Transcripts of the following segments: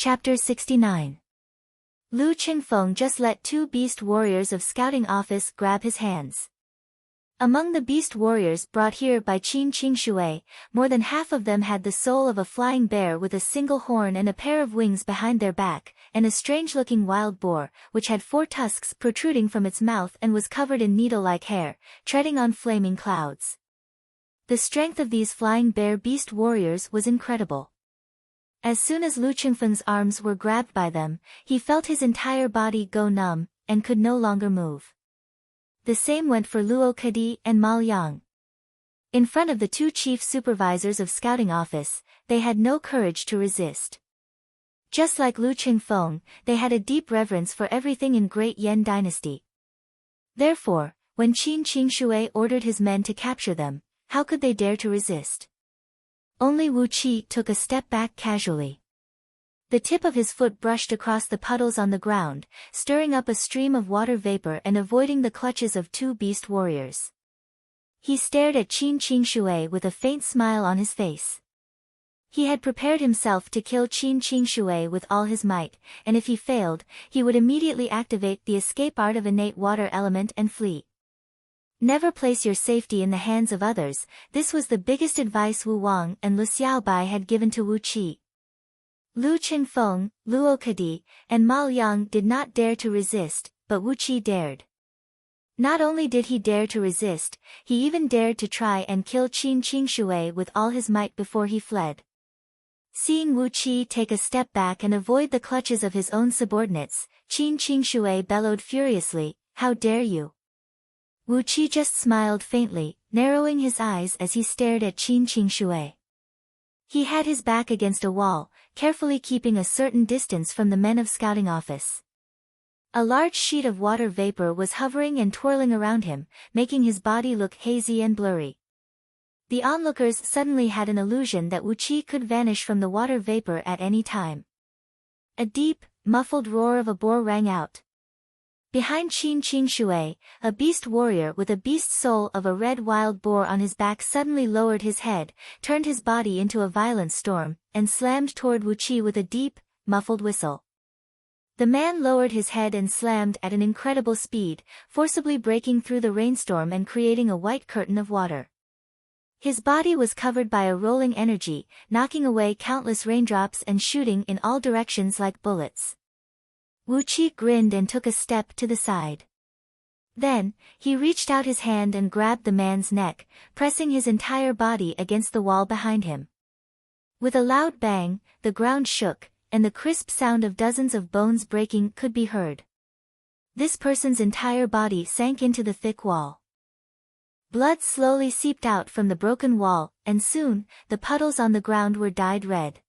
Chapter 69. Lu Qingfeng just let two beast warriors of scouting office grab his hands. Among the beast warriors brought here by Qin Qingshui, more than half of them had the soul of a flying bear with a single horn and a pair of wings behind their back, and a strange-looking wild boar, which had 4 tusks protruding from its mouth and was covered in needle-like hair, treading on flaming clouds. The strength of these flying bear beast warriors was incredible. As soon as Lu Qingfeng's arms were grabbed by them, he felt his entire body go numb, and could no longer move. The same went for Luo Kadi and Ma Liang. In front of the 2 chief supervisors of scouting office, they had no courage to resist. Just like Lu Qingfeng, they had a deep reverence for everything in Great Yan Dynasty. Therefore, when Qin Qingshui ordered his men to capture them, how could they dare to resist? Only Wu Qi took a step back casually. The tip of his foot brushed across the puddles on the ground, stirring up a stream of water vapor and avoiding the clutches of 2 beast warriors. He stared at Qin Qingshui with a faint smile on his face. He had prepared himself to kill Qin Qingshui with all his might, and if he failed, he would immediately activate the escape art of innate water element and flee. Never place your safety in the hands of others. This was the biggest advice Wu Wang and Lu Xiaobai had given to Wu Qi. Lu Qingfeng, Luo Kadi, and Ma Liang did not dare to resist, but Wu Qi dared. Not only did he dare to resist, he even dared to try and kill Qin Qingshui with all his might before he fled. Seeing Wu Qi take a step back and avoid the clutches of his own subordinates, Qin Qingshui bellowed furiously, "How dare you!" Wu Qi just smiled faintly, narrowing his eyes as he stared at Qin Qingshui. He had his back against a wall, carefully keeping a certain distance from the men of scouting office. A large sheet of water vapor was hovering and twirling around him, making his body look hazy and blurry. The onlookers suddenly had an illusion that Wu Qi could vanish from the water vapor at any time. A deep, muffled roar of a boar rang out. Behind Qin Qingshui, a beast warrior with a beast soul of a red wild boar on his back suddenly lowered his head, turned his body into a violent storm, and slammed toward Wu Qi with a deep, muffled whistle. The man lowered his head and slammed at an incredible speed, forcibly breaking through the rainstorm and creating a white curtain of water. His body was covered by a rolling energy, knocking away countless raindrops and shooting in all directions like bullets. Wu Qi grinned and took a step to the side. Then, he reached out his hand and grabbed the man's neck, pressing his entire body against the wall behind him. With a loud bang, the ground shook, and the crisp sound of dozens of bones breaking could be heard. This person's entire body sank into the thick wall. Blood slowly seeped out from the broken wall, and soon, the puddles on the ground were dyed red.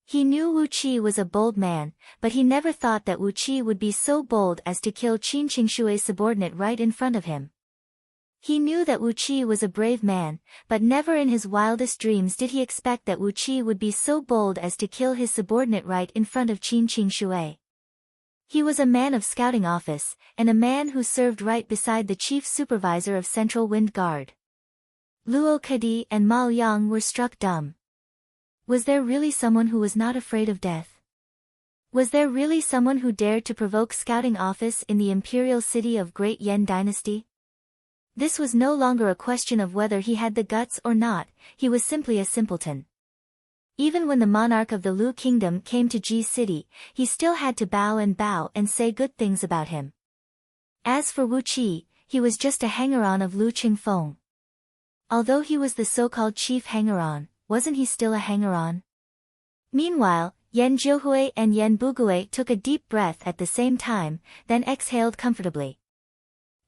He knew Wu Qi was a bold man, but he never thought that Wu Qi would be so bold as to kill Qin Qingshui's subordinate right in front of him. He knew that Wu Qi was a brave man, but never in his wildest dreams did he expect that Wu Qi would be so bold as to kill his subordinate right in front of Qin Qingshui. He was a man of scouting office, and a man who served right beside the chief supervisor of Central Wind Guard. Luo Kadi and Ma Liang were struck dumb. Was there really someone who was not afraid of death? Was there really someone who dared to provoke scouting office in the imperial city of Great Yan Dynasty? This was no longer a question of whether he had the guts or not, he was simply a simpleton. Even when the monarch of the Lu kingdom came to Ji City, he still had to bow and say good things about him. As for Wu Qi, he was just a hanger-on of Lu Qingfeng. Although he was the so-called chief hanger-on, wasn't he still a hanger-on? Meanwhile, Yan Jiuhui and Yan Bugui took a deep breath at the same time, then exhaled comfortably.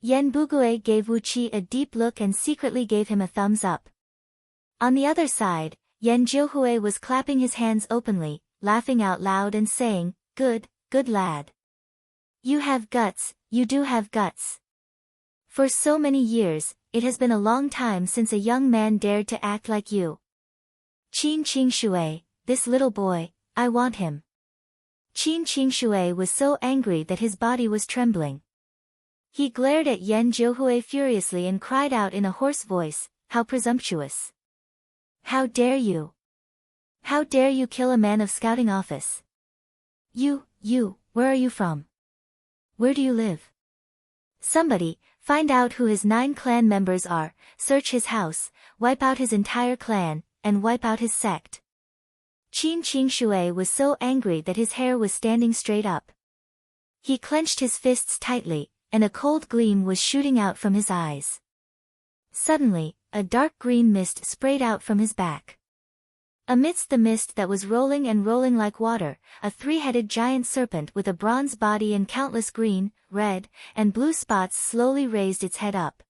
Yan Bugui gave Wu Qi a deep look and secretly gave him a thumbs up. On the other side, Yan Jiuhui was clapping his hands openly, laughing out loud and saying, "Good, good lad. You have guts, you do have guts. For so many years, it has been a long time since a young man dared to act like you. Qin Qingshui, this little boy, I want him." Qin Qingshui was so angry that his body was trembling. He glared at Yan Jiuhui furiously and cried out in a hoarse voice, "How presumptuous! How dare you! How dare you kill a man of scouting office? You, where are you from? Where do you live? Somebody, find out who his 9 clan members are, search his house, wipe out his entire clan, and wipe out his sect. Qin Qingshui was so angry that his hair was standing straight up. He clenched his fists tightly, and a cold gleam was shooting out from his eyes. Suddenly, a dark green mist sprayed out from his back. Amidst the mist that was rolling and rolling like water, a 3-headed giant serpent with a bronze body and countless green, red, and blue spots slowly raised its head up.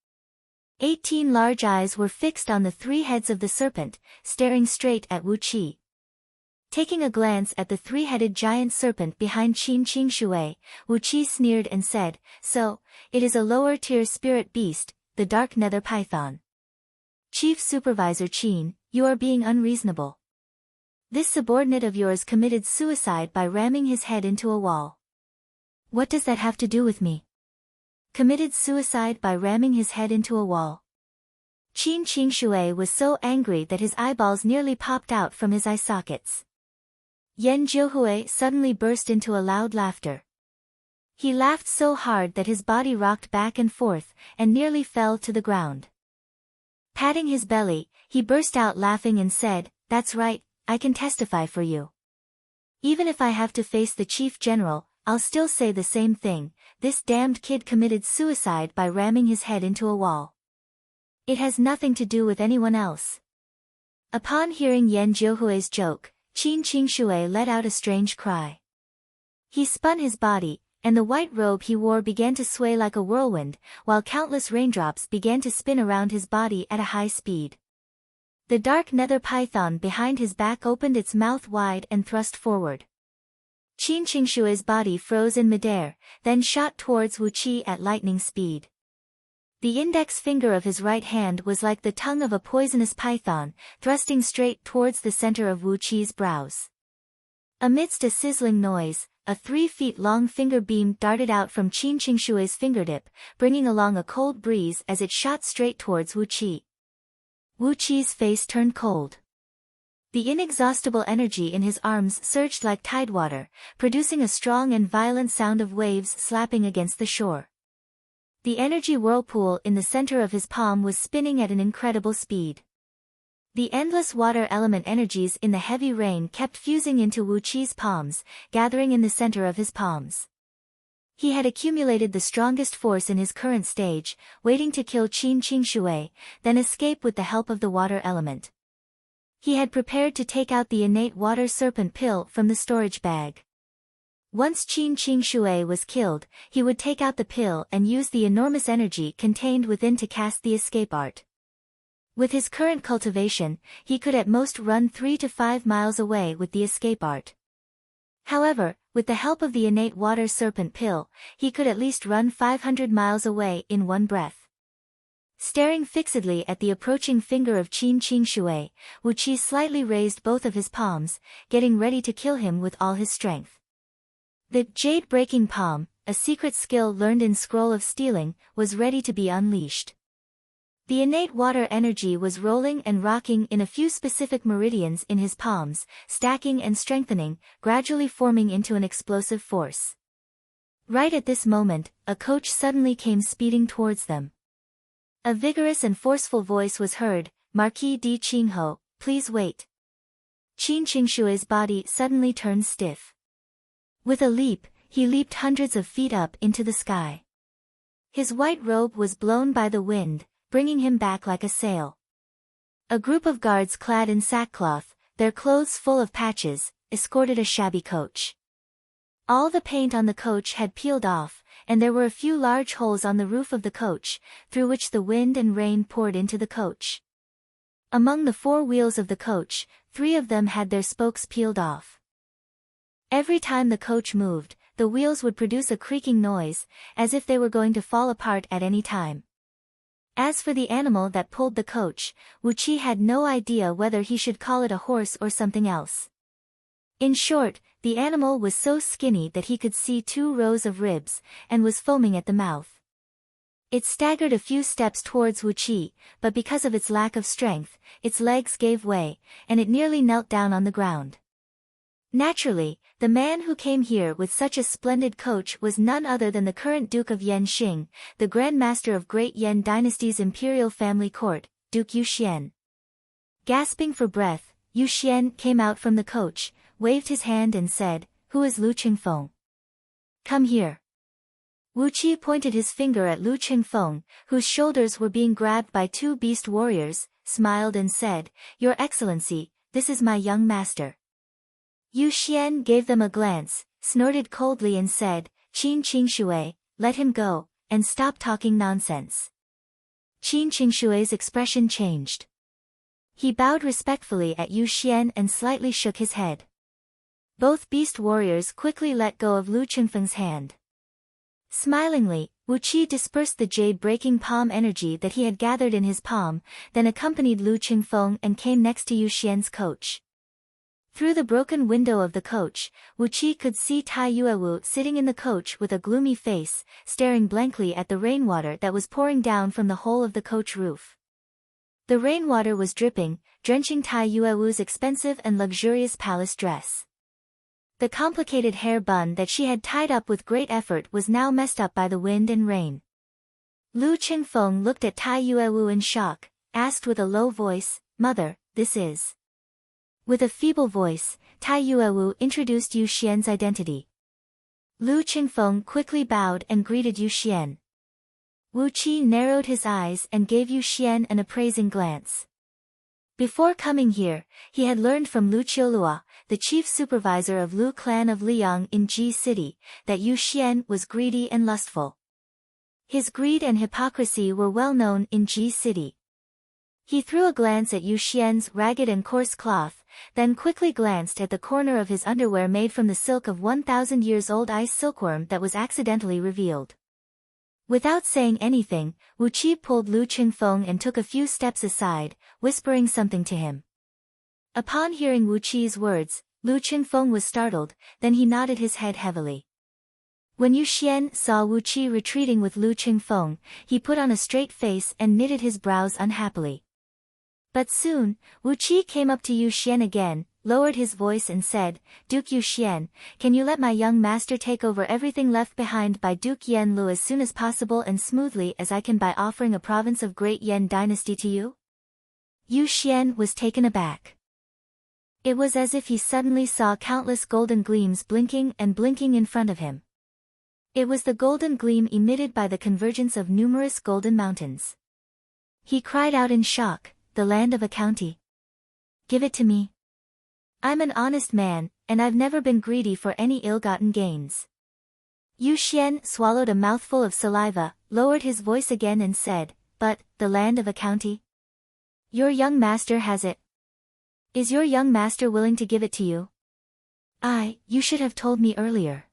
18 large eyes were fixed on the 3 heads of the serpent, staring straight at Wu Qi. Taking a glance at the 3-headed giant serpent behind Qin Qingshui, Wu Qi sneered and said, "So, it is a lower-tier spirit beast, the dark nether python. Chief Supervisor Qin, you are being unreasonable. This subordinate of yours committed suicide by ramming his head into a wall." "What does that have to do with me?" "Committed suicide by ramming his head into a wall." Qin Qingshui was so angry that his eyeballs nearly popped out from his eye sockets. Yan Jiuhui suddenly burst into a loud laughter. He laughed so hard that his body rocked back and forth, and nearly fell to the ground. Patting his belly, he burst out laughing and said, "That's right, I can testify for you. Even if I have to face the chief general, I'll still say the same thing, this damned kid committed suicide by ramming his head into a wall. It has nothing to do with anyone else." Upon hearing Yan Jiuhui's joke, Qin Qingshui let out a strange cry. He spun his body, and the white robe he wore began to sway like a whirlwind, while countless raindrops began to spin around his body at a high speed. The dark nether python behind his back opened its mouth wide and thrust forward. Qin Qingshui's body froze in midair, then shot towards Wu Qi at lightning speed. The index finger of his right hand was like the tongue of a poisonous python, thrusting straight towards the center of Wu Qi's brows. Amidst a sizzling noise, a 3-feet-long finger beam darted out from Qin Qingshui's fingertip, bringing along a cold breeze as it shot straight towards Wu Qi. Wu Qi's face turned cold. The inexhaustible energy in his arms surged like tidewater, producing a strong and violent sound of waves slapping against the shore. The energy whirlpool in the center of his palm was spinning at an incredible speed. The endless water element energies in the heavy rain kept fusing into Wu Qi's palms, gathering in the center of his palms. He had accumulated the strongest force in his current stage, waiting to kill Qin Qingshui, then escape with the help of the water element. He had prepared to take out the innate water serpent pill from the storage bag. Once Qin Qingshui was killed, he would take out the pill and use the enormous energy contained within to cast the escape art. With his current cultivation, he could at most run 3 to 5 miles away with the escape art. However, with the help of the innate water serpent pill, he could at least run 500 miles away in one breath. Staring fixedly at the approaching finger of Qin Qingshui, Wu Qi slightly raised both of his palms, getting ready to kill him with all his strength. The jade-breaking palm, a secret skill learned in Scroll of Stealing, was ready to be unleashed. The innate water energy was rolling and rocking in a few specific meridians in his palms, stacking and strengthening, gradually forming into an explosive force. Right at this moment, a coach suddenly came speeding towards them. A vigorous and forceful voice was heard, "Marquis de Qingho, please wait." Qin Qingshui's body suddenly turned stiff. With a leap, he leaped hundreds of feet up into the sky. His white robe was blown by the wind, bringing him back like a sail. A group of guards clad in sackcloth, their clothes full of patches, escorted a shabby coach. All the paint on the coach had peeled off, and there were a few large holes on the roof of the coach, through which the wind and rain poured into the coach. Among the 4 wheels of the coach, 3 of them had their spokes peeled off. Every time the coach moved, the wheels would produce a creaking noise, as if they were going to fall apart at any time. As for the animal that pulled the coach, Wu Qi had no idea whether he should call it a horse or something else. In short, the animal was so skinny that he could see 2 rows of ribs, and was foaming at the mouth. It staggered a few steps towards Wu Qi, but because of its lack of strength, its legs gave way, and it nearly knelt down on the ground. Naturally, the man who came here with such a splendid coach was none other than the current Duke of Yanxing, the Grand Master of Great Yan Dynasty's imperial family court, Duke Yuxian. Gasping for breath, Yuxian came out from the coach, waved his hand and said, "Who is Lu Qingfeng? Come here." Wu Qi pointed his finger at Lu Qingfeng, whose shoulders were being grabbed by two beast warriors, smiled and said, "Your Excellency, this is my young master." Yuxian gave them a glance, snorted coldly and said, "Qin Qingshui, let him go, and stop talking nonsense." Qin Qingshui's expression changed. He bowed respectfully at Yuxian and slightly shook his head. Both beast warriors quickly let go of Lu Qingfeng's hand. Smilingly, Wu Qi dispersed the jade-breaking palm energy that he had gathered in his palm, then accompanied Lu Qingfeng and came next to Yuxian's coach. Through the broken window of the coach, Wu Qi could see Tai Yuewu sitting in the coach with a gloomy face, staring blankly at the rainwater that was pouring down from the hole of the coach roof. The rainwater was dripping, drenching Tai Yuewu's expensive and luxurious palace dress. The complicated hair bun that she had tied up with great effort was now messed up by the wind and rain. Lu Qingfeng looked at Tai Yuewu in shock, asked with a low voice, "Mother, this is..." With a feeble voice, Tai Yuewu introduced Yuxian's identity. Lu Qingfeng quickly bowed and greeted Yuxian. Wu Qi narrowed his eyes and gave Yuxian an appraising glance. Before coming here, he had learned from Lu Qiulua, the chief supervisor of Lu clan of Liang in Ji City, that Yuxian was greedy and lustful. His greed and hypocrisy were well known in Ji City. He threw a glance at Yuxian's ragged and coarse cloth, then quickly glanced at the corner of his underwear made from the silk of 1,000-years-old ice silkworm that was accidentally revealed. Without saying anything, Wu Qi pulled Lu Qingfeng and took a few steps aside, whispering something to him. Upon hearing Wu Qi's words, Lu Qingfeng was startled, then he nodded his head heavily. When Yuxian saw Wu Qi retreating with Lu Qingfeng, he put on a straight face and knitted his brows unhappily. But soon, Wu Qi came up to Yuxian again, lowered his voice and said, "Duke Yuxian, can you let my young master take over everything left behind by Duke Yan Lu as soon as possible and smoothly as I can by offering a province of Great Yan Dynasty to you?" Yuxian was taken aback. It was as if he suddenly saw countless golden gleams blinking and blinking in front of him. It was the golden gleam emitted by the convergence of numerous golden mountains. He cried out in shock, "The land of a county. Give it to me. I'm an honest man, and I've never been greedy for any ill-gotten gains." Yuxian swallowed a mouthful of saliva, lowered his voice again and said, "But, the land of a county? Your young master has it. Is your young master willing to give it to you?" You should have told me earlier.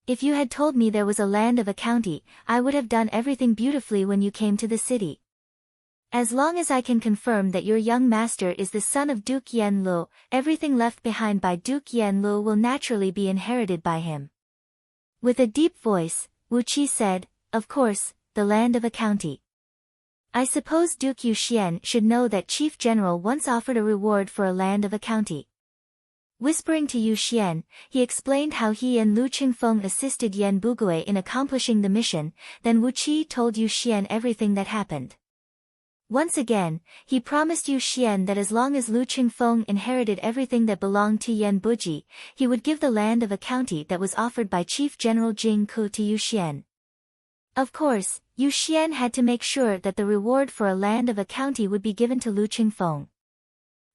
If you had told me there was a land of a county, I would have done everything beautifully when you came to the city. As long as I can confirm that your young master is the son of Duke Yan Lu, everything left behind by Duke Yan Lu will naturally be inherited by him." With a deep voice, Wu Qi said, "Of course, the land of a county. I suppose Duke Yuxian should know that Chief General once offered a reward for a land of a county." Whispering to Yuxian, he explained how he and Lu Qingfeng assisted Yan Bugui in accomplishing the mission, then Wu Qi told Yuxian everything that happened. Once again, he promised Yuxian that as long as Lu Qingfeng inherited everything that belonged to Yan Buji, he would give the land of a county that was offered by Chief General Jing Ku to Yuxian. Of course, Yuxian had to make sure that the reward for a land of a county would be given to Lu Qingfeng.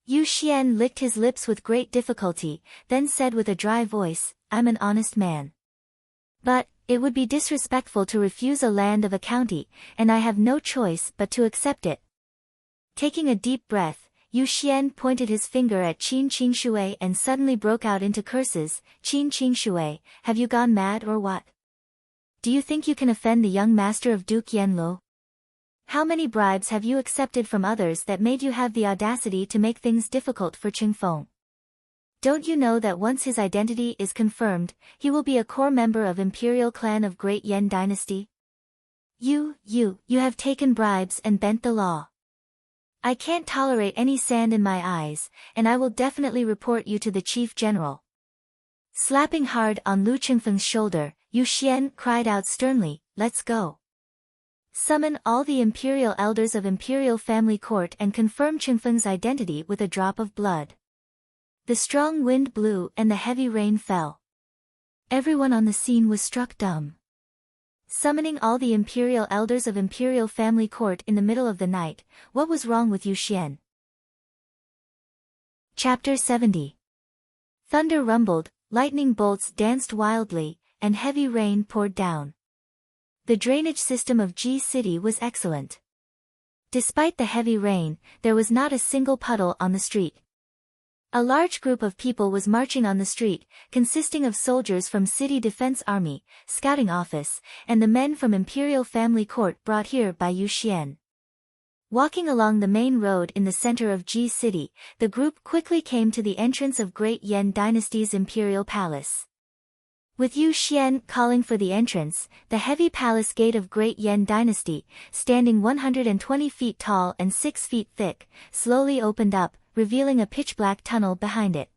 Yuxian licked his lips with great difficulty, then said with a dry voice, "I'm an honest man. But, it would be disrespectful to refuse a land of a county, and I have no choice but to accept it." Taking a deep breath, Yuxian pointed his finger at Qin Qingshui and suddenly broke out into curses. "Qin Qingshui, have you gone mad or what? Do you think you can offend the young master of Duke Yan Lu? How many bribes have you accepted from others that made you have the audacity to make things difficult for Qingfeng? Don't you know that once his identity is confirmed, he will be a core member of Imperial Clan of Great Yan Dynasty? You have taken bribes and bent the law. I can't tolerate any sand in my eyes, and I will definitely report you to the Chief General." Slapping hard on Lu Qingfeng's shoulder, Yu Xian cried out sternly, "Let's go. Summon all the imperial elders of imperial family court and confirm Qingfeng's identity with a drop of blood." The strong wind blew and the heavy rain fell. Everyone on the scene was struck dumb. Summoning all the imperial elders of imperial family court in the middle of the night, what was wrong with Yu Xian? Chapter 70. Thunder rumbled, lightning bolts danced wildly, and heavy rain poured down. The drainage system of Ji City was excellent. Despite the heavy rain, there was not a single puddle on the street. A large group of people was marching on the street, consisting of soldiers from City Defense Army, Scouting Office, and the men from Imperial Family Court brought here by Yu Xian. Walking along the main road in the center of Ji City, the group quickly came to the entrance of Great Yan Dynasty's Imperial Palace. With Yu Xian calling for the entrance, the heavy palace gate of Great Yan Dynasty, standing 120 feet tall and 6 feet thick, slowly opened up, revealing a pitch-black tunnel behind it.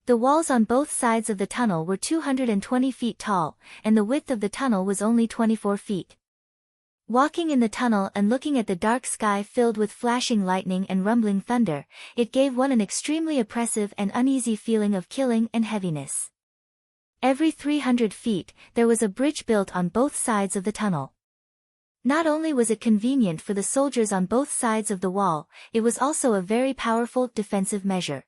The walls on both sides of the tunnel were 220 feet tall, and the width of the tunnel was only 24 feet. Walking in the tunnel and looking at the dark sky filled with flashing lightning and rumbling thunder, it gave one an extremely oppressive and uneasy feeling of killing and heaviness. Every 300 feet, there was a bridge built on both sides of the tunnel. Not only was it convenient for the soldiers on both sides of the wall, it was also a very powerful defensive measure.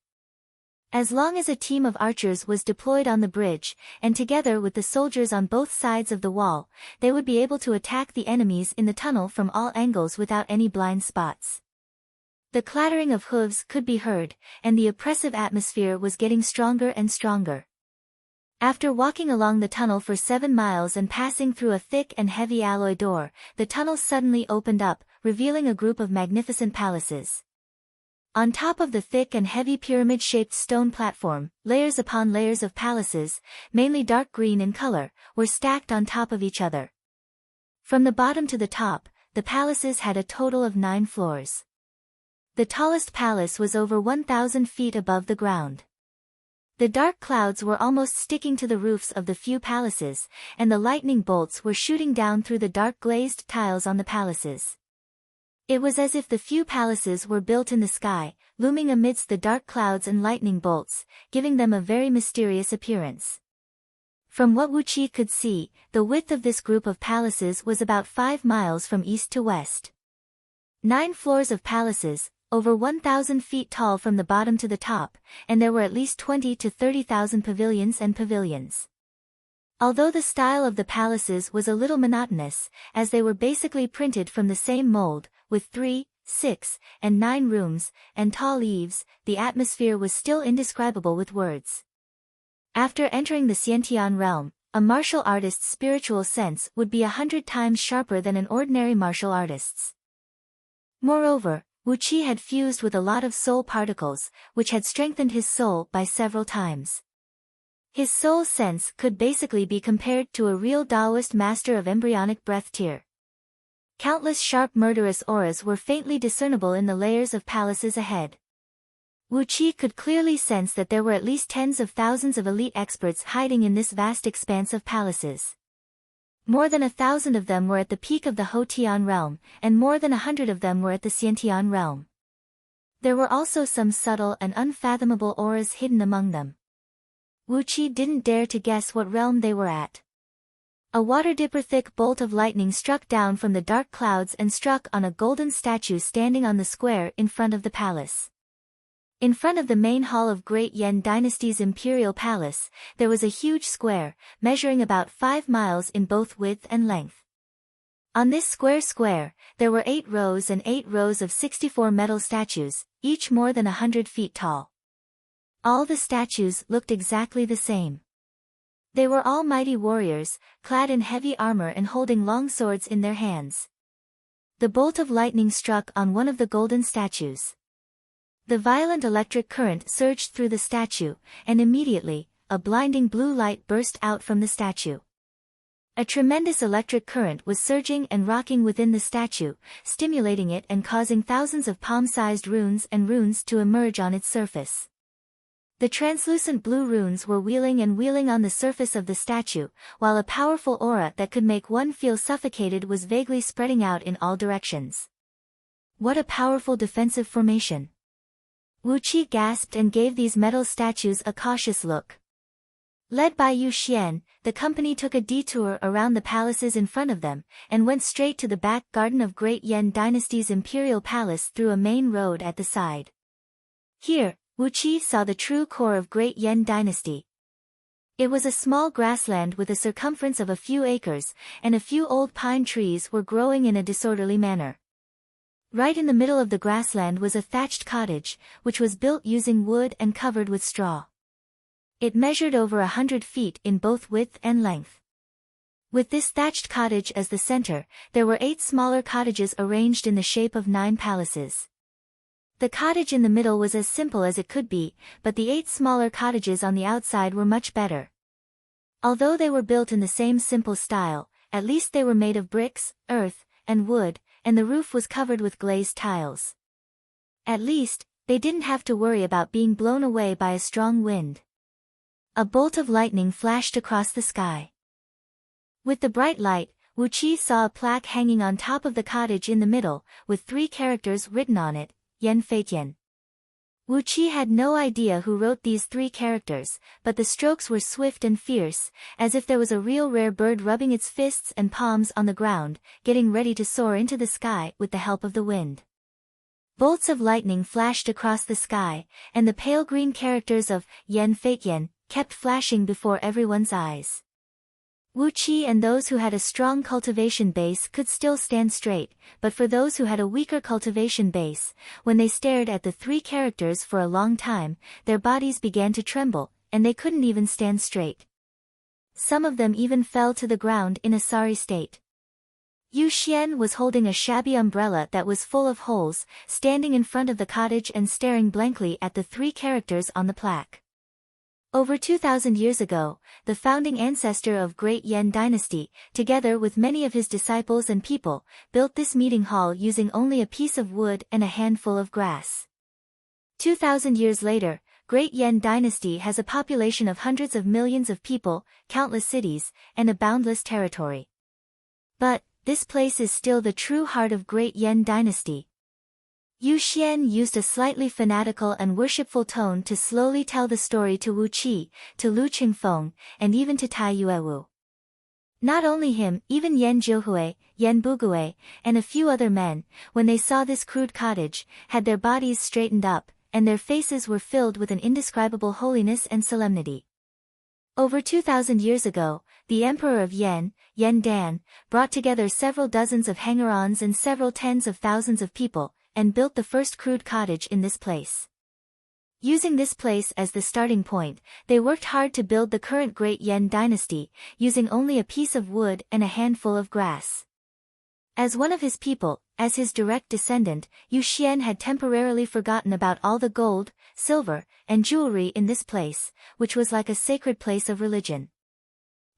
As long as a team of archers was deployed on the bridge, and together with the soldiers on both sides of the wall, they would be able to attack the enemies in the tunnel from all angles without any blind spots. The clattering of hooves could be heard, and the oppressive atmosphere was getting stronger and stronger. After walking along the tunnel for 7 miles and passing through a thick and heavy alloy door, the tunnel suddenly opened up, revealing a group of magnificent palaces. On top of the thick and heavy pyramid-shaped stone platform, layers upon layers of palaces, mainly dark green in color, were stacked on top of each other. From the bottom to the top, the palaces had a total of 9 floors. The tallest palace was over 1,000 feet above the ground. The dark clouds were almost sticking to the roofs of the few palaces, and the lightning bolts were shooting down through the dark glazed tiles on the palaces. It was as if the few palaces were built in the sky, looming amidst the dark clouds and lightning bolts, giving them a very mysterious appearance. From what Wu Qi could see, the width of this group of palaces was about 5 miles from east to west. 9 floors of palaces, over 1,000 feet tall from the bottom to the top, and there were at least 20 to 30,000 pavilions and pavilions. Although the style of the palaces was a little monotonous, as they were basically printed from the same mold, with 3, 6, and 9 rooms, and tall eaves, the atmosphere was still indescribable with words. After entering the Xiantian realm, a martial artist's spiritual sense would be 100 times sharper than an ordinary martial artist's. Moreover, Wu Qi had fused with a lot of soul particles, which had strengthened his soul by several times. His soul sense could basically be compared to a real Taoist master of embryonic breath tier. Countless sharp murderous auras were faintly discernible in the layers of palaces ahead. Wu Qi could clearly sense that there were at least tens of thousands of elite experts hiding in this vast expanse of palaces. More than 1,000 of them were at the peak of the Hotian realm, and more than 100 of them were at the Xiantian realm. There were also some subtle and unfathomable auras hidden among them. Wu Qi didn't dare to guess what realm they were at. A water-dipper-thick bolt of lightning struck down from the dark clouds and struck on a golden statue standing on the square in front of the palace. In front of the main hall of Great Yan Dynasty's Imperial Palace, there was a huge square, measuring about 5 miles in both width and length. On this square, there were 8 rows and 8 rows of 64 metal statues, each more than 100 feet tall. All the statues looked exactly the same. They were all mighty warriors, clad in heavy armor and holding long swords in their hands. The bolt of lightning struck on one of the golden statues. The violent electric current surged through the statue, and immediately, a blinding blue light burst out from the statue. A tremendous electric current was surging and rocking within the statue, stimulating it and causing thousands of palm-sized runes to emerge on its surface. The translucent blue runes were wheeling and wheeling on the surface of the statue, while a powerful aura that could make one feel suffocated was vaguely spreading out in all directions. What a powerful defensive formation! Wu Qi gasped and gave these metal statues a cautious look. Led by Yu Xian, the company took a detour around the palaces in front of them, and went straight to the back garden of Great Yan Dynasty's imperial palace through a main road at the side. Here, Wu Qi saw the true core of Great Yan Dynasty. It was a small grassland with a circumference of a few acres, and a few old pine trees were growing in a disorderly manner. Right in the middle of the grassland was a thatched cottage, which was built using wood and covered with straw. It measured over 100 feet in both width and length. With this thatched cottage as the center, there were 8 smaller cottages arranged in the shape of 9 palaces. The cottage in the middle was as simple as it could be, but the 8 smaller cottages on the outside were much better. Although they were built in the same simple style, at least they were made of bricks, earth, and wood, and the roof was covered with glazed tiles. At least, they didn't have to worry about being blown away by a strong wind. A bolt of lightning flashed across the sky. With the bright light, Wu Qi saw a plaque hanging on top of the cottage in the middle, with 3 characters written on it, Yan Fei Tian. Wu Qi had no idea who wrote these 3 characters, but the strokes were swift and fierce, as if there was a real rare bird rubbing its fists and palms on the ground, getting ready to soar into the sky with the help of the wind. Bolts of lightning flashed across the sky, and the pale green characters of Yan Fei Tian kept flashing before everyone's eyes. Wu Qi and those who had a strong cultivation base could still stand straight, but for those who had a weaker cultivation base, when they stared at the 3 characters for a long time, their bodies began to tremble, and they couldn't even stand straight. Some of them even fell to the ground in a sorry state. Yu Xian was holding a shabby umbrella that was full of holes, standing in front of the cottage and staring blankly at the 3 characters on the plaque. Over 2,000 years ago, the founding ancestor of Great Yan Dynasty, together with many of his disciples and people, built this meeting hall using only a piece of wood and a handful of grass. 2,000 years later, Great Yan Dynasty has a population of hundreds of millions of people, countless cities, and a boundless territory. But, this place is still the true heart of Great Yan Dynasty. Yu Xian used a slightly fanatical and worshipful tone to slowly tell the story to Wu Qi, to Lu Qingfeng, and even to Tai Yuewu. Not only him, even Yan Zhouhui, Yan Bugui, and a few other men, when they saw this crude cottage, had their bodies straightened up, and their faces were filled with an indescribable holiness and solemnity. Over 2,000 years ago, the emperor of Yan, Yan Dan, brought together several dozens of hanger-ons and several tens of thousands of people, and built the first crude cottage in this place. Using this place as the starting point, they worked hard to build the current Great Yan Dynasty, using only a piece of wood and a handful of grass. As one of his people, as his direct descendant, Yu Xian had temporarily forgotten about all the gold, silver, and jewelry in this place, which was like a sacred place of religion.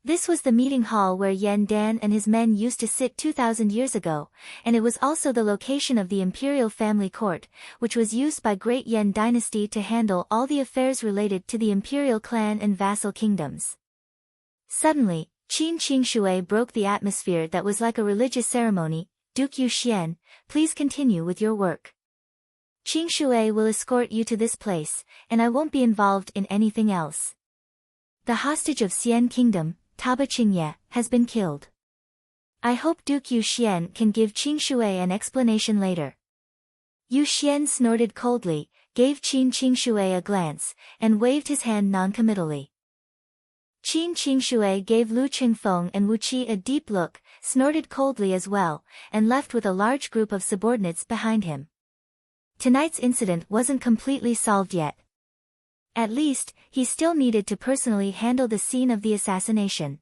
This was the meeting hall where Yan Dan and his men used to sit 2,000 years ago, and it was also the location of the imperial family court, which was used by Great Yan Dynasty to handle all the affairs related to the imperial clan and vassal kingdoms. Suddenly, Qin Qingshui broke the atmosphere that was like a religious ceremony. Duke Yu Xian, please continue with your work. Qingshui will escort you to this place, and I won't be involved in anything else. The hostage of Xian Kingdom, Taba Qingye, has been killed. I hope Duke Yu Xian can give Qingshui an explanation later. Yu Xian snorted coldly, gave Qin Qingshui a glance, and waved his hand noncommittally. Qin Qingshui gave Lu Qingfeng and Wu Qi a deep look, snorted coldly as well, and left with a large group of subordinates behind him. Tonight's incident wasn't completely solved yet. At least, he still needed to personally handle the scene of the assassination.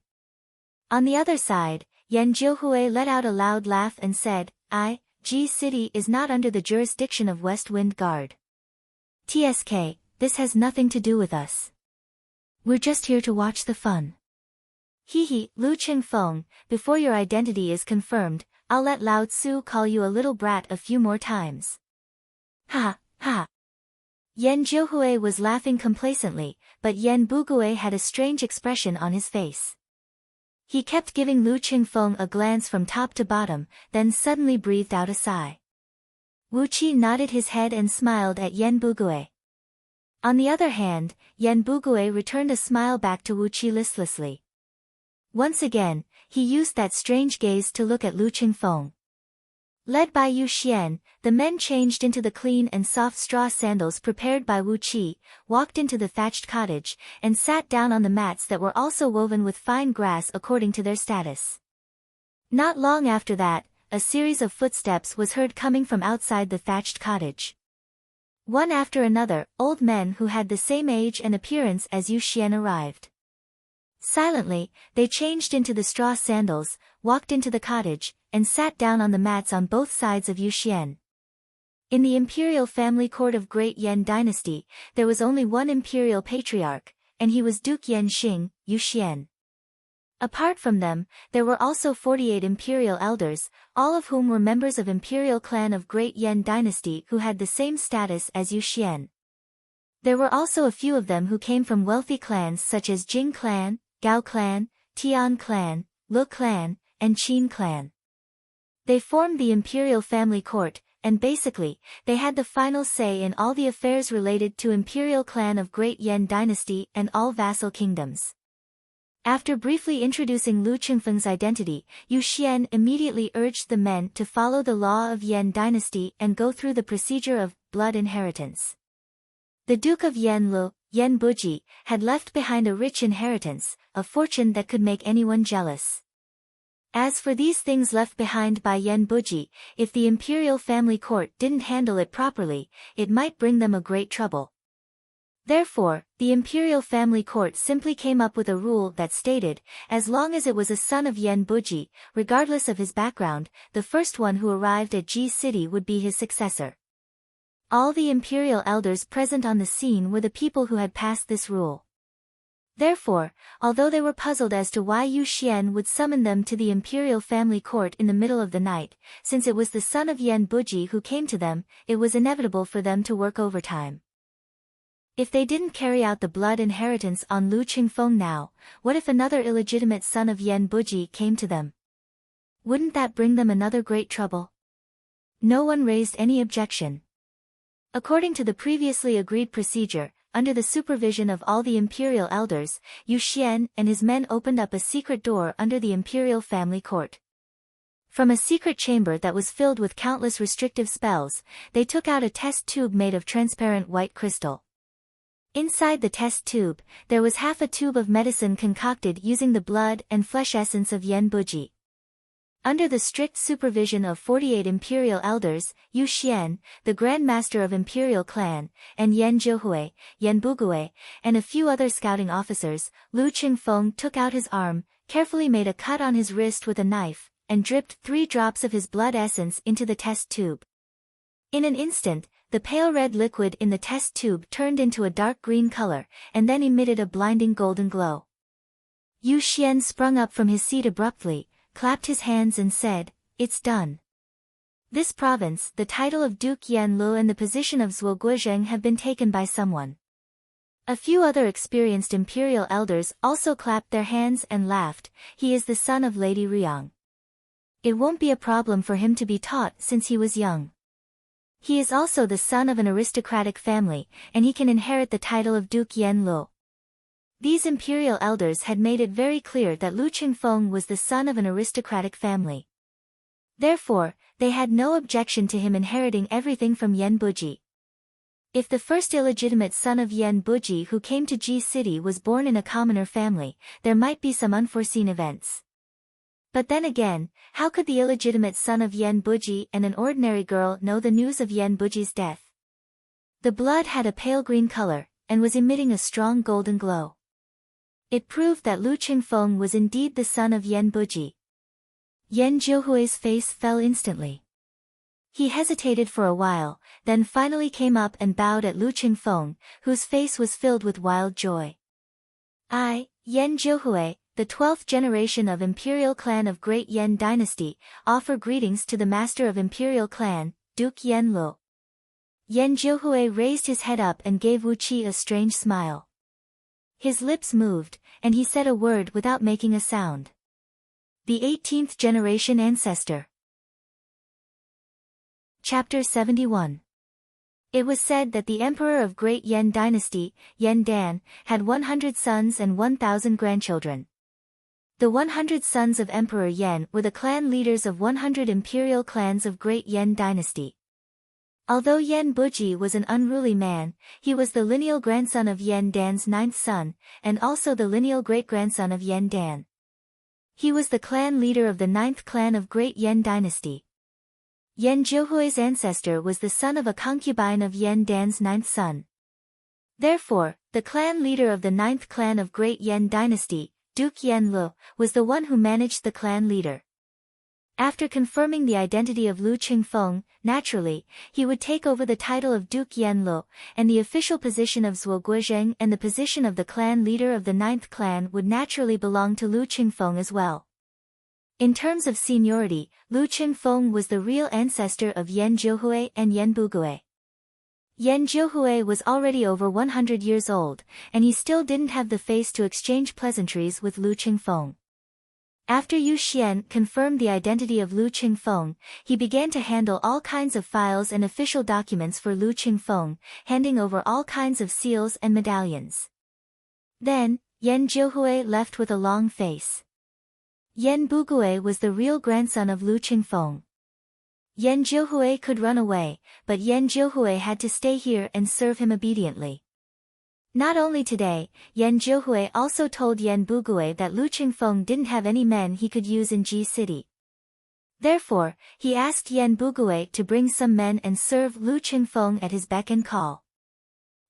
On the other side, Yan Zhouhui let out a loud laugh and said, G City is not under the jurisdiction of West Wind Guard. TSK, this has nothing to do with us. We're just here to watch the fun. Hehe, Lu Qingfeng, before your identity is confirmed, I'll let Lao Tzu call you a little brat a few more times. Ha, ha. Yan Zhouhui was laughing complacently, but Yan Bugui had a strange expression on his face. He kept giving Lu Qingfeng a glance from top to bottom, then suddenly breathed out a sigh. Wu Qi nodded his head and smiled at Yan Bugui. On the other hand, Yan Bugui returned a smile back to Wu Qi listlessly. Once again, he used that strange gaze to look at Lu Qingfeng. Led by Yu Xian, the men changed into the clean and soft straw sandals prepared by Wu Qi, walked into the thatched cottage, and sat down on the mats that were also woven with fine grass according to their status. Not long after that, a series of footsteps was heard coming from outside the thatched cottage. One after another, old men who had the same age and appearance as Yu Xian arrived. Silently, they changed into the straw sandals, walked into the cottage, and sat down on the mats on both sides of Yu Xian. In the imperial family court of Great Yan Dynasty, there was only one imperial patriarch, and he was Duke Yanxing, Yu Xian. Apart from them, there were also 48 imperial elders, all of whom were members of imperial clan of Great Yan Dynasty who had the same status as Yu Xian. There were also a few of them who came from wealthy clans such as Jing clan, Gao clan, Tian clan, Lu clan, and Qin clan. They formed the imperial family court, and basically, they had the final say in all the affairs related to imperial clan of Great Yan Dynasty and all vassal kingdoms. After briefly introducing Lu Qingfeng's identity, Yu Xian immediately urged the men to follow the law of Yan Dynasty and go through the procedure of blood inheritance. The Duke of Yanlu, Yan Buji, had left behind a rich inheritance, a fortune that could make anyone jealous. As for these things left behind by Yan Buji, if the imperial family court didn't handle it properly, it might bring them a great trouble. Therefore, the imperial family court simply came up with a rule that stated, as long as it was a son of Yan Buji, regardless of his background, the first one who arrived at Ji City would be his successor. All the imperial elders present on the scene were the people who had passed this rule. Therefore, although they were puzzled as to why Yu Xian would summon them to the imperial family court in the middle of the night, since it was the son of Yan Buji who came to them, it was inevitable for them to work overtime. If they didn't carry out the blood inheritance on Lu Qingfeng now, what if another illegitimate son of Yan Buji came to them? Wouldn't that bring them another great trouble? No one raised any objection. According to the previously agreed procedure, under the supervision of all the imperial elders, Yu Xian and his men opened up a secret door under the imperial family court. From a secret chamber that was filled with countless restrictive spells, they took out a test tube made of transparent white crystal. Inside the test tube, there was half a tube of medicine concocted using the blood and flesh essence of Yan Buji. Under the strict supervision of 48 imperial elders, Yu Xian, the Grand Master of Imperial Clan, and Yan Zhouhui, Yan Bugui, and a few other scouting officers, Lu Qingfeng took out his arm, carefully made a cut on his wrist with a knife, and dripped 3 drops of his blood essence into the test tube. In an instant, the pale red liquid in the test tube turned into a dark green color, and then emitted a blinding golden glow. Yu Xian sprung up from his seat abruptly, clapped his hands and said, "It's done." This province, the title of Duke Yanlu and the position of Zhuoguozheng have been taken by someone. A few other experienced imperial elders also clapped their hands and laughed. He is the son of Lady Riang. It won't be a problem for him to be taught since he was young. He is also the son of an aristocratic family, and he can inherit the title of Duke Yanlu. These imperial elders had made it very clear that Lu Qingfeng was the son of an aristocratic family. Therefore, they had no objection to him inheriting everything from Yan Buji. If the first illegitimate son of Yan Buji who came to Ji City was born in a commoner family, there might be some unforeseen events. But then again, how could the illegitimate son of Yan Buji and an ordinary girl know the news of Yan Buji's death? The blood had a pale green color, and was emitting a strong golden glow. It proved that Lu Qingfeng was indeed the son of Yan Buji. Yan Zhouhui's face fell instantly. He hesitated for a while, then finally came up and bowed at Lu Qingfeng, whose face was filled with wild joy. I, Yan Zhouhui, the 12th generation of Imperial Clan of Great Yan Dynasty, offer greetings to the Master of Imperial Clan, Duke Yanlu. Yan Jiuhui raised his head up and gave Wu Qi a strange smile. His lips moved, and he said a word without making a sound. The 18th generation ancestor. Chapter 71. It was said that the emperor of Great Yan Dynasty, Yan Dan, had 100 sons and 1,000 grandchildren. The 100 sons of Emperor Yan were the clan leaders of 100 imperial clans of Great Yan Dynasty. Although Yan Buji was an unruly man, he was the lineal grandson of Yan Dan's 9th son, and also the lineal great-grandson of Yan Dan. He was the clan leader of the 9th clan of Great Yan Dynasty. Yan Jiuhui's ancestor was the son of a concubine of Yan Dan's 9th son. Therefore, the clan leader of the 9th clan of Great Yan Dynasty, Duke Yan Lu, was the one who managed the clan leader. After confirming the identity of Lu Qingfeng, naturally, he would take over the title of Duke Yan Lu, and the official position of Zuo Guizheng and the position of the clan leader of the 9th clan would naturally belong to Lu Qingfeng as well. In terms of seniority, Lu Qingfeng was the real ancestor of Yan Jiuhui and Yan Bugui. Yan Jiuhui was already over 100 years old, and he still didn't have the face to exchange pleasantries with Lu Qingfeng. After Yu Xian confirmed the identity of Lu Qingfeng, he began to handle all kinds of files and official documents for Lu Qingfeng, handing over all kinds of seals and medallions. Then, Yan Jiuhui left with a long face. Yan Bugui was the real grandson of Lu Qingfeng. Yan Jiuhui could run away, but Yan Jiuhui had to stay here and serve him obediently. Not only today, Yan Jiuhui also told Yan Bugui that Lu Qingfeng didn't have any men he could use in Ji City. Therefore, he asked Yan Bugui to bring some men and serve Lu Qingfeng at his beck and call.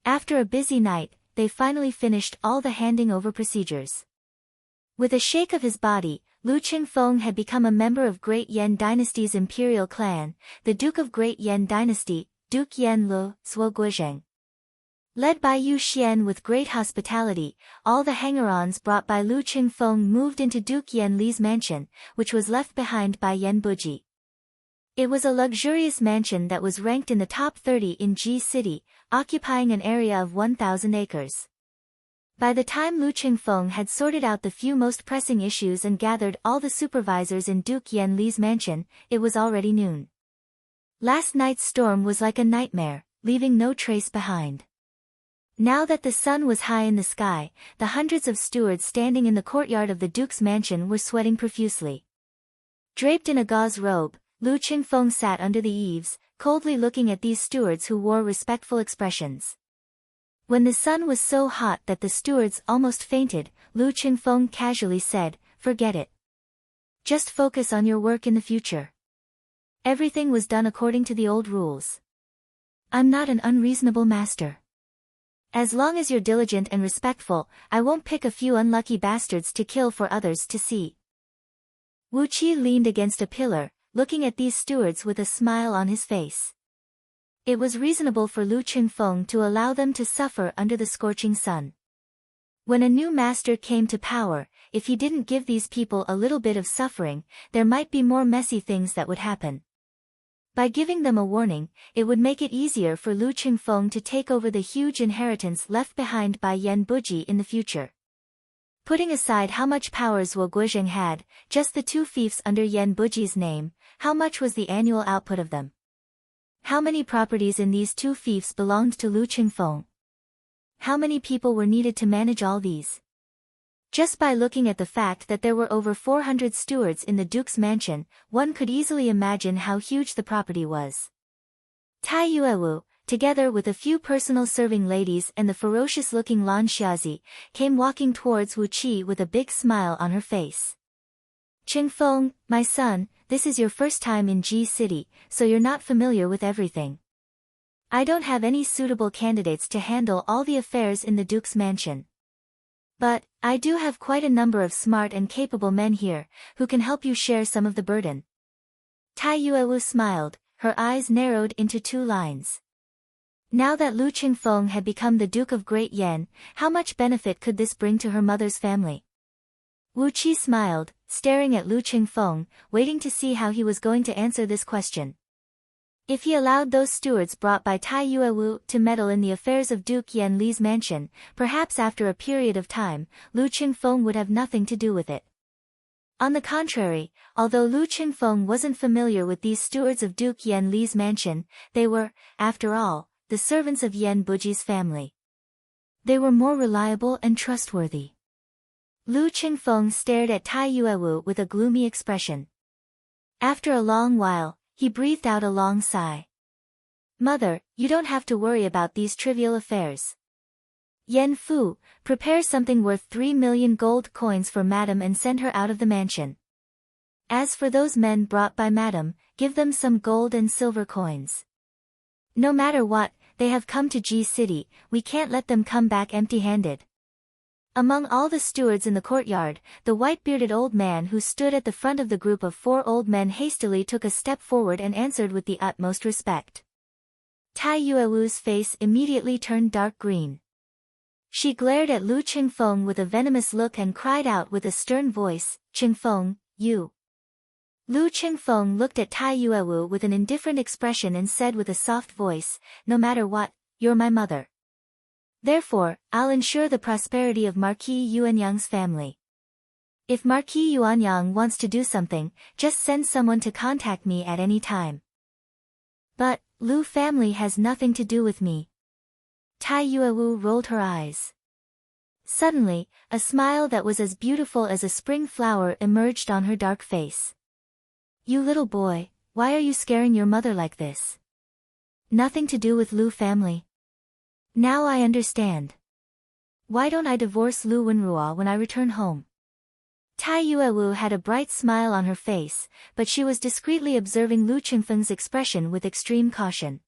After a busy night, they finally finished all the handing over procedures. With a shake of his body, Lu Qingfeng had become a member of Great Yan Dynasty's imperial clan, the Duke of Great Yan Dynasty, Duke Yan Lu, Zuo Guizheng. Led by Yu Xian with great hospitality, all the hanger-ons brought by Lu Qingfeng moved into Duke Yan Li's mansion, which was left behind by Yan Buji. It was a luxurious mansion that was ranked in the top 30 in Ji City, occupying an area of 1,000 acres. By the time Lu Qingfeng had sorted out the few most pressing issues and gathered all the supervisors in Duke Yan Li's mansion, it was already noon. Last night's storm was like a nightmare, leaving no trace behind. Now that the sun was high in the sky, the hundreds of stewards standing in the courtyard of the Duke's mansion were sweating profusely. Draped in a gauze robe, Lu Qingfeng sat under the eaves, coldly looking at these stewards who wore respectful expressions. When the sun was so hot that the stewards almost fainted, Lu Qingfeng casually said, "Forget it. Just focus on your work in the future. Everything was done according to the old rules. I'm not an unreasonable master. As long as you're diligent and respectful, I won't pick a few unlucky bastards to kill for others to see." Wu Qi leaned against a pillar, looking at these stewards with a smile on his face. It was reasonable for Lu Qingfeng to allow them to suffer under the scorching sun. When a new master came to power, if he didn't give these people a little bit of suffering, there might be more messy things that would happen. By giving them a warning, it would make it easier for Lu Qingfeng to take over the huge inheritance left behind by Yan Buji in the future. Putting aside how much power Zuo Guizheng had, just the two fiefs under Yan Buji's name, how much was the annual output of them? How many properties in these two fiefs belonged to Lu Qingfeng? How many people were needed to manage all these? Just by looking at the fact that there were over 400 stewards in the Duke's mansion, one could easily imagine how huge the property was. Tai Yuewu, together with a few personal serving ladies and the ferocious-looking Lan Xiazi, came walking towards Wu Qi with a big smile on her face. "Qingfeng, my son, this is your first time in Ji City, so you're not familiar with everything. I don't have any suitable candidates to handle all the affairs in the Duke's mansion. But, I do have quite a number of smart and capable men here, who can help you share some of the burden." Tai Yuewu smiled, her eyes narrowed into two lines. Now that Lu Qingfeng had become the Duke of Great Yan, how much benefit could this bring to her mother's family? Wu Qi smiled, staring at Lu Qingfeng, waiting to see how he was going to answer this question. If he allowed those stewards brought by Tai Yuewu to meddle in the affairs of Duke Yan Li's mansion, perhaps after a period of time, Lu Qingfeng would have nothing to do with it. On the contrary, although Lu Qingfeng wasn't familiar with these stewards of Duke Yan Li's mansion, they were, after all, the servants of Yan Buji's family. They were more reliable and trustworthy. Lu Qingfeng stared at Tai Yuewu with a gloomy expression. After a long while, he breathed out a long sigh. "Mother, you don't have to worry about these trivial affairs. Yen Fu, prepare something worth 3 million gold coins for Madam and send her out of the mansion. As for those men brought by Madam, give them some gold and silver coins. No matter what, they have come to Ji City, we can't let them come back empty-handed." Among all the stewards in the courtyard, the white-bearded old man who stood at the front of the group of 4 old men hastily took a step forward and answered with the utmost respect. Tai Yuewu's face immediately turned dark green. She glared at Lu Qingfeng with a venomous look and cried out with a stern voice, "Qingfeng, you." Lu Qingfeng looked at Tai Yuewu with an indifferent expression and said with a soft voice, "No matter what, you're my mother. Therefore, I'll ensure the prosperity of Marquis Yuanyang's family. If Marquis Yuanyang wants to do something, just send someone to contact me at any time." "But, Lu family has nothing to do with me." Tai Yuewu rolled her eyes. Suddenly, a smile that was as beautiful as a spring flower emerged on her dark face. "You little boy, why are you scaring your mother like this? Nothing to do with Lu family. Now I understand. Why don't I divorce Lu Wenrua when I return home?" Tai Yuewu had a bright smile on her face, but she was discreetly observing Lu Qingfeng's expression with extreme caution.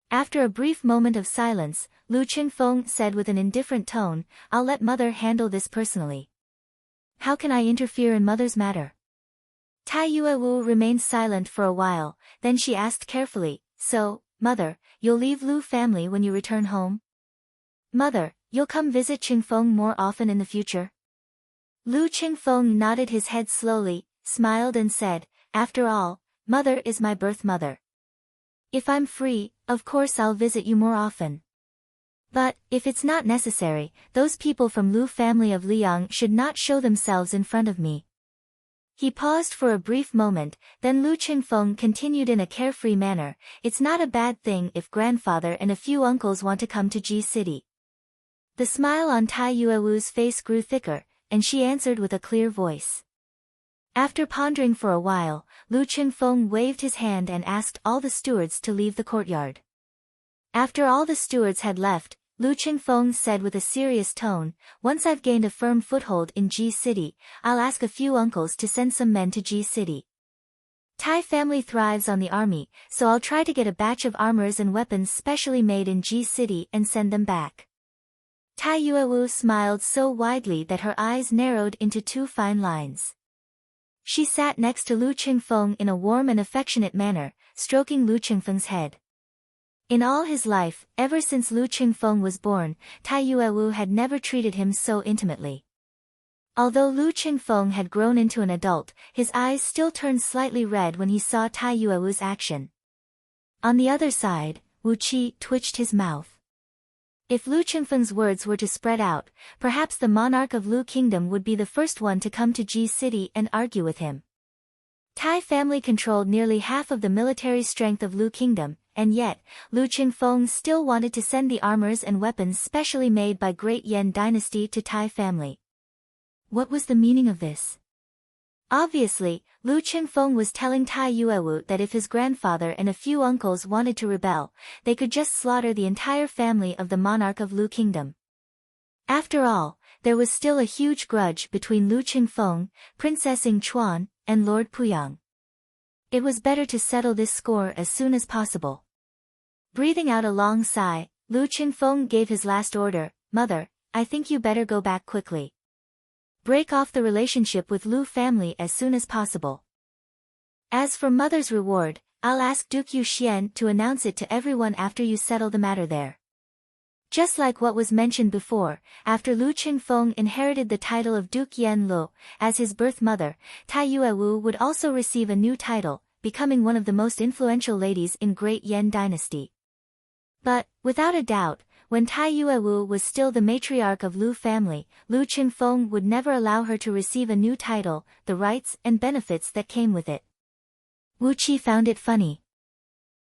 After a brief moment of silence, Lu Qingfeng said with an indifferent tone, "I'll let mother handle this personally. How can I interfere in mother's matter?" Tai Yuewu remained silent for a while, then she asked carefully, "So, mother, you'll leave Lu family when you return home? Mother, you'll come visit Qingfeng more often in the future?" Lu Qingfeng nodded his head slowly, smiled and said, "After all, mother is my birth mother. If I'm free, of course I'll visit you more often. But, if it's not necessary, those people from Lu family of Liang should not show themselves in front of me." He paused for a brief moment, then Lu Qingfeng continued in a carefree manner, "It's not a bad thing if grandfather and a few uncles want to come to Ji City." The smile on Tai Yuewu's face grew thicker, and she answered with a clear voice. After pondering for a while, Lu Qingfeng waved his hand and asked all the stewards to leave the courtyard. After all the stewards had left, Lu Qingfeng said with a serious tone, "Once I've gained a firm foothold in Ji City, I'll ask a few uncles to send some men to Ji City. Tai family thrives on the army, so I'll try to get a batch of armors and weapons specially made in Ji City and send them back." Tai Yuewu smiled so widely that her eyes narrowed into 2 fine lines. She sat next to Lu Qingfeng in a warm and affectionate manner, stroking Lu Qingfeng's head. In all his life, ever since Lu Qingfeng was born, Tai Yuewu had never treated him so intimately. Although Lu Qingfeng had grown into an adult, his eyes still turned slightly red when he saw Tai Yuewu's action. On the other side, Wu Qi twitched his mouth. If Lu Qingfeng's words were to spread out, perhaps the monarch of Lu Kingdom would be the first one to come to Ji City and argue with him. Tai family controlled nearly half of the military strength of Lu Kingdom, and yet, Lu Qingfeng still wanted to send the armors and weapons specially made by Great Yan Dynasty to Tai family. What was the meaning of this? Obviously, Lu Qingfeng was telling Tai Yuewu that if his grandfather and a few uncles wanted to rebel, they could just slaughter the entire family of the monarch of Lu Kingdom. After all, there was still a huge grudge between Lu Qingfeng, Princess Ying Chuan, and Lord Puyang. It was better to settle this score as soon as possible. Breathing out a long sigh, Lu Qingfeng gave his last order, "Mother, I think you better go back quickly. Break off the relationship with Lu family as soon as possible. As for mother's reward, I'll ask Duke Yu Xian to announce it to everyone after you settle the matter there." Just like what was mentioned before, after Lu Qingfeng inherited the title of Duke Yan Lu, as his birth mother, Tai Yuewu would also receive a new title, becoming one of the most influential ladies in Great Yan Dynasty. But, without a doubt, when Tai Yuewu was still the matriarch of Lu family, Lu Qingfeng would never allow her to receive a new title, the rights and benefits that came with it. Wu Qi found it funny.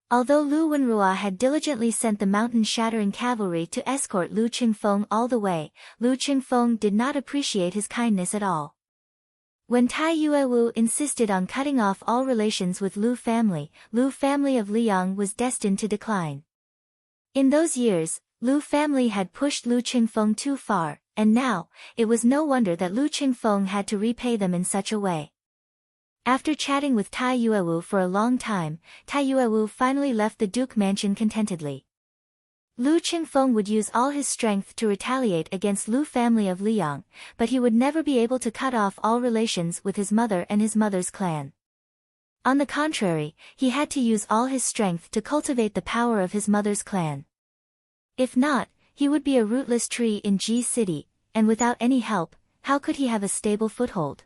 Although Lu Wenrua had diligently sent the mountain-shattering cavalry to escort Lu Qingfeng all the way, Lu Qingfeng did not appreciate his kindness at all. When Tai Yuewu insisted on cutting off all relations with Lu family of Liang was destined to decline. In those years, Lu family had pushed Lu Qingfeng too far, and now, it was no wonder that Lu Qingfeng had to repay them in such a way. After chatting with Tai Yuewu for a long time, Tai Yuewu finally left the Duke mansion contentedly. Lu Qingfeng would use all his strength to retaliate against Lu family of Liang, but he would never be able to cut off all relations with his mother and his mother's clan. On the contrary, he had to use all his strength to cultivate the power of his mother's clan. If not, he would be a rootless tree in Ji City, and without any help, how could he have a stable foothold?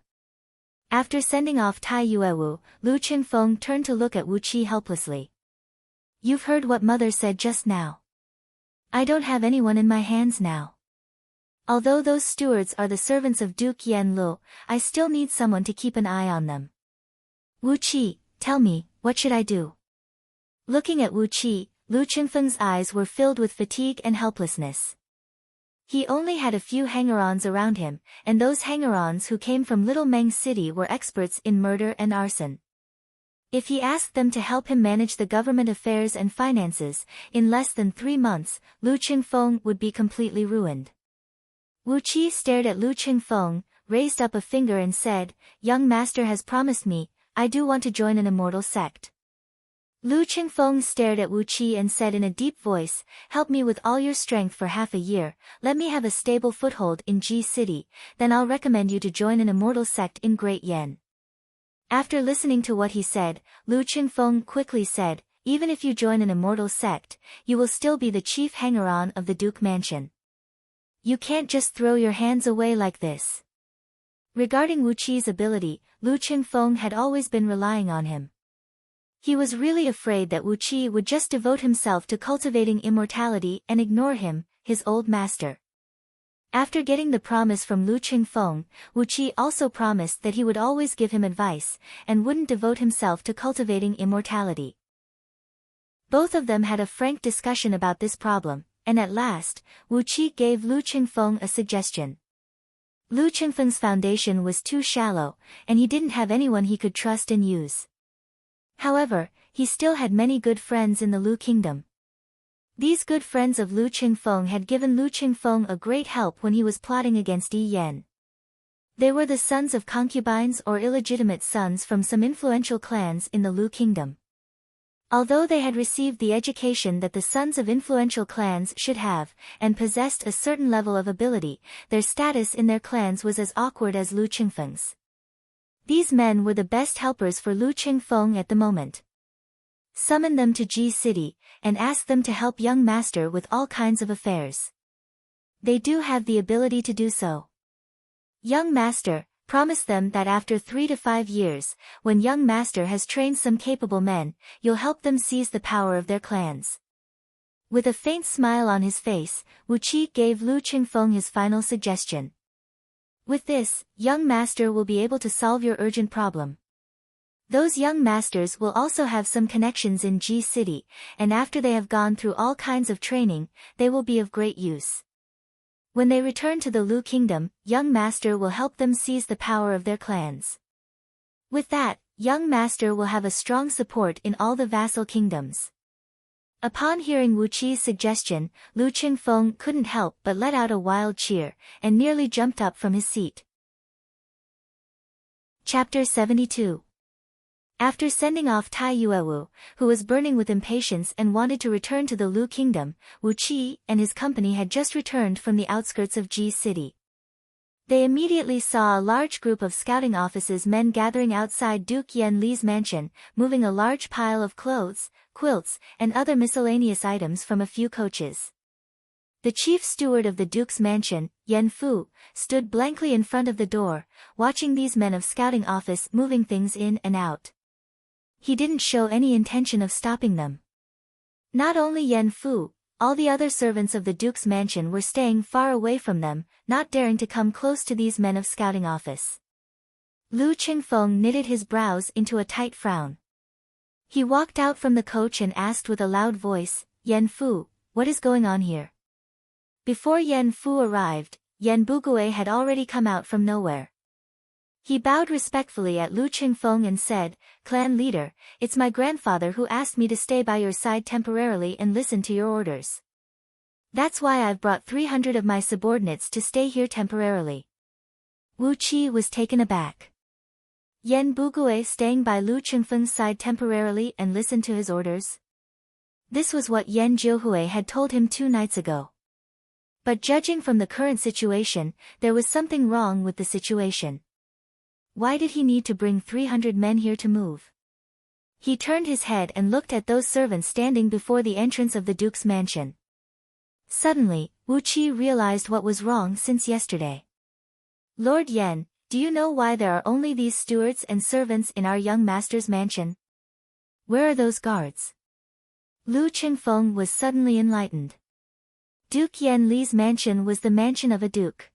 After sending off Tai Yuewu, Lu Qingfeng turned to look at Wu Qi helplessly. "You've heard what mother said just now. I don't have anyone in my hands now. Although those stewards are the servants of Duke Yanlu, I still need someone to keep an eye on them. Wu Qi, tell me, what should I do?" Looking at Wu Qi, Lu Qingfeng's eyes were filled with fatigue and helplessness. He only had a few hanger-ons around him, and those hanger-ons who came from Little Meng City were experts in murder and arson. If he asked them to help him manage the government affairs and finances, in less than 3 months, Lu Qingfeng would be completely ruined. Wu Qi stared at Lu Qingfeng, raised up a finger and said, "Young master has promised me, I do want to join an immortal sect." Lu Qingfeng stared at Wu Qi and said in a deep voice, "Help me with all your strength for half a year, let me have a stable foothold in Ji City, then I'll recommend you to join an immortal sect in Great Yan." After listening to what he said, Lu Qingfeng quickly said, "Even if you join an immortal sect, you will still be the chief hanger-on of the Duke Mansion. You can't just throw your hands away like this." Regarding Wu Qi's ability, Lu Qingfeng had always been relying on him. He was really afraid that Wu Qi would just devote himself to cultivating immortality and ignore him, his old master. After getting the promise from Lu Qingfeng, Wu Qi also promised that he would always give him advice, and wouldn't devote himself to cultivating immortality. Both of them had a frank discussion about this problem, and at last, Wu Qi gave Lu Qingfeng a suggestion. Lu Qingfeng's foundation was too shallow, and he didn't have anyone he could trust and use. However, he still had many good friends in the Lu kingdom. These good friends of Lu Qingfeng had given Lu Qingfeng a great help when he was plotting against Yi Yan. They were the sons of concubines or illegitimate sons from some influential clans in the Lu kingdom. Although they had received the education that the sons of influential clans should have, and possessed a certain level of ability, their status in their clans was as awkward as Lu Qingfeng's. These men were the best helpers for Lu Qingfeng at the moment. Summon them to Ji City, and ask them to help young master with all kinds of affairs. They do have the ability to do so. Young master, promise them that after 3 to 5 years, when young master has trained some capable men, you'll help them seize the power of their clans. With a faint smile on his face, Wu Qi gave Lu Qingfeng his final suggestion. With this, young master will be able to solve your urgent problem. Those young masters will also have some connections in Ji City, and after they have gone through all kinds of training, they will be of great use. When they return to the Lu kingdom, young master will help them seize the power of their clans. With that, young master will have a strong support in all the vassal kingdoms. Upon hearing Wu Qi's suggestion, Lu Qingfeng couldn't help but let out a wild cheer, and nearly jumped up from his seat. Chapter 72. After sending off Tai Yuewu, who was burning with impatience and wanted to return to the Lu kingdom, Wu Qi and his company had just returned from the outskirts of Ji City. They immediately saw a large group of scouting officers men gathering outside Duke Yan Li's mansion, moving a large pile of clothes, quilts, and other miscellaneous items from a few coaches. The chief steward of the Duke's mansion, Yan Fu, stood blankly in front of the door, watching these men of scouting office moving things in and out. He didn't show any intention of stopping them. Not only Yan Fu, all the other servants of the Duke's mansion were staying far away from them, not daring to come close to these men of scouting office. Lu Qingfeng knitted his brows into a tight frown. He walked out from the coach and asked with a loud voice, Yan Fu, what is going on here? Before Yan Fu arrived, Yan Bugui had already come out from nowhere. He bowed respectfully at Lu Qingfeng and said, Clan leader, it's my grandfather who asked me to stay by your side temporarily and listen to your orders. That's why I've brought 300 of my subordinates to stay here temporarily. Wu Qi was taken aback. Yan Bugui staying by Lu Qingfeng's side temporarily and listen to his orders? This was what Yan Jiuhui had told him 2 nights ago. But judging from the current situation, there was something wrong with the situation. Why did he need to bring 300 men here to move? He turned his head and looked at those servants standing before the entrance of the Duke's mansion. Suddenly, Wu Qi realized what was wrong since yesterday. Lord Yan, do you know why there are only these stewards and servants in our young master's mansion? Where are those guards? Lu Qingfeng was suddenly enlightened. Duke Yan Li's mansion was the mansion of a duke.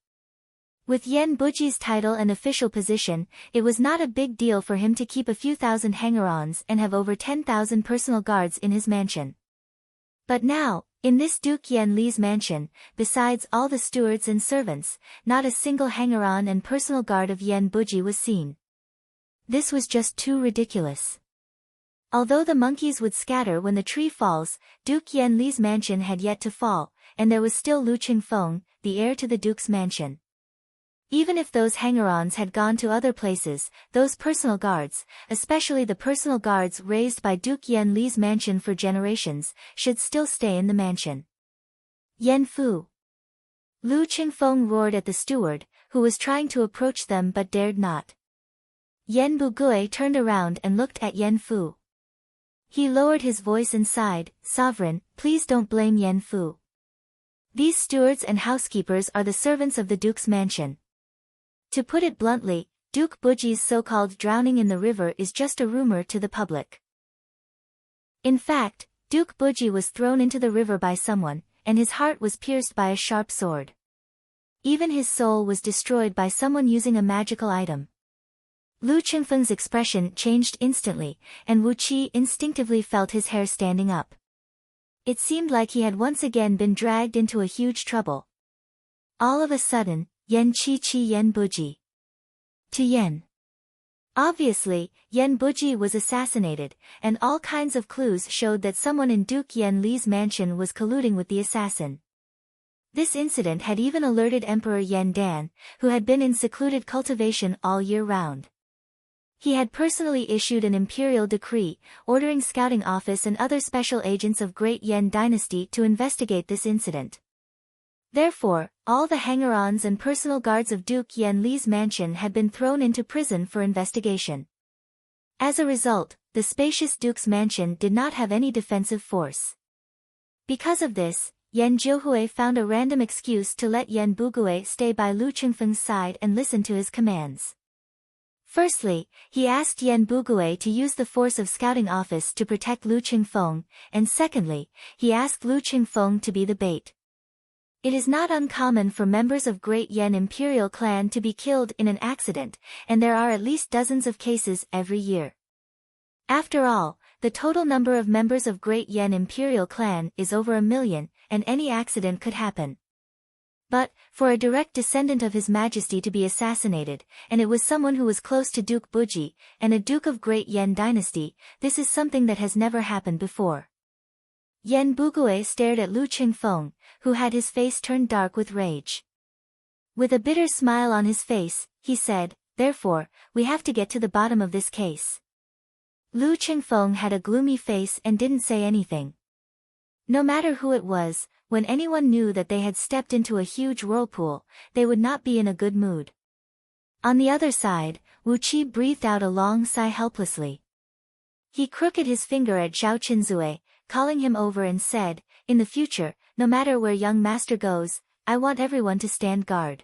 With Yan Buji's title and official position, it was not a big deal for him to keep a few thousand hanger-ons and have over 10,000 personal guards in his mansion. But now, in this Duke Yan Li's mansion, besides all the stewards and servants, not a single hanger-on and personal guard of Yan Buji was seen. This was just too ridiculous. Although the monkeys would scatter when the tree falls, Duke Yan Li's mansion had yet to fall, and there was still Lu Qingfeng, the heir to the Duke's mansion. Even if those hanger-ons had gone to other places, those personal guards, especially the personal guards raised by Duke Yan Li's mansion for generations, should still stay in the mansion. Yan Fu. Lu Qingfeng roared at the steward, who was trying to approach them but dared not. Yan Bugui turned around and looked at Yan Fu. He lowered his voice and sighed, Sovereign, please don't blame Yan Fu. These stewards and housekeepers are the servants of the Duke's mansion. To put it bluntly, Duke Buji's so-called drowning in the river is just a rumor to the public. In fact, Duke Buji was thrown into the river by someone, and his heart was pierced by a sharp sword. Even his soul was destroyed by someone using a magical item. Lu Qingfeng's expression changed instantly, and Wu Qi instinctively felt his hair standing up. It seemed like he had once again been dragged into a huge trouble. All of a sudden, Yan Qi Yan Buji. To Yan. Obviously, Yan Buji was assassinated, and all kinds of clues showed that someone in Duke Yan Li's mansion was colluding with the assassin. This incident had even alerted Emperor Yan Dan, who had been in secluded cultivation all year round. He had personally issued an imperial decree, ordering scouting office and other special agents of Great Yan Dynasty to investigate this incident. Therefore, all the hanger-ons and personal guards of Duke Yan Li's mansion had been thrown into prison for investigation. As a result, the spacious Duke's mansion did not have any defensive force. Because of this, Yan Jiuhui found a random excuse to let Yan Bugui stay by Lu Qingfeng's side and listen to his commands. Firstly, he asked Yan Bugui to use the force of scouting office to protect Lu Qingfeng, and secondly, he asked Lu Qingfeng to be the bait. It is not uncommon for members of Great Yan Imperial Clan to be killed in an accident, and there are at least dozens of cases every year. After all, the total number of members of Great Yan Imperial Clan is over 1 million, and any accident could happen. But, for a direct descendant of His Majesty to be assassinated, and it was someone who was close to Duke Buji, and a Duke of Great Yan Dynasty, this is something that has never happened before. Yan Bugui stared at Lu Qingfeng, who had his face turned dark with rage. With a bitter smile on his face, he said, Therefore, we have to get to the bottom of this case. Lu Qingfeng had a gloomy face and didn't say anything. No matter who it was, when anyone knew that they had stepped into a huge whirlpool, they would not be in a good mood. On the other side, Wu Qi breathed out a long sigh helplessly. He crooked his finger at Zhao Qinzue, calling him over and said, In the future, no matter where young master goes, I want everyone to stand guard.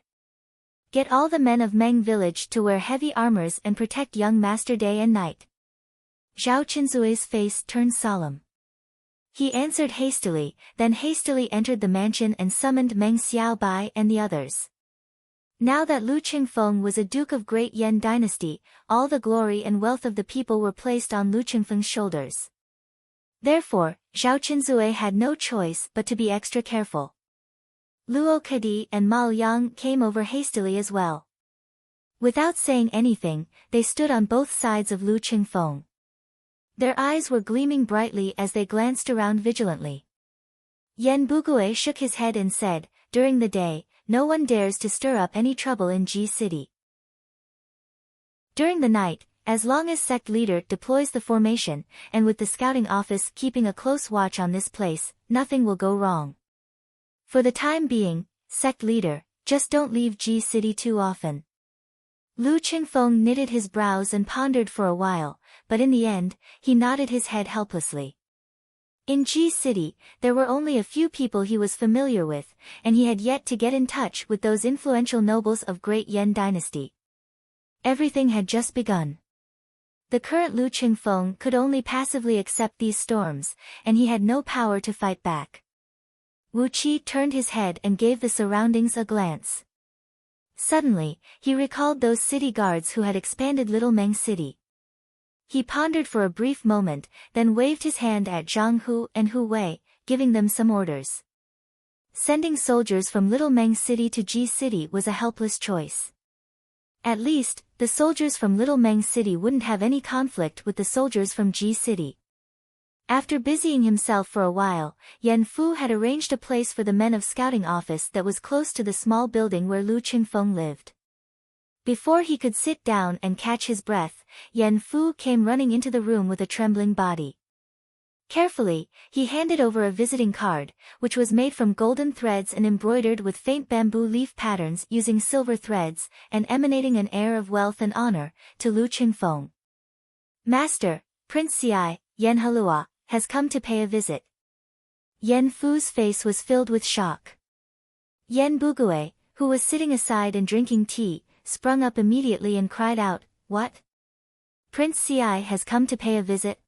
Get all the men of Meng village to wear heavy armors and protect young master day and night. Zhao Qinzue's face turned solemn. He answered hastily, then hastily entered the mansion and summoned Meng Xiaobai and the others. Now that Lu Qingfeng was a duke of Great Yan dynasty, all the glory and wealth of the people were placed on Lu Qingfeng's shoulders. Therefore, Zhao Qinzue had no choice but to be extra careful. Luo Kadi and Mao Yang came over hastily as well. Without saying anything, they stood on both sides of Lu Qingfeng. Their eyes were gleaming brightly as they glanced around vigilantly. Yan Bugue shook his head and said, "During the day, no one dares to stir up any trouble in Ji City. During the night, as long as sect leader deploys the formation, and with the scouting office keeping a close watch on this place, nothing will go wrong. For the time being, sect leader, just don't leave Ji City too often." Lu Qingfeng knitted his brows and pondered for a while, but in the end, he nodded his head helplessly. In Ji City, there were only a few people he was familiar with, and he had yet to get in touch with those influential nobles of Great Yan dynasty. Everything had just begun. The current Lu Qingfeng could only passively accept these storms, and he had no power to fight back. Wu Qi turned his head and gave the surroundings a glance. Suddenly, he recalled those city guards who had expanded Little Meng City. He pondered for a brief moment, then waved his hand at Zhang Hu and Hu Wei, giving them some orders. Sending soldiers from Little Meng City to Ji City was a helpless choice. At least, the soldiers from Little Meng City wouldn't have any conflict with the soldiers from Ji City. After busying himself for a while, Yan Fu had arranged a place for the men of scouting office that was close to the small building where Lu Qingfeng lived. Before he could sit down and catch his breath, Yan Fu came running into the room with a trembling body. Carefully, he handed over a visiting card, which was made from golden threads and embroidered with faint bamboo leaf patterns using silver threads, and emanating an air of wealth and honor, to Lu Qingfeng. "Master, Prince Xiai, Yan Helua, has come to pay a visit." Yan Fu's face was filled with shock. Yan Bugue, who was sitting aside and drinking tea, sprung up immediately and cried out, "What? Prince Xiai has come to pay a visit?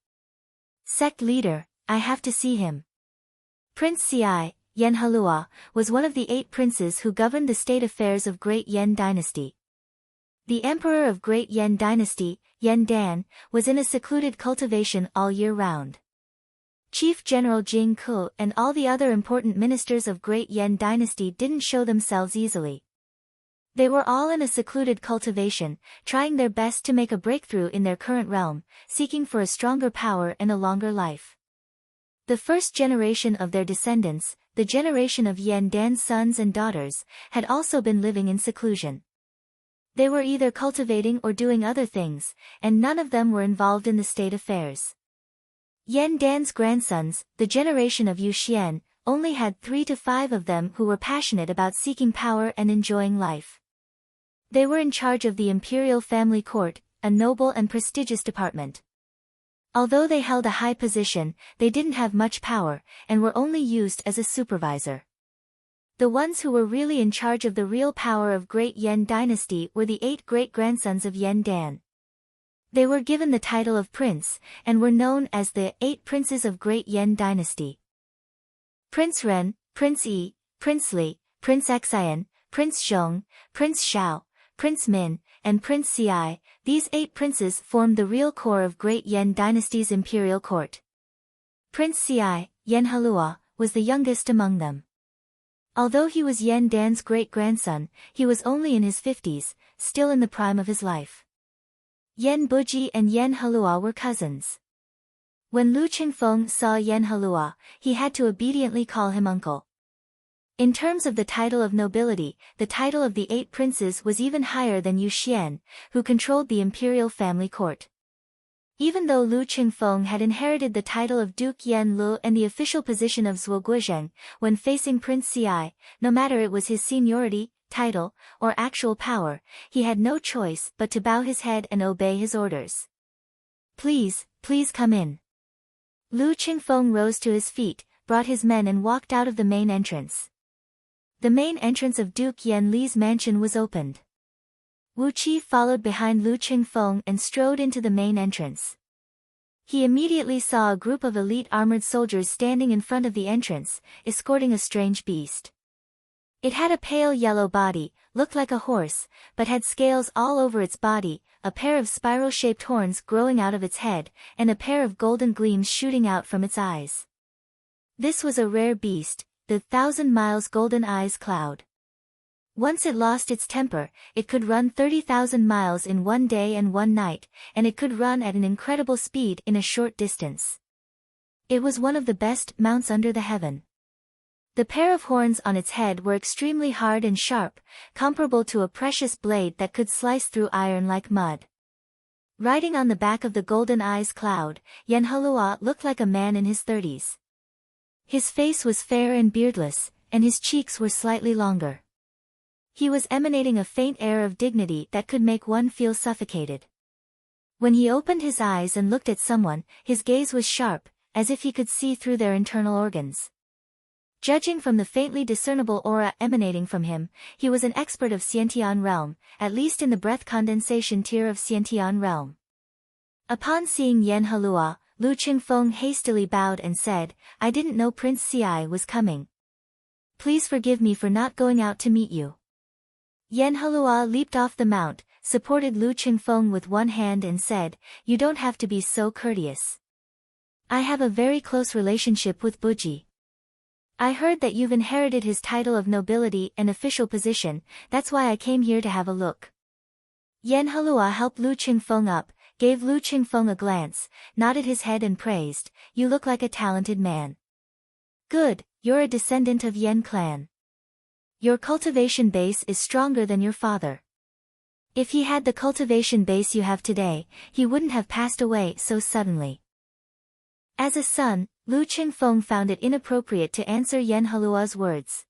Sect leader, I have to see him." Prince Xiai, Yan Helua, was one of the 8 princes who governed the state affairs of Great Yan dynasty. The emperor of Great Yan dynasty, Yan Dan, was in a secluded cultivation all year round. Chief General Jing Ke and all the other important ministers of Great Yan dynasty didn't show themselves easily. They were all in a secluded cultivation, trying their best to make a breakthrough in their current realm, seeking for a stronger power and a longer life. The first generation of their descendants, the generation of Yan Dan's sons and daughters, had also been living in seclusion. They were either cultivating or doing other things, and none of them were involved in the state affairs. Yan Dan's grandsons, the generation of Yu Xian, only had 3 to 5 of them who were passionate about seeking power and enjoying life. They were in charge of the imperial family court, a noble and prestigious department. Although they held a high position, they didn't have much power, and were only used as a supervisor. The ones who were really in charge of the real power of Great Yan dynasty were the 8 great-grandsons of Yan Dan. They were given the title of prince, and were known as the 8 princes of Great Yan dynasty. Prince Ren, Prince Yi, Prince Li, Prince Xian, Prince Zhong, Prince Shao, Prince Min, and Prince Xiai, these 8 princes formed the real core of Great Yan dynasty's imperial court. Prince Xiai, Yan Helua, was the youngest among them. Although he was Yan Dan's great-grandson, he was only in his 50s, still in the prime of his life. Yan Buji and Yan Helua were cousins. When Lu Qingfeng saw Yan Helua, he had to obediently call him uncle. In terms of the title of nobility, the title of the 8 princes was even higher than Yu Xian, who controlled the imperial family court. Even though Lu Qingfeng had inherited the title of Duke Yan Lu and the official position of Zuoguizheng, when facing Prince Xiai, no matter it was his seniority, title, or actual power, he had no choice but to bow his head and obey his orders. Please come in." Lu Qingfeng rose to his feet, brought his men and walked out of the main entrance. The main entrance of Duke Yan Li's mansion was opened. Wu Qi followed behind Lu Qingfeng and strode into the main entrance. He immediately saw a group of elite armored soldiers standing in front of the entrance, escorting a strange beast. It had a pale yellow body, looked like a horse, but had scales all over its body, a pair of spiral-shaped horns growing out of its head, and a pair of golden gleams shooting out from its eyes. This was a rare beast, the 1,000 miles golden eyes cloud. Once it lost its temper, it could run 30,000 miles in one day and one night, and it could run at an incredible speed in a short distance. It was one of the best mounts under the heaven. The pair of horns on its head were extremely hard and sharp, comparable to a precious blade that could slice through iron like mud. Riding on the back of the golden eyes cloud, Yenhalua looked like a man in his 30s. His face was fair and beardless, and his cheeks were slightly longer. He was emanating a faint air of dignity that could make one feel suffocated. When he opened his eyes and looked at someone, his gaze was sharp, as if he could see through their internal organs. Judging from the faintly discernible aura emanating from him, he was an expert of Xiantian realm, at least in the breath condensation tier of Xiantian realm. Upon seeing Yenhalua, Lu Qingfeng hastily bowed and said, "I didn't know Prince Ci was coming. Please forgive me for not going out to meet you." Yenhalua leaped off the mount, supported Lu Qingfeng with one hand and said, "You don't have to be so courteous. I have a very close relationship with Buji. I heard that you've inherited his title of nobility and official position, that's why I came here to have a look." Yenhalua helped Lu Qingfeng up, gave Lu Qingfeng a glance, nodded his head and praised, "You look like a talented man. Good, you're a descendant of Yen clan. Your cultivation base is stronger than your father. If he had the cultivation base you have today, he wouldn't have passed away so suddenly." As a son, Lu Qingfeng found it inappropriate to answer Yenhalua's words.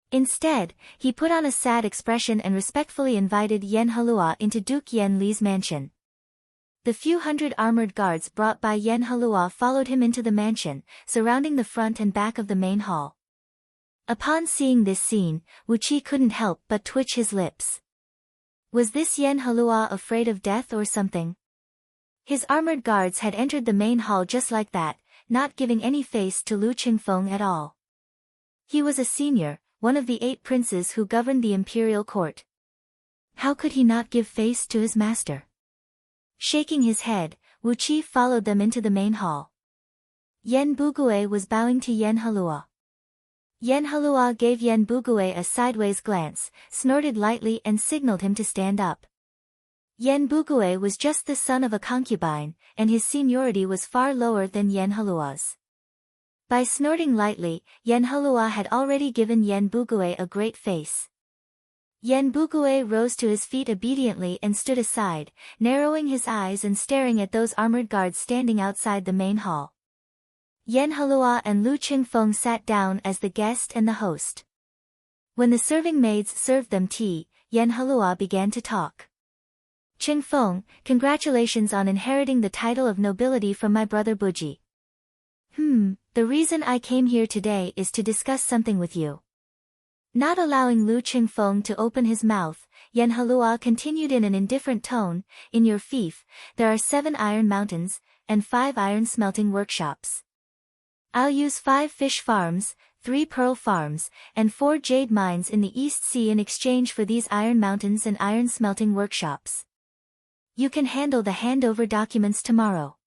Instead, he put on a sad expression and respectfully invited Yenhalua into Duke Yen Li's mansion. The few hundred armored guards brought by Yenhalua followed him into the mansion, surrounding the front and back of the main hall. Upon seeing this scene, Wuqi couldn't help but twitch his lips. Was this Yenhalua afraid of death or something? His armored guards had entered the main hall just like that, not giving any face to Lu Qingfeng at all. He was a senior, one of the 8 princes who governed the imperial court. How could he not give face to his master? Shaking his head, Wuqi followed them into the main hall. Yen Bugue was bowing to Yenhalua. Yenhalua gave Yen Bugue a sideways glance, snorted lightly and signaled him to stand up. Yen Bugue was just the son of a concubine, and his seniority was far lower than Yenhalua's. By snorting lightly, Yenhalua had already given Yen Bugue a great face. Yen Bugue rose to his feet obediently and stood aside, narrowing his eyes and staring at those armored guards standing outside the main hall. Yenhalua and Lu Qingfeng sat down as the guest and the host. When the serving maids served them tea, Yenhalua began to talk. "Qingfeng, congratulations on inheriting the title of nobility from my brother Buji. The reason I came here today is to discuss something with you." Not allowing Lu Qingfeng to open his mouth, Yenhalua continued in an indifferent tone, "In your fief, there are 7 iron mountains, and 5 iron smelting workshops. I'll use 5 fish farms, 3 pearl farms, and 4 jade mines in the East Sea in exchange for these iron mountains and iron smelting workshops. You can handle the handover documents tomorrow.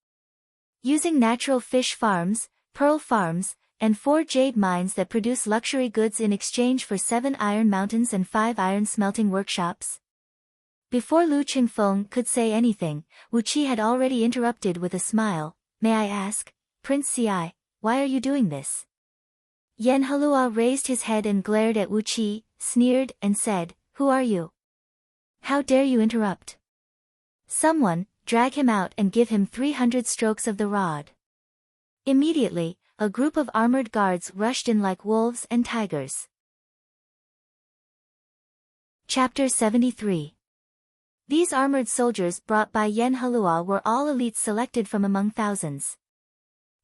Using natural fish farms, pearl farms, and 4 jade mines that produce luxury goods in exchange for 7 iron mountains and 5 iron smelting workshops." Before Lu Qingfeng could say anything, Wuqi had already interrupted with a smile, "May I ask, Prince Ci, why are you doing this?" Yenhalua raised his head and glared at Wuqi, sneered, and said, "Who are you? How dare you interrupt? Someone, drag him out and give him 300 strokes of the rod." Immediately, a group of armored guards rushed in like wolves and tigers. Chapter 73. These armored soldiers brought by Yenhalua were all elites selected from among thousands.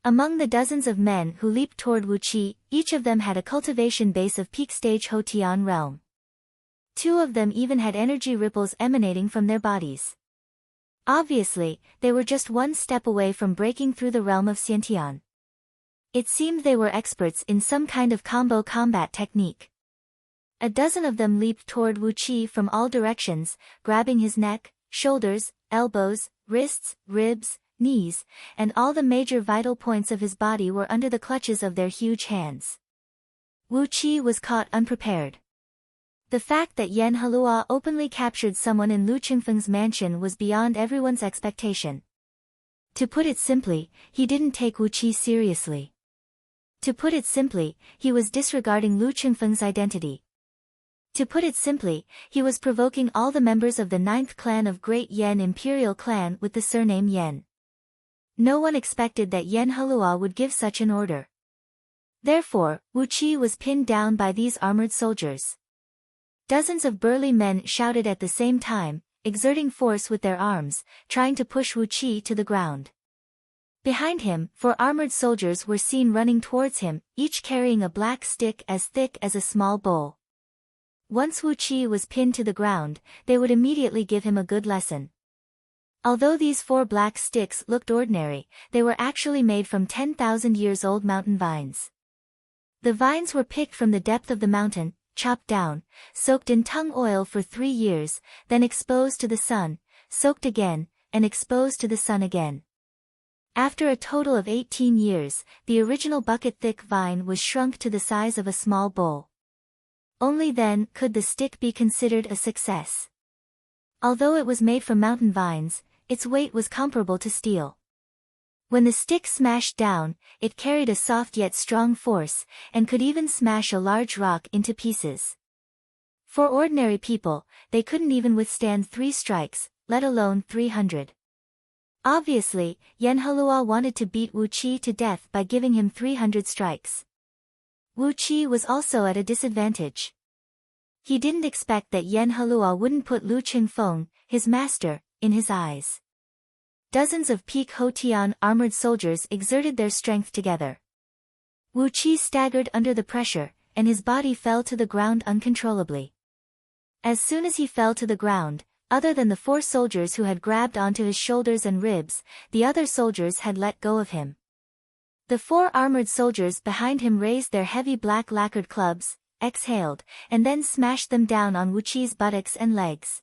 Among the dozens of men who leaped toward Wuqi, each of them had a cultivation base of peak stage Hotian realm. 2 of them even had energy ripples emanating from their bodies. Obviously, they were just one step away from breaking through the realm of Xiantian. It seemed they were experts in some kind of combo combat technique. A dozen of them leaped toward Wu Qi from all directions, grabbing his neck, shoulders, elbows, wrists, ribs, knees, and all the major vital points of his body were under the clutches of their huge hands. Wu Qi was caught unprepared. The fact that Yan Helua openly captured someone in Lu Qingfeng's mansion was beyond everyone's expectation. To put it simply, he didn't take Wu Qi seriously. To put it simply, he was disregarding Lu Qingfeng's identity. To put it simply, he was provoking all the members of the 9th clan of Great Yan Imperial Clan with the surname Yan. No one expected that Yan Helua would give such an order. Therefore, Wu Qi was pinned down by these armored soldiers. Dozens of burly men shouted at the same time, exerting force with their arms, trying to push Wu Qi to the ground. Behind him, 4 armored soldiers were seen running towards him, each carrying a black stick as thick as a small bowl. Once Wu Qi was pinned to the ground, they would immediately give him a good lesson. Although these 4 black sticks looked ordinary, they were actually made from 10,000 years old mountain vines. The vines were picked from the depth of the mountain, chopped down, soaked in tung oil for 3 years, then exposed to the sun, soaked again, and exposed to the sun again. After a total of 18 years, the original bucket-thick vine was shrunk to the size of a small bowl. Only then could the stick be considered a success. Although it was made from mountain vines, its weight was comparable to steel. When the stick smashed down, it carried a soft yet strong force, and could even smash a large rock into pieces. For ordinary people, they couldn't even withstand 3 strikes, let alone 300. Obviously, Yan Helua wanted to beat Wu Qi to death by giving him 300 strikes. Wu Qi was also at a disadvantage. He didn't expect that Yan Helua wouldn't put Lu Qingfeng, his master, in his eyes. Dozens of Peak Hotian armored soldiers exerted their strength together. Wu Qi staggered under the pressure, and his body fell to the ground uncontrollably. As soon as he fell to the ground, other than the 4 soldiers who had grabbed onto his shoulders and ribs, the other soldiers had let go of him. The 4 armored soldiers behind him raised their heavy black lacquered clubs, exhaled, and then smashed them down on Wu Qi's buttocks and legs.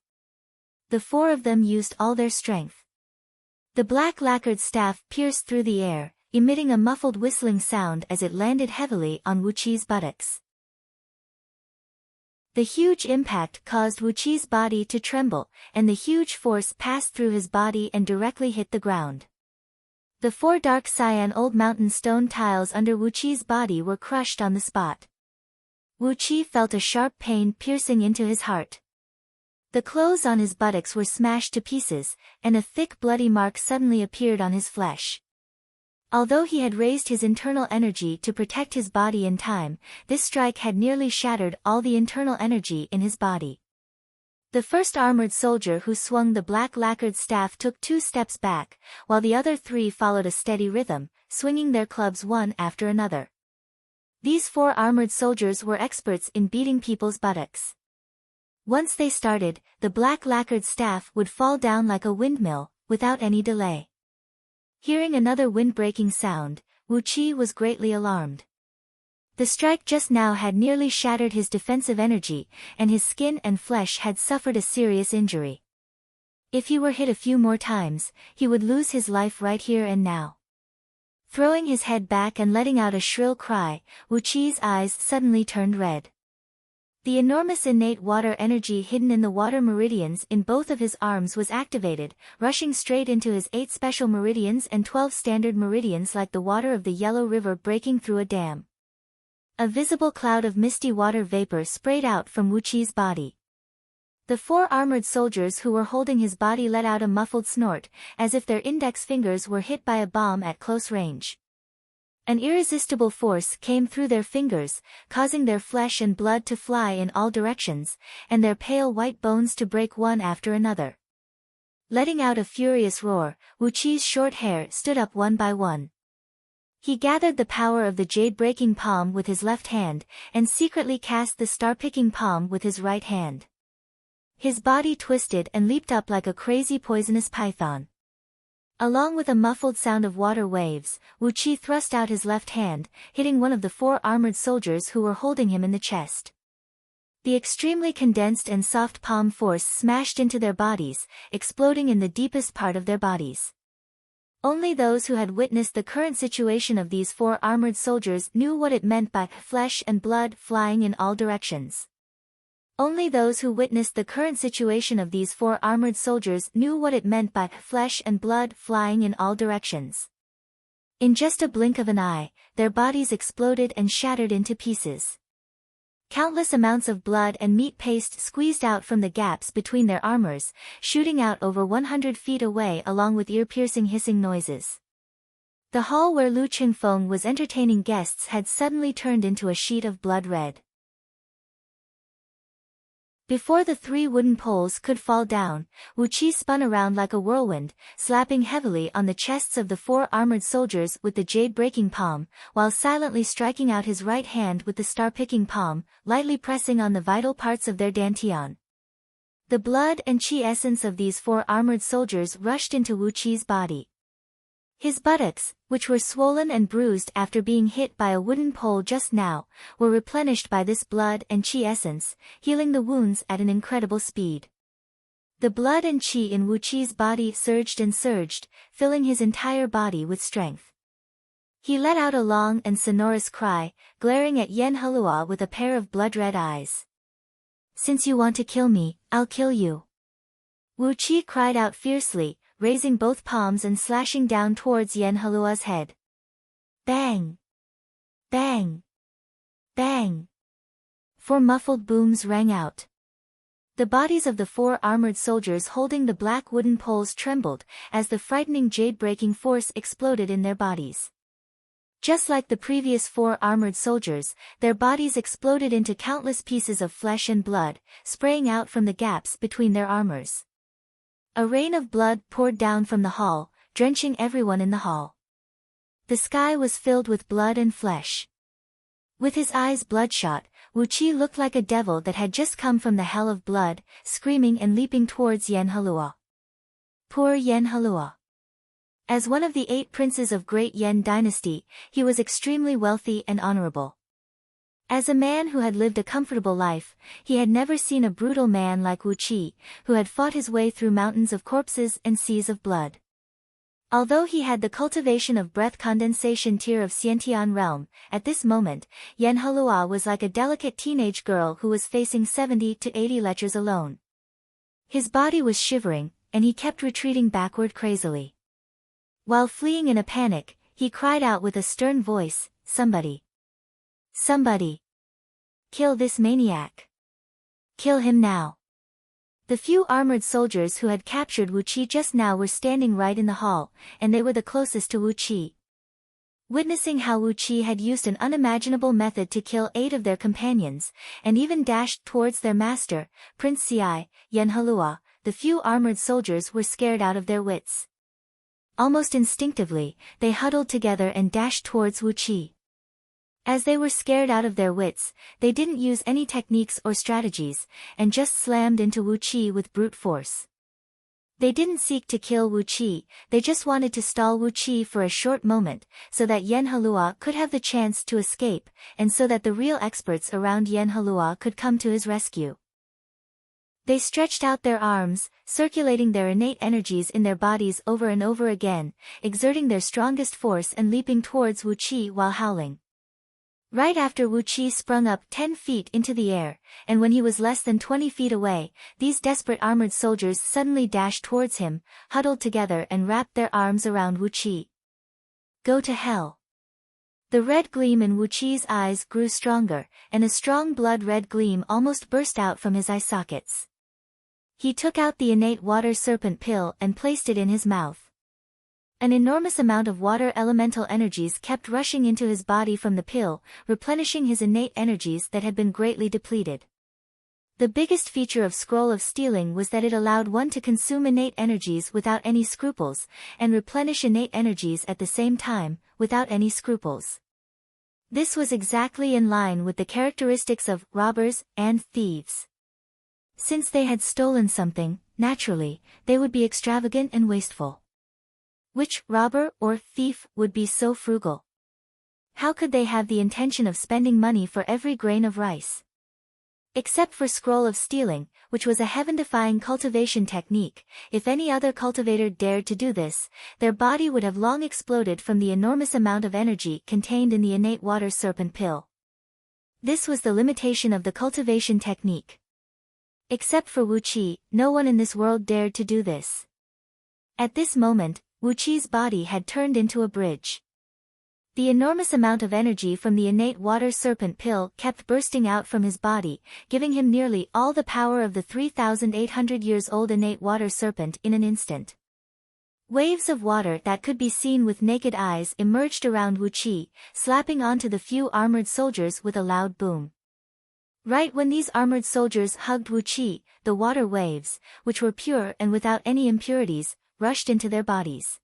The 4 of them used all their strength. The black lacquered staff pierced through the air, emitting a muffled whistling sound as it landed heavily on Wu Qi's buttocks. The huge impact caused Wu Qi's body to tremble, and the huge force passed through his body and directly hit the ground. The 4 dark cyan old mountain stone tiles under Wu Qi's body were crushed on the spot. Wu Qi felt a sharp pain piercing into his heart. The clothes on his buttocks were smashed to pieces, and a thick bloody mark suddenly appeared on his flesh. Although he had raised his internal energy to protect his body in time, this strike had nearly shattered all the internal energy in his body. The first armored soldier who swung the black lacquered staff took 2 steps back, while the other 3 followed a steady rhythm, swinging their clubs one after another. These 4 armored soldiers were experts in beating people's buttocks. Once they started, the black lacquered staff would fall down like a windmill, without any delay. Hearing another wind-breaking sound, Wu Qi was greatly alarmed. The strike just now had nearly shattered his defensive energy, and his skin and flesh had suffered a serious injury. If he were hit a few more times, he would lose his life right here and now. Throwing his head back and letting out a shrill cry, Wu Qi's eyes suddenly turned red. The enormous innate water energy hidden in the water meridians in both of his arms was activated, rushing straight into his 8 special meridians and 12 standard meridians like the water of the Yellow River breaking through a dam. A visible cloud of misty water vapor sprayed out from Wu Qi's body. The 4 armored soldiers who were holding his body let out a muffled snort, as if their index fingers were hit by a bomb at close range. An irresistible force came through their fingers, causing their flesh and blood to fly in all directions, and their pale white bones to break one after another. Letting out a furious roar, Wu Qi's short hair stood up one by one. He gathered the power of the jade-breaking palm with his left hand, and secretly cast the star-picking palm with his right hand. His body twisted and leaped up like a crazy poisonous python. Along with a muffled sound of water waves, Wu Qi thrust out his left hand, hitting one of the 4 armored soldiers who were holding him in the chest. The extremely condensed and soft palm force smashed into their bodies, exploding in the deepest part of their bodies. Only those who had witnessed the current situation of these 4 armored soldiers knew what it meant by flesh and blood flying in all directions. Only those who witnessed the current situation of these 4 armored soldiers knew what it meant by flesh and blood flying in all directions. In just a blink of an eye, their bodies exploded and shattered into pieces. Countless amounts of blood and meat paste squeezed out from the gaps between their armors, shooting out over 100 feet away along with ear-piercing hissing noises. The hall where Lu Qingfeng was entertaining guests had suddenly turned into a sheet of blood red. Before the 3 wooden poles could fall down, Wu Qi spun around like a whirlwind, slapping heavily on the chests of the 4 armored soldiers with the jade-breaking palm, while silently striking out his right hand with the star-picking palm, lightly pressing on the vital parts of their dantian. The blood and qi essence of these 4 armored soldiers rushed into Wu Qi's body. His buttocks, which were swollen and bruised after being hit by a wooden pole just now, were replenished by this blood and qi essence, healing the wounds at an incredible speed. The blood and qi in Wu Qi's body surged and surged, filling his entire body with strength. He let out a long and sonorous cry, glaring at Yan Helua with a pair of blood-red eyes. "Since you want to kill me, I'll kill you." Wu Qi cried out fiercely, raising both palms and slashing down towards Yan Helua's head. Bang! Bang! Bang! 4 muffled booms rang out. The bodies of the 4 armored soldiers holding the black wooden poles trembled, as the frightening jade-breaking force exploded in their bodies. Just like the previous 4 armored soldiers, their bodies exploded into countless pieces of flesh and blood, spraying out from the gaps between their armors. A rain of blood poured down from the hall, drenching everyone in the hall. The sky was filled with blood and flesh. With his eyes bloodshot, Wu Qi looked like a devil that had just come from the hell of blood, screaming and leaping towards Yan Helua. Poor Yan Helua. As one of the 8 princes of Great Yan Dynasty, he was extremely wealthy and honorable. As a man who had lived a comfortable life, he had never seen a brutal man like Wu Qi, who had fought his way through mountains of corpses and seas of blood. Although he had the cultivation of breath condensation tier of Xiantian realm, at this moment, Yan Helua was like a delicate teenage girl who was facing 70 to 80 lechers alone. His body was shivering, and he kept retreating backward crazily. While fleeing in a panic, he cried out with a stern voice, "Somebody! Somebody! Kill this maniac! Kill him now!" The few armored soldiers who had captured Wu Qi just now were standing right in the hall, and they were the closest to Wu Qi. Witnessing how Wu Qi had used an unimaginable method to kill 8 of their companions, and even dashed towards their master, Prince Xiai, Yan Helua, the few armored soldiers were scared out of their wits. Almost instinctively, they huddled together and dashed towards Wu Qi. As they were scared out of their wits, they didn't use any techniques or strategies, and just slammed into Wu Qi with brute force. They didn't seek to kill Wu Qi, they just wanted to stall Wu Qi for a short moment, so that Yan Helua could have the chance to escape, and so that the real experts around Yan Helua could come to his rescue. They stretched out their arms, circulating their innate energies in their bodies over and over again, exerting their strongest force and leaping towards Wu Qi while howling. Right after Wu Qi sprung up 10 feet into the air, and when he was less than 20 feet away, these desperate armored soldiers suddenly dashed towards him, huddled together and wrapped their arms around Wu Qi. "Go to hell!" The red gleam in Wu Qi's eyes grew stronger, and a strong blood-red gleam almost burst out from his eye sockets. He took out the innate water serpent pill and placed it in his mouth. An enormous amount of water elemental energies kept rushing into his body from the pill, replenishing his innate energies that had been greatly depleted. The biggest feature of Scroll of Stealing was that it allowed one to consume innate energies without any scruples, and replenish innate energies at the same time, without any scruples. This was exactly in line with the characteristics of robbers and thieves. Since they had stolen something, naturally, they would be extravagant and wasteful. Which robber or thief would be so frugal? How could they have the intention of spending money for every grain of rice? Except for scroll of stealing, which was a heaven-defying cultivation technique, if any other cultivator dared to do this, their body would have long exploded from the enormous amount of energy contained in the innate water serpent pill. This was the limitation of the cultivation technique. Except for Wu Qi, no one in this world dared to do this. At this moment, Wu Qi's body had turned into a bridge. The enormous amount of energy from the innate water serpent pill kept bursting out from his body, giving him nearly all the power of the 3,800 years old innate water serpent in an instant. Waves of water that could be seen with naked eyes emerged around Wu Qi, slapping onto the few armored soldiers with a loud boom. Right when these armored soldiers hugged Wu Qi, the water waves, which were pure and without any impurities, rushed into their bodies.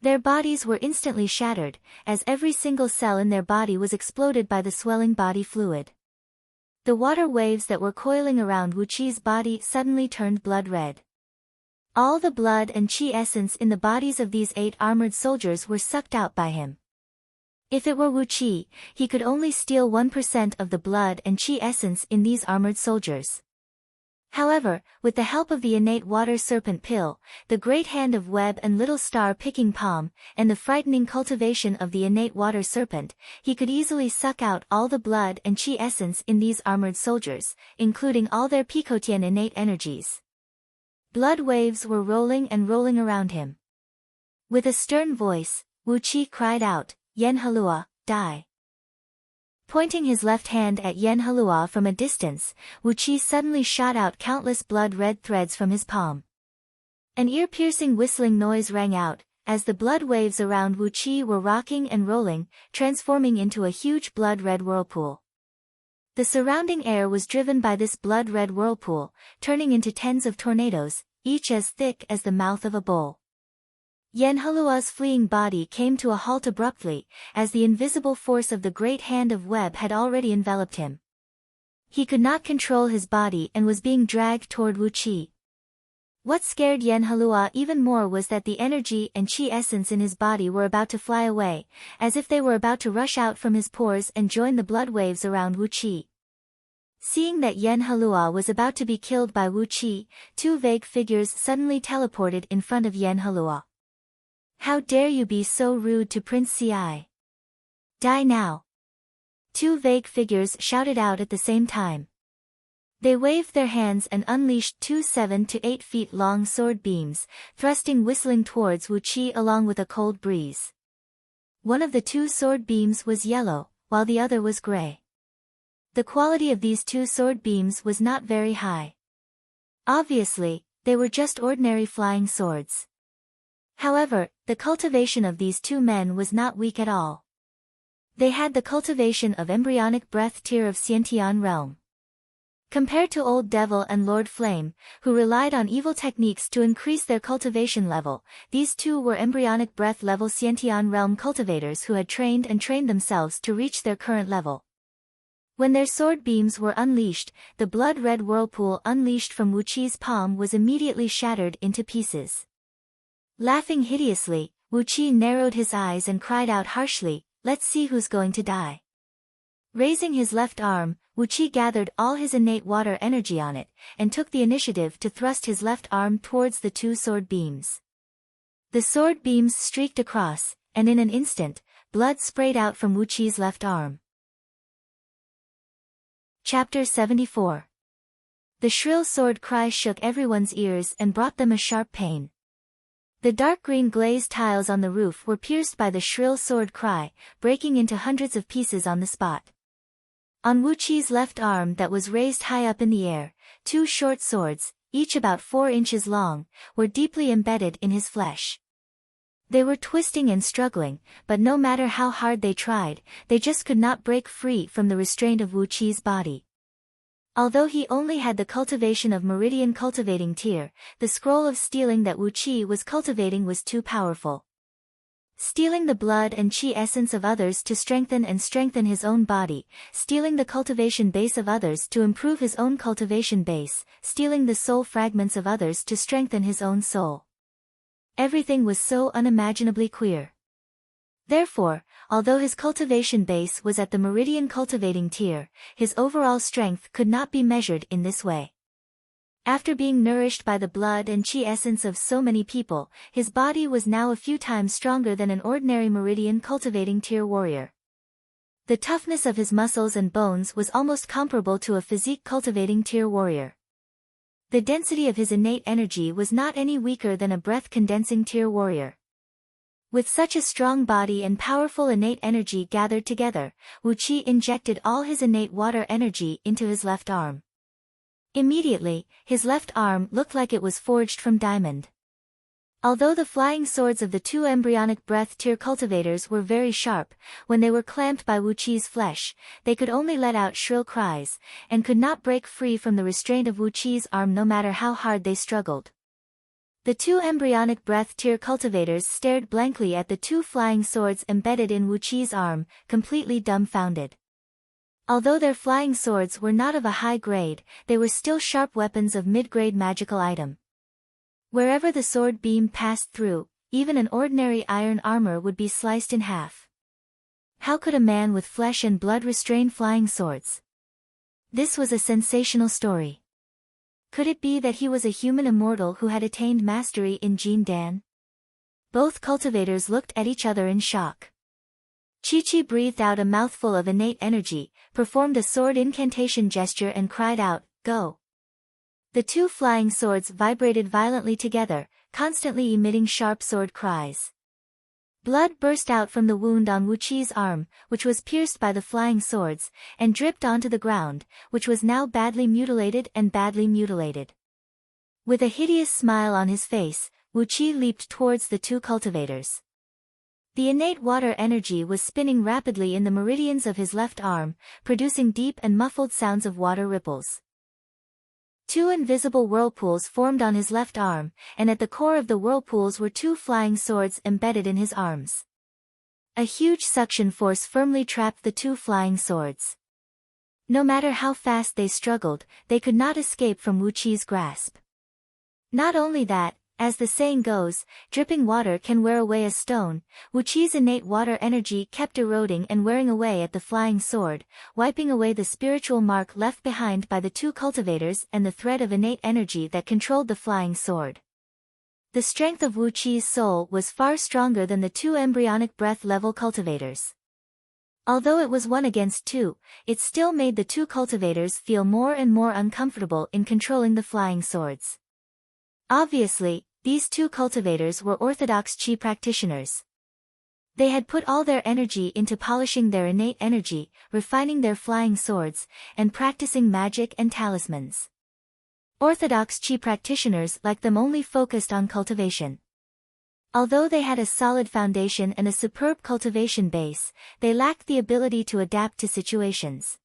Their bodies were instantly shattered, as every single cell in their body was exploded by the swelling body fluid. The water waves that were coiling around Wu Qi's body suddenly turned blood red. All the blood and qi essence in the bodies of these 8 armored soldiers were sucked out by him. If it were Wu Qi, he could only steal 1% of the blood and qi essence in these armored soldiers. However, with the help of the innate water serpent pill, the great hand of web and little star picking palm, and the frightening cultivation of the innate water serpent, he could easily suck out all the blood and qi essence in these armored soldiers, including all their Picotian innate energies. Blood waves were rolling and rolling around him. With a stern voice, Wu Qi cried out, "Yen Halua, die." Pointing his left hand at Yen Halua from a distance, Wu Qi suddenly shot out countless blood-red threads from his palm. An ear-piercing whistling noise rang out, as the blood waves around Wu Qi were rocking and rolling, transforming into a huge blood-red whirlpool. The surrounding air was driven by this blood-red whirlpool, turning into tens of tornadoes, each as thick as the mouth of a bull. Yen Halua's fleeing body came to a halt abruptly, as the invisible force of the great hand of web had already enveloped him. He could not control his body and was being dragged toward Wu Qi. What scared Yen Halua even more was that the energy and qi essence in his body were about to fly away, as if they were about to rush out from his pores and join the blood waves around Wu Qi. Seeing that Yen Halua was about to be killed by Wu Qi, 2 vague figures suddenly teleported in front of Yen Halua. "How dare you be so rude to Prince Ci? Die now!" 2 vague figures shouted out at the same time. They waved their hands and unleashed 2 7 to 8 feet long sword beams, thrusting whistling towards Wu Qi along with a cold breeze. One of the 2 sword beams was yellow, while the other was gray. The quality of these 2 sword beams was not very high. Obviously, they were just ordinary flying swords. However, the cultivation of these 2 men was not weak at all. They had the cultivation of embryonic breath tier of Xiantian realm. Compared to Old Devil and Lord Flame, who relied on evil techniques to increase their cultivation level, these 2 were embryonic breath level Xiantian realm cultivators who had trained themselves to reach their current level. When their sword beams were unleashed, the blood-red whirlpool unleashed from Wu Qi's palm was immediately shattered into pieces. Laughing hideously, Wu Qi narrowed his eyes and cried out harshly, "Let's see who's going to die." Raising his left arm, Wu Qi gathered all his innate water energy on it, and took the initiative to thrust his left arm towards the 2 sword beams. The sword beams streaked across, and in an instant, blood sprayed out from Wu Qi's left arm. Chapter 74. The shrill sword cry shook everyone's ears and brought them a sharp pain. The dark green glazed tiles on the roof were pierced by the shrill sword cry, breaking into hundreds of pieces on the spot. On Wu Qi's left arm that was raised high up in the air, 2 short swords, each about 4 inches long, were deeply embedded in his flesh. They were twisting and struggling, but no matter how hard they tried, they just could not break free from the restraint of Wu Qi's body. Although he only had the cultivation of Meridian cultivating tier, the scroll of stealing that Wu Qi was cultivating was too powerful. stealing the blood and chi essence of others to strengthen his own body, stealing the cultivation base of others to improve his own cultivation base, stealing the soul fragments of others to strengthen his own soul. Everything was so unimaginably queer. Therefore, although his cultivation base was at the meridian cultivating tier, his overall strength could not be measured in this way. After being nourished by the blood and chi essence of so many people, his body was now a few times stronger than an ordinary meridian cultivating tier warrior. The toughness of his muscles and bones was almost comparable to a physique cultivating tier warrior. The density of his innate energy was not any weaker than a breath condensing tier warrior. With such a strong body and powerful innate energy gathered together, Wu Qi injected all his innate water energy into his left arm. Immediately, his left arm looked like it was forged from diamond. Although the flying swords of the two embryonic breath tier cultivators were very sharp, when they were clamped by Wu Qi's flesh, they could only let out shrill cries, and could not break free from the restraint of Wu Qi's arm no matter how hard they struggled. The two embryonic breath tier cultivators stared blankly at the two flying swords embedded in Wu Qi's arm, completely dumbfounded. Although their flying swords were not of a high grade, they were still sharp weapons of mid-grade magical item. Wherever the sword beam passed through, even an ordinary iron armor would be sliced in half. How could a man with flesh and blood restrain flying swords? This was a sensational story. Could it be that he was a human immortal who had attained mastery in Jin Dan? Both cultivators looked at each other in shock. Chi-Chi breathed out a mouthful of innate energy, performed a sword incantation gesture and cried out, "Go!" The two flying swords vibrated violently together, constantly emitting sharp sword cries. Blood burst out from the wound on Wu Qi's arm, which was pierced by the flying swords, and dripped onto the ground, which was now badly mutilated. With a hideous smile on his face, Wu Qi leaped towards the two cultivators. The innate water energy was spinning rapidly in the meridians of his left arm, producing deep and muffled sounds of water ripples. Two invisible whirlpools formed on his left arm, and at the core of the whirlpools were two flying swords embedded in his arms. A huge suction force firmly trapped the two flying swords. No matter how fast they struggled, they could not escape from Wu Qi's grasp. Not only that, as the saying goes, dripping water can wear away a stone, Wu Qi's innate water energy kept eroding and wearing away at the flying sword, wiping away the spiritual mark left behind by the two cultivators and the thread of innate energy that controlled the flying sword. The strength of Wu Qi's soul was far stronger than the two embryonic breath level cultivators. Although it was 1 against 2, it still made the two cultivators feel more and more uncomfortable in controlling the flying swords. Obviously, these two cultivators were orthodox Qi practitioners. They had put all their energy into polishing their innate energy, refining their flying swords, and practicing magic and talismans. Orthodox Qi practitioners like them only focused on cultivation. Although they had a solid foundation and a superb cultivation base, they lacked the ability to adapt to situations.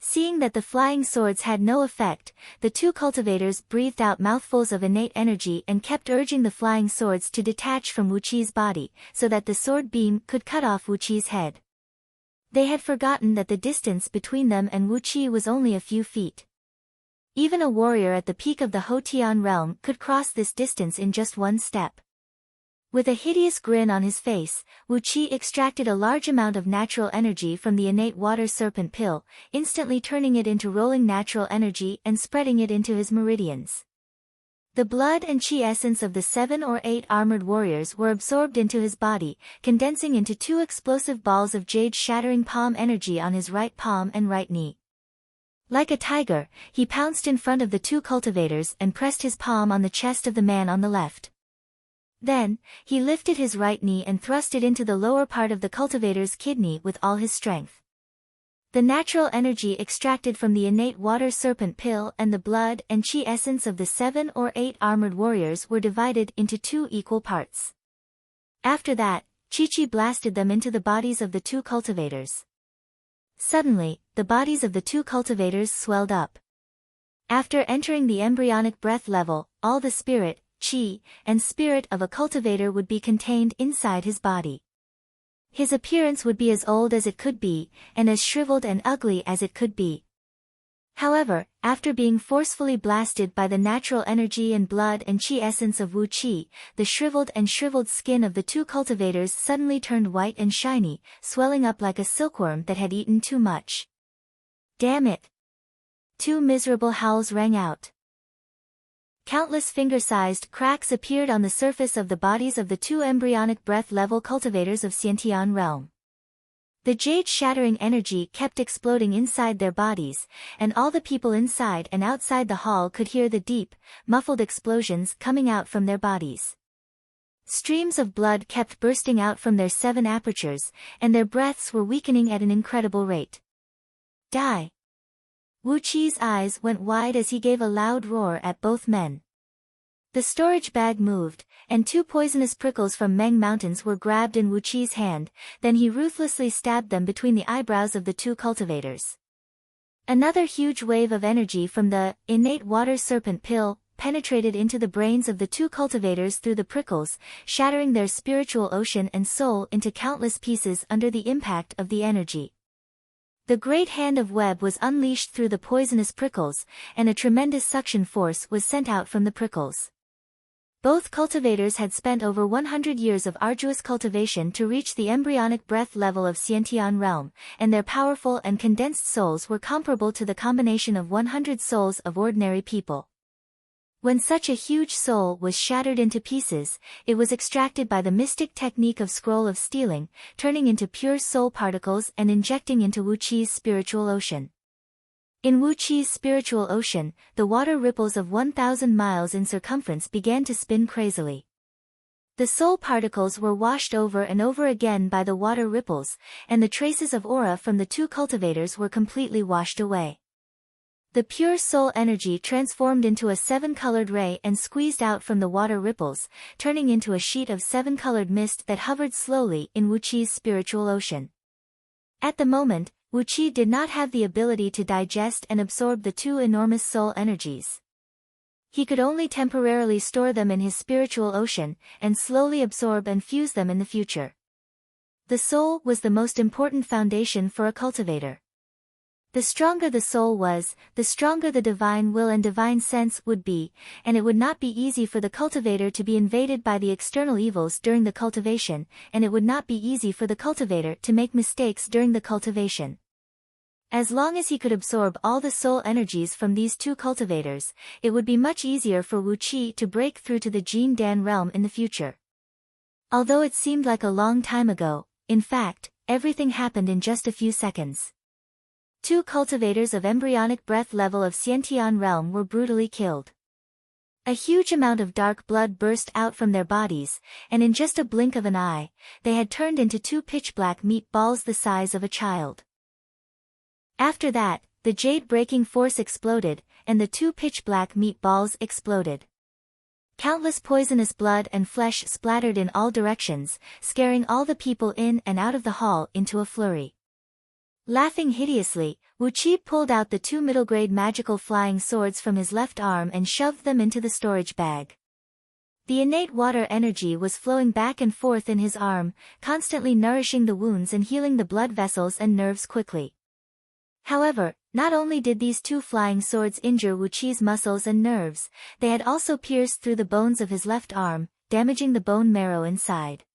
Seeing that the flying swords had no effect, the two cultivators breathed out mouthfuls of innate energy and kept urging the flying swords to detach from Wu Qi's body, so that the sword beam could cut off Wu Qi's head. They had forgotten that the distance between them and Wu Qi was only a few feet. Even a warrior at the peak of the Hotian realm could cross this distance in just one step. With a hideous grin on his face, Wu Qi extracted a large amount of natural energy from the innate water serpent pill, instantly turning it into rolling natural energy and spreading it into his meridians. The blood and chi essence of the 7 or 8 armored warriors were absorbed into his body, condensing into 2 explosive balls of jade shattering palm energy on his right palm and right knee. Like a tiger, he pounced in front of the two cultivators and pressed his palm on the chest of the man on the left. Then, he lifted his right knee and thrust it into the lower part of the cultivator's kidney with all his strength. The natural energy extracted from the innate water serpent pill and the blood and chi essence of the 7 or 8 armored warriors were divided into 2 equal parts. After that, Chi-Chi blasted them into the bodies of the two cultivators. Suddenly, the bodies of the two cultivators swelled up. After entering the embryonic breath level, all the spirit, qi, and spirit of a cultivator would be contained inside his body. His appearance would be as old as it could be, and as shriveled and ugly as it could be. However, after being forcefully blasted by the natural energy and blood and qi essence of Wu Qi, the shriveled skin of the two cultivators suddenly turned white and shiny, swelling up like a silkworm that had eaten too much. Damn it! Two miserable howls rang out. Countless finger-sized cracks appeared on the surface of the bodies of the two embryonic breath-level cultivators of Xiantian realm. The jade-shattering energy kept exploding inside their bodies, and all the people inside and outside the hall could hear the deep, muffled explosions coming out from their bodies. Streams of blood kept bursting out from their 7 apertures, and their breaths were weakening at an incredible rate. Die! Wu Qi's eyes went wide as he gave a loud roar at both men. The storage bag moved, and 2 poisonous prickles from Meng Mountains were grabbed in Wu Qi's hand, then he ruthlessly stabbed them between the eyebrows of the 2 cultivators. Another huge wave of energy from the innate water serpent pill penetrated into the brains of the 2 cultivators through the prickles, shattering their spiritual ocean and soul into countless pieces under the impact of the energy. The great hand of web was unleashed through the poisonous prickles, and a tremendous suction force was sent out from the prickles. Both cultivators had spent over 100 years of arduous cultivation to reach the embryonic breath level of Xiantian realm, and their powerful and condensed souls were comparable to the combination of 100 souls of ordinary people. When such a huge soul was shattered into pieces, it was extracted by the mystic technique of scroll of stealing, turning into pure soul particles and injecting into Wu Qi's spiritual ocean. In Wu Qi's spiritual ocean, the water ripples of 1,000 miles in circumference began to spin crazily. The soul particles were washed over and over again by the water ripples, and the traces of aura from the 2 cultivators were completely washed away. The pure soul energy transformed into a 7-colored ray and squeezed out from the water ripples, turning into a sheet of 7-colored mist that hovered slowly in Wu Qi's spiritual ocean. At the moment, Wu Qi did not have the ability to digest and absorb the 2 enormous soul energies. He could only temporarily store them in his spiritual ocean, and slowly absorb and fuse them in the future. The soul was the most important foundation for a cultivator. The stronger the soul was, the stronger the divine will and divine sense would be, and it would not be easy for the cultivator to be invaded by the external evils during the cultivation, and it would not be easy for the cultivator to make mistakes during the cultivation. As long as he could absorb all the soul energies from these 2 cultivators, it would be much easier for Wu Qi to break through to the Jin Dan realm in the future. Although it seemed like a long time ago, in fact, everything happened in just a few seconds. 2 cultivators of embryonic breath level of Xiantian realm were brutally killed. A huge amount of dark blood burst out from their bodies, and in just a blink of an eye, they had turned into 2 pitch-black meat balls the size of a child. After that, the jade-breaking force exploded, and the 2 pitch-black meat balls exploded. Countless poisonous blood and flesh splattered in all directions, scaring all the people in and out of the hall into a flurry. Laughing hideously, Wu Qi pulled out the 2 middle-grade magical flying swords from his left arm and shoved them into the storage bag. The innate water energy was flowing back and forth in his arm, constantly nourishing the wounds and healing the blood vessels and nerves quickly. However, not only did these 2 flying swords injure Wu Qi's muscles and nerves, they had also pierced through the bones of his left arm, damaging the bone marrow inside.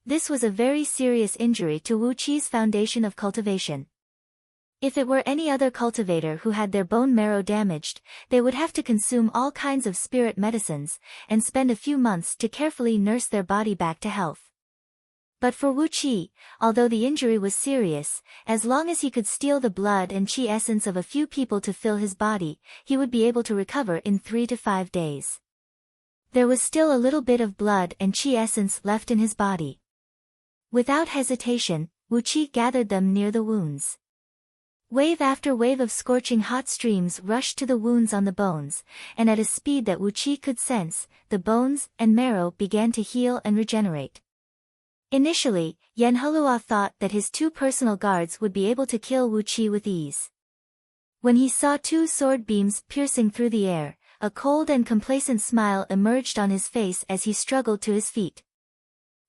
This was a very serious injury to Wu Qi's foundation of cultivation. If it were any other cultivator who had their bone marrow damaged, they would have to consume all kinds of spirit medicines, and spend a few months to carefully nurse their body back to health. But for Wu Qi, although the injury was serious, as long as he could steal the blood and qi essence of a few people to fill his body, he would be able to recover in 3 to 5 days. There was still a little bit of blood and qi essence left in his body. Without hesitation, Wu Qi gathered them near the wounds. Wave after wave of scorching hot streams rushed to the wounds on the bones, and at a speed that Wu Qi could sense, the bones and marrow began to heal and regenerate. Initially, Yanhulua thought that his 2 personal guards would be able to kill Wu Qi with ease. When he saw 2 sword beams piercing through the air, a cold and complacent smile emerged on his face as he struggled to his feet.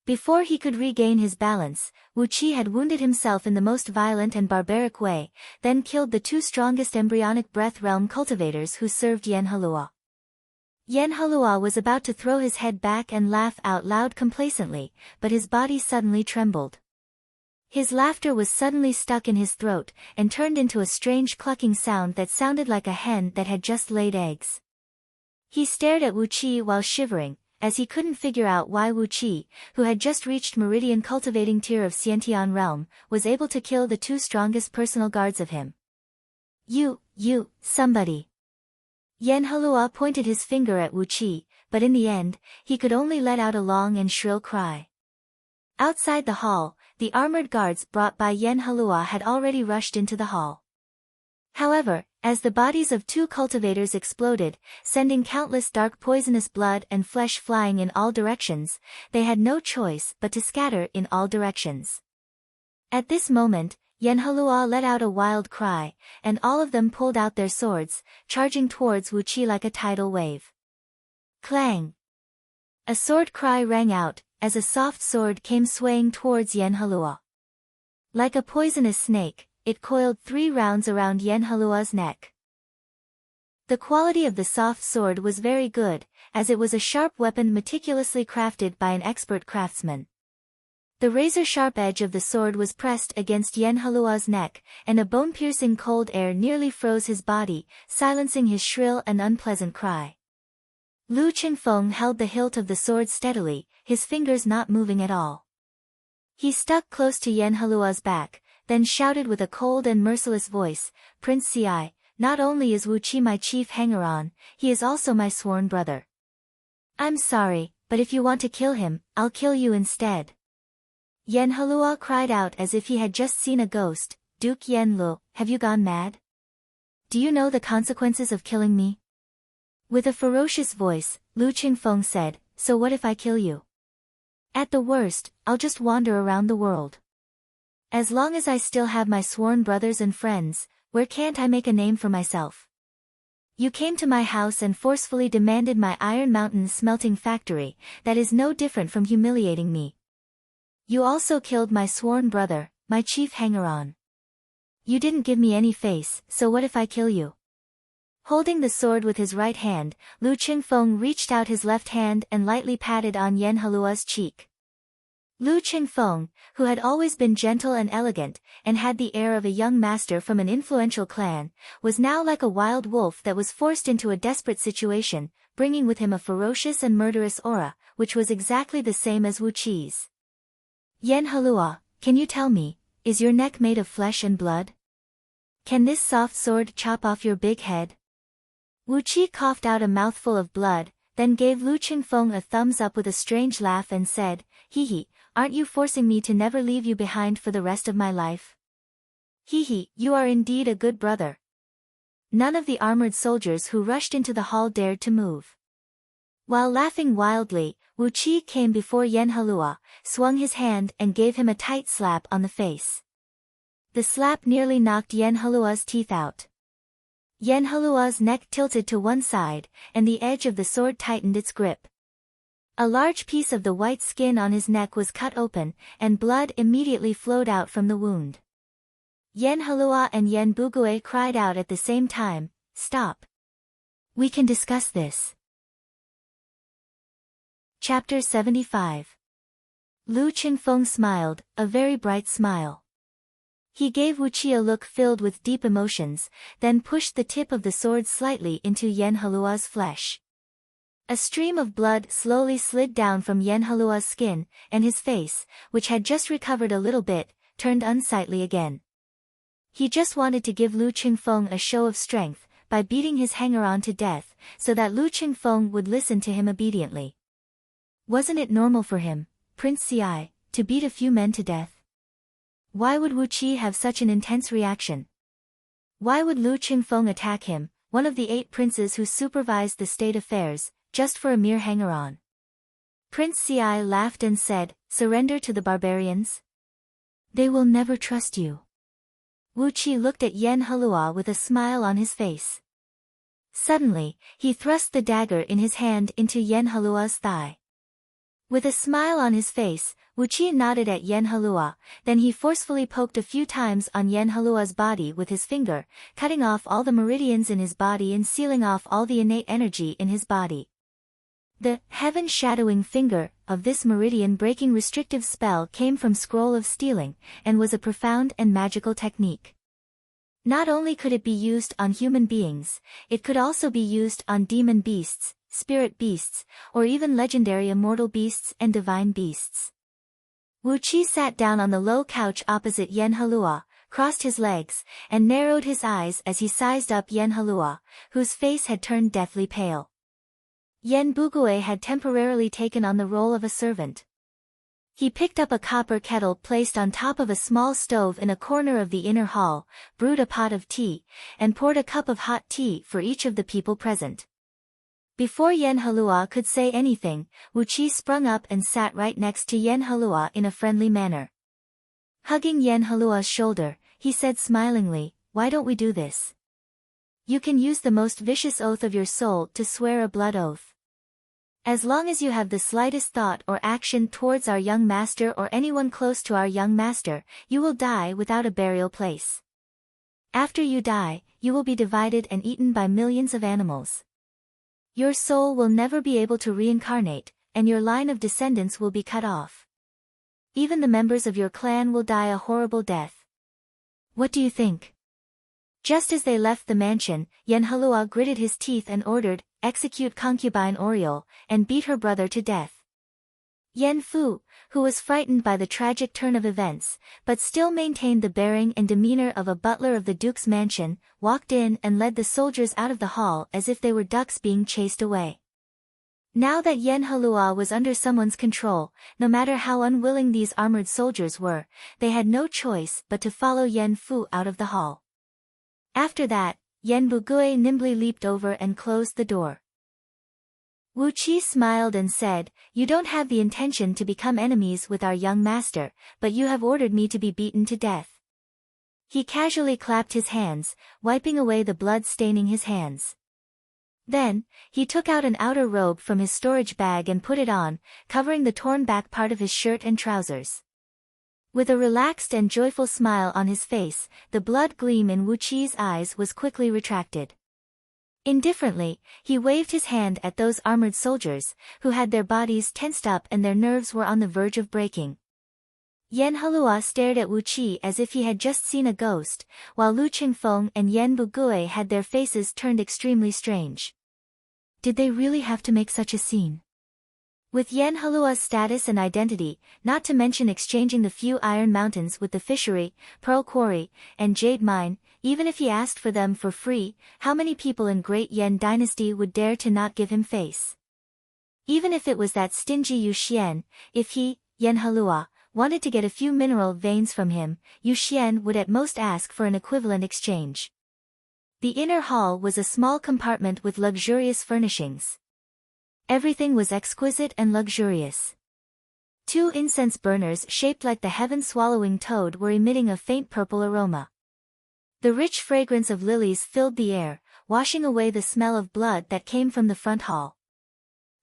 Before he could regain his balance, Wu Qi had wounded himself in the most violent and barbaric way, then killed the two strongest embryonic breath realm cultivators who served Yan Helua. Yan Helua was about to throw his head back and laugh out loud complacently, but his body suddenly trembled. His laughter was suddenly stuck in his throat, and turned into a strange clucking sound that sounded like a hen that had just laid eggs. He stared at Wu Qi while shivering, as he couldn't figure out why Wu Qi, who had just reached meridian cultivating tier of Xiantian realm, was able to kill the two strongest personal guards of him. You, somebody. Yan Helua pointed his finger at Wu Qi, but in the end, he could only let out a long and shrill cry. Outside the hall, the armored guards brought by Yan Helua had already rushed into the hall. However, as the bodies of two cultivators exploded, sending countless dark poisonous blood and flesh flying in all directions, they had no choice but to scatter in all directions. At this moment, Yan Helua let out a wild cry, and all of them pulled out their swords, charging towards Wu Qi like a tidal wave. Clang! A sword cry rang out, as a soft sword came swaying towards Yan Helua. Like a poisonous snake, it coiled 3 rounds around Yan Helua's neck. The quality of the soft sword was very good, as it was a sharp weapon meticulously crafted by an expert craftsman. The razor-sharp edge of the sword was pressed against Yan Helua's neck, and a bone-piercing cold air nearly froze his body, silencing his shrill and unpleasant cry. Lu Qingfeng held the hilt of the sword steadily, his fingers not moving at all. He stuck close to Yan Helua's back, then shouted with a cold and merciless voice, "Prince Ci, not only is Wu Qi my chief hanger-on, he is also my sworn brother. I'm sorry, but if you want to kill him, I'll kill you instead." Yan Helua cried out as if he had just seen a ghost. "Duke Yan Lu, have you gone mad? Do you know the consequences of killing me?" With a ferocious voice, Lu Qingfeng said, "So what if I kill you? At the worst, I'll just wander around the world. As long as I still have my sworn brothers and friends, where can't I make a name for myself? You came to my house and forcefully demanded my Iron Mountain smelting factory, that is no different from humiliating me. You also killed my sworn brother, my chief hanger-on. You didn't give me any face, so what if I kill you?" Holding the sword with his right hand, Lu Qingfeng reached out his left hand and lightly patted on Yan Helua's cheek. Lu Qingfeng, who had always been gentle and elegant, and had the air of a young master from an influential clan, was now like a wild wolf that was forced into a desperate situation, bringing with him a ferocious and murderous aura, which was exactly the same as Wu Qi's. "Yan Helua, can you tell me, is your neck made of flesh and blood? Can this soft sword chop off your big head?" Wu Qi coughed out a mouthful of blood, then gave Lu Qingfeng a thumbs up with a strange laugh and said, "Hee, aren't you forcing me to never leave you behind for the rest of my life? Hee, you are indeed a good brother." None of the armored soldiers who rushed into the hall dared to move. While laughing wildly, Wu Qi came before Yan Helua, swung his hand and gave him a tight slap on the face. The slap nearly knocked Yan Helua's teeth out. Yan Helua's neck tilted to one side, and the edge of the sword tightened its grip. A large piece of the white skin on his neck was cut open, and blood immediately flowed out from the wound. Yan Helua and Yan Bugue cried out at the same time, "Stop! We can discuss this." Chapter 75. Lu Qingfeng smiled, a very bright smile. He gave Wu Qi a look filled with deep emotions, then pushed the tip of the sword slightly into Yan Helua's flesh. A stream of blood slowly slid down from Yan Helua's skin, and his face, which had just recovered a little bit, turned unsightly again. He just wanted to give Lu Qingfeng a show of strength, by beating his hanger-on to death, so that Lu Qingfeng would listen to him obediently. Wasn't it normal for him, Prince Ci, to beat a few men to death? Why would Wu Qi have such an intense reaction? Why would Lu Qingfeng attack him, one of the 8 princes who supervised the state affairs, just for a mere hanger-on? Prince Ci laughed and said, "Surrender to the barbarians? They will never trust you." Wu Qi looked at Yan Helua with a smile on his face. Suddenly, he thrust the dagger in his hand into Yen Halua's thigh. With a smile on his face, Wu Qi nodded at Yen Halua, then he forcefully poked a few times on Yen Halua's body with his finger, cutting off all the meridians in his body and sealing off all the innate energy in his body. The heaven-shadowing finger of this meridian-breaking restrictive spell came from Scroll of Stealing, and was a profound and magical technique. Not only could it be used on human beings, it could also be used on demon beasts, spirit beasts, or even legendary immortal beasts and divine beasts. Wu Qi sat down on the low couch opposite Yen Halua, crossed his legs, and narrowed his eyes as he sized up Yen Halua, whose face had turned deathly pale. Yen Bugui had temporarily taken on the role of a servant. He picked up a copper kettle placed on top of a small stove in a corner of the inner hall, brewed a pot of tea, and poured a cup of hot tea for each of the people present. Before Yen Halua could say anything, Wu Qi sprung up and sat right next to Yen Halua in a friendly manner. Hugging Yen Halua's shoulder, he said smilingly, "Why don't we do this? You can use the most vicious oath of your soul to swear a blood oath. As long as you have the slightest thought or action towards our young master or anyone close to our young master, you will die without a burial place. After you die, you will be divided and eaten by millions of animals. Your soul will never be able to reincarnate, and your line of descendants will be cut off. Even the members of your clan will die a horrible death. What do you think?" Just as they left the mansion, Yen Halua gritted his teeth and ordered, "Execute concubine Oriole, and beat her brother to death." Yen Fu, who was frightened by the tragic turn of events, but still maintained the bearing and demeanor of a butler of the duke's mansion, walked in and led the soldiers out of the hall as if they were ducks being chased away. Now that Yen Halua was under someone's control, no matter how unwilling these armored soldiers were, they had no choice but to follow Yen Fu out of the hall. After that, Yen Bugui nimbly leaped over and closed the door. Wu Qi smiled and said, "You don't have the intention to become enemies with our young master, but you have ordered me to be beaten to death." He casually clapped his hands, wiping away the blood staining his hands. Then, he took out an outer robe from his storage bag and put it on, covering the torn back part of his shirt and trousers. With a relaxed and joyful smile on his face, the blood gleam in Wu Qi's eyes was quickly retracted. Indifferently, he waved his hand at those armored soldiers, who had their bodies tensed up and their nerves were on the verge of breaking. Yen Halua stared at Wu Qi as if he had just seen a ghost, while Lu Qingfeng and Yen Bugui had their faces turned extremely strange. Did they really have to make such a scene? With Yen Halua's status and identity, not to mention exchanging the few iron mountains with the fishery, pearl quarry, and jade mine, even if he asked for them for free, how many people in Great Yen dynasty would dare to not give him face? Even if it was that stingy Yu Xian, if he, Yen Halua, wanted to get a few mineral veins from him, Yu Xian would at most ask for an equivalent exchange. The inner hall was a small compartment with luxurious furnishings. Everything was exquisite and luxurious. 2 incense burners shaped like the heaven-swallowing toad were emitting a faint purple aroma. The rich fragrance of lilies filled the air, washing away the smell of blood that came from the front hall.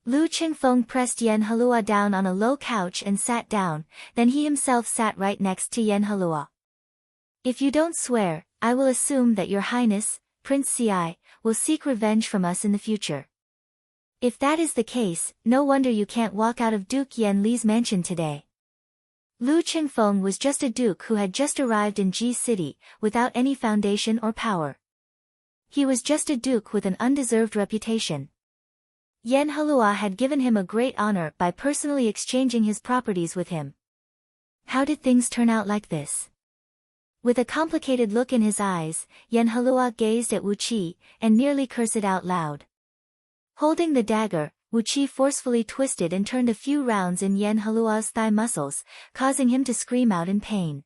Lu Qingfeng pressed Yen Halua down on a low couch and sat down, then he himself sat right next to Yen Halua. "If you don't swear, I will assume that your highness, Prince Ci, will seek revenge from us in the future. If that is the case, no wonder you can't walk out of Duke Yen Li's mansion today." Lu Qingfeng was just a duke who had just arrived in Ji City, without any foundation or power. He was just a duke with an undeserved reputation. Yen Halua had given him a great honor by personally exchanging his properties with him. How did things turn out like this? With a complicated look in his eyes, Yen Halua gazed at Wu Qi, and nearly cursed out loud. Holding the dagger, Wu Qi forcefully twisted and turned a few rounds in Yen Halua's thigh muscles, causing him to scream out in pain.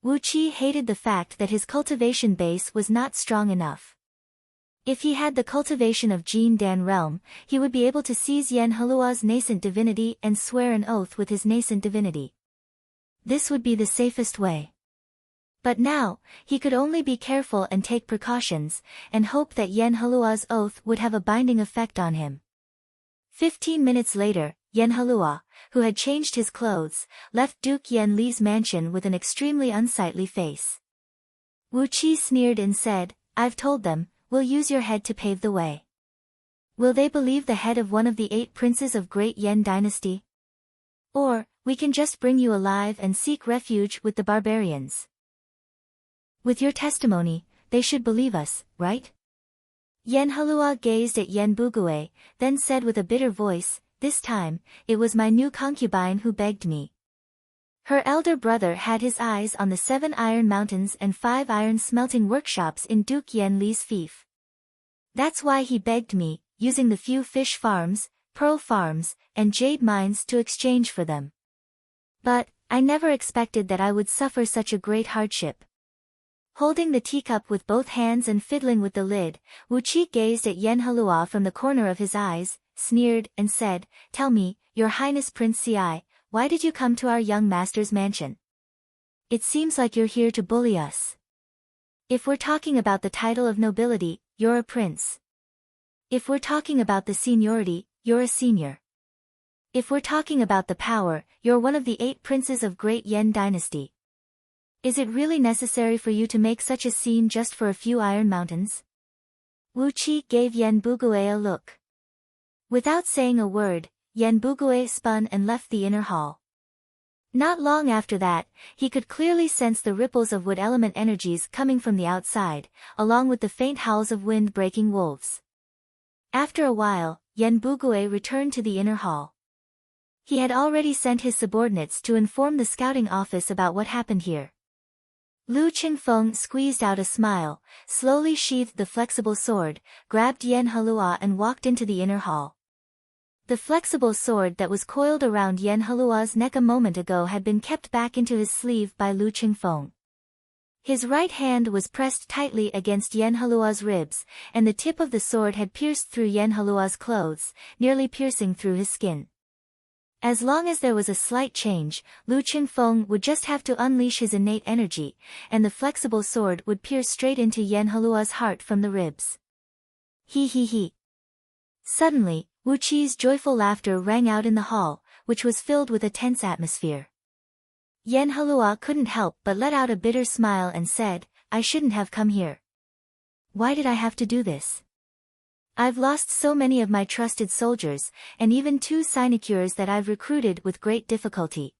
Wu Qi hated the fact that his cultivation base was not strong enough. If he had the cultivation of Jin Dan realm, he would be able to seize Yen Halua's nascent divinity and swear an oath with his nascent divinity. This would be the safest way. But now, he could only be careful and take precautions, and hope that Yen Halua's oath would have a binding effect on him. 15 minutes later, Yen Halua, who had changed his clothes, left Duke Yen Li's mansion with an extremely unsightly face. Wu Qi sneered and said, "I've told them, we'll use your head to pave the way. Will they believe the head of one of the 8 princes of Great Yen Dynasty? Or, we can just bring you alive and seek refuge with the barbarians. With your testimony, they should believe us, right?" Yen Halua gazed at Yen Bugue, then said with a bitter voice, "This time, it was my new concubine who begged me. Her elder brother had his eyes on the 7 iron mountains and 5 iron smelting workshops in Duke Yen Li's fief. That's why he begged me, using the few fish farms, pearl farms, and jade mines to exchange for them. But, I never expected that I would suffer such a great hardship." Holding the teacup with both hands and fiddling with the lid, Wu Qi gazed at Yen Halua from the corner of his eyes, sneered, and said, "Tell me, Your Highness Prince Ci, why did you come to our young master's mansion? It seems like you're here to bully us. If we're talking about the title of nobility, you're a prince. If we're talking about the seniority, you're a senior. If we're talking about the power, you're one of the 8 princes of Great Yen Dynasty. Is it really necessary for you to make such a scene just for a few iron mountains?" Wu Qi gave Yen Bugue a look. Without saying a word, Yen Bugue spun and left the inner hall. Not long after that, he could clearly sense the ripples of wood element energies coming from the outside, along with the faint howls of wind-breaking wolves. After a while, Yen Bugue returned to the inner hall. He had already sent his subordinates to inform the scouting office about what happened here. Lu Qingfeng squeezed out a smile, slowly sheathed the flexible sword, grabbed Yen Halua and walked into the inner hall. The flexible sword that was coiled around Yen Halua's neck a moment ago had been kept back into his sleeve by Lu Qingfeng. His right hand was pressed tightly against Yen Halua's ribs, and the tip of the sword had pierced through Yen Halua's clothes, nearly piercing through his skin. As long as there was a slight change, Lu Qingfeng would just have to unleash his innate energy, and the flexible sword would pierce straight into Yen Halua's heart from the ribs. He he he. Suddenly, Wu Qi's joyful laughter rang out in the hall, which was filled with a tense atmosphere. Yen Halua couldn't help but let out a bitter smile and said, "I shouldn't have come here. Why did I have to do this? I've lost so many of my trusted soldiers, and even 2 sinecures that I've recruited with great difficulty.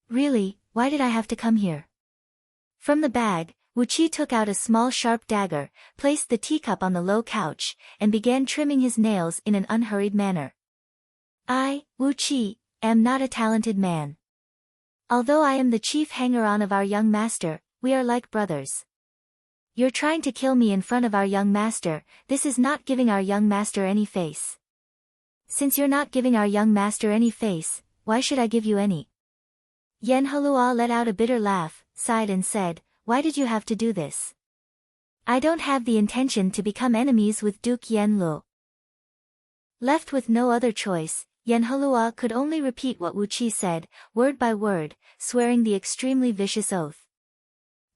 Really, why did I have to come here?" From the bag, Wu Qi took out a small sharp dagger, placed the teacup on the low couch, and began trimming his nails in an unhurried manner. "I, Wu Qi, am not a talented man. Although I am the chief hanger-on of our young master, we are like brothers. You're trying to kill me in front of our young master. This is not giving our young master any face. Since you're not giving our young master any face, why should I give you any?" Yen Halua let out a bitter laugh, sighed and said, "Why did you have to do this? I don't have the intention to become enemies with Duke Yen Lu." Left with no other choice, Yen Halua could only repeat what Wu Qi said, word by word, swearing the extremely vicious oath.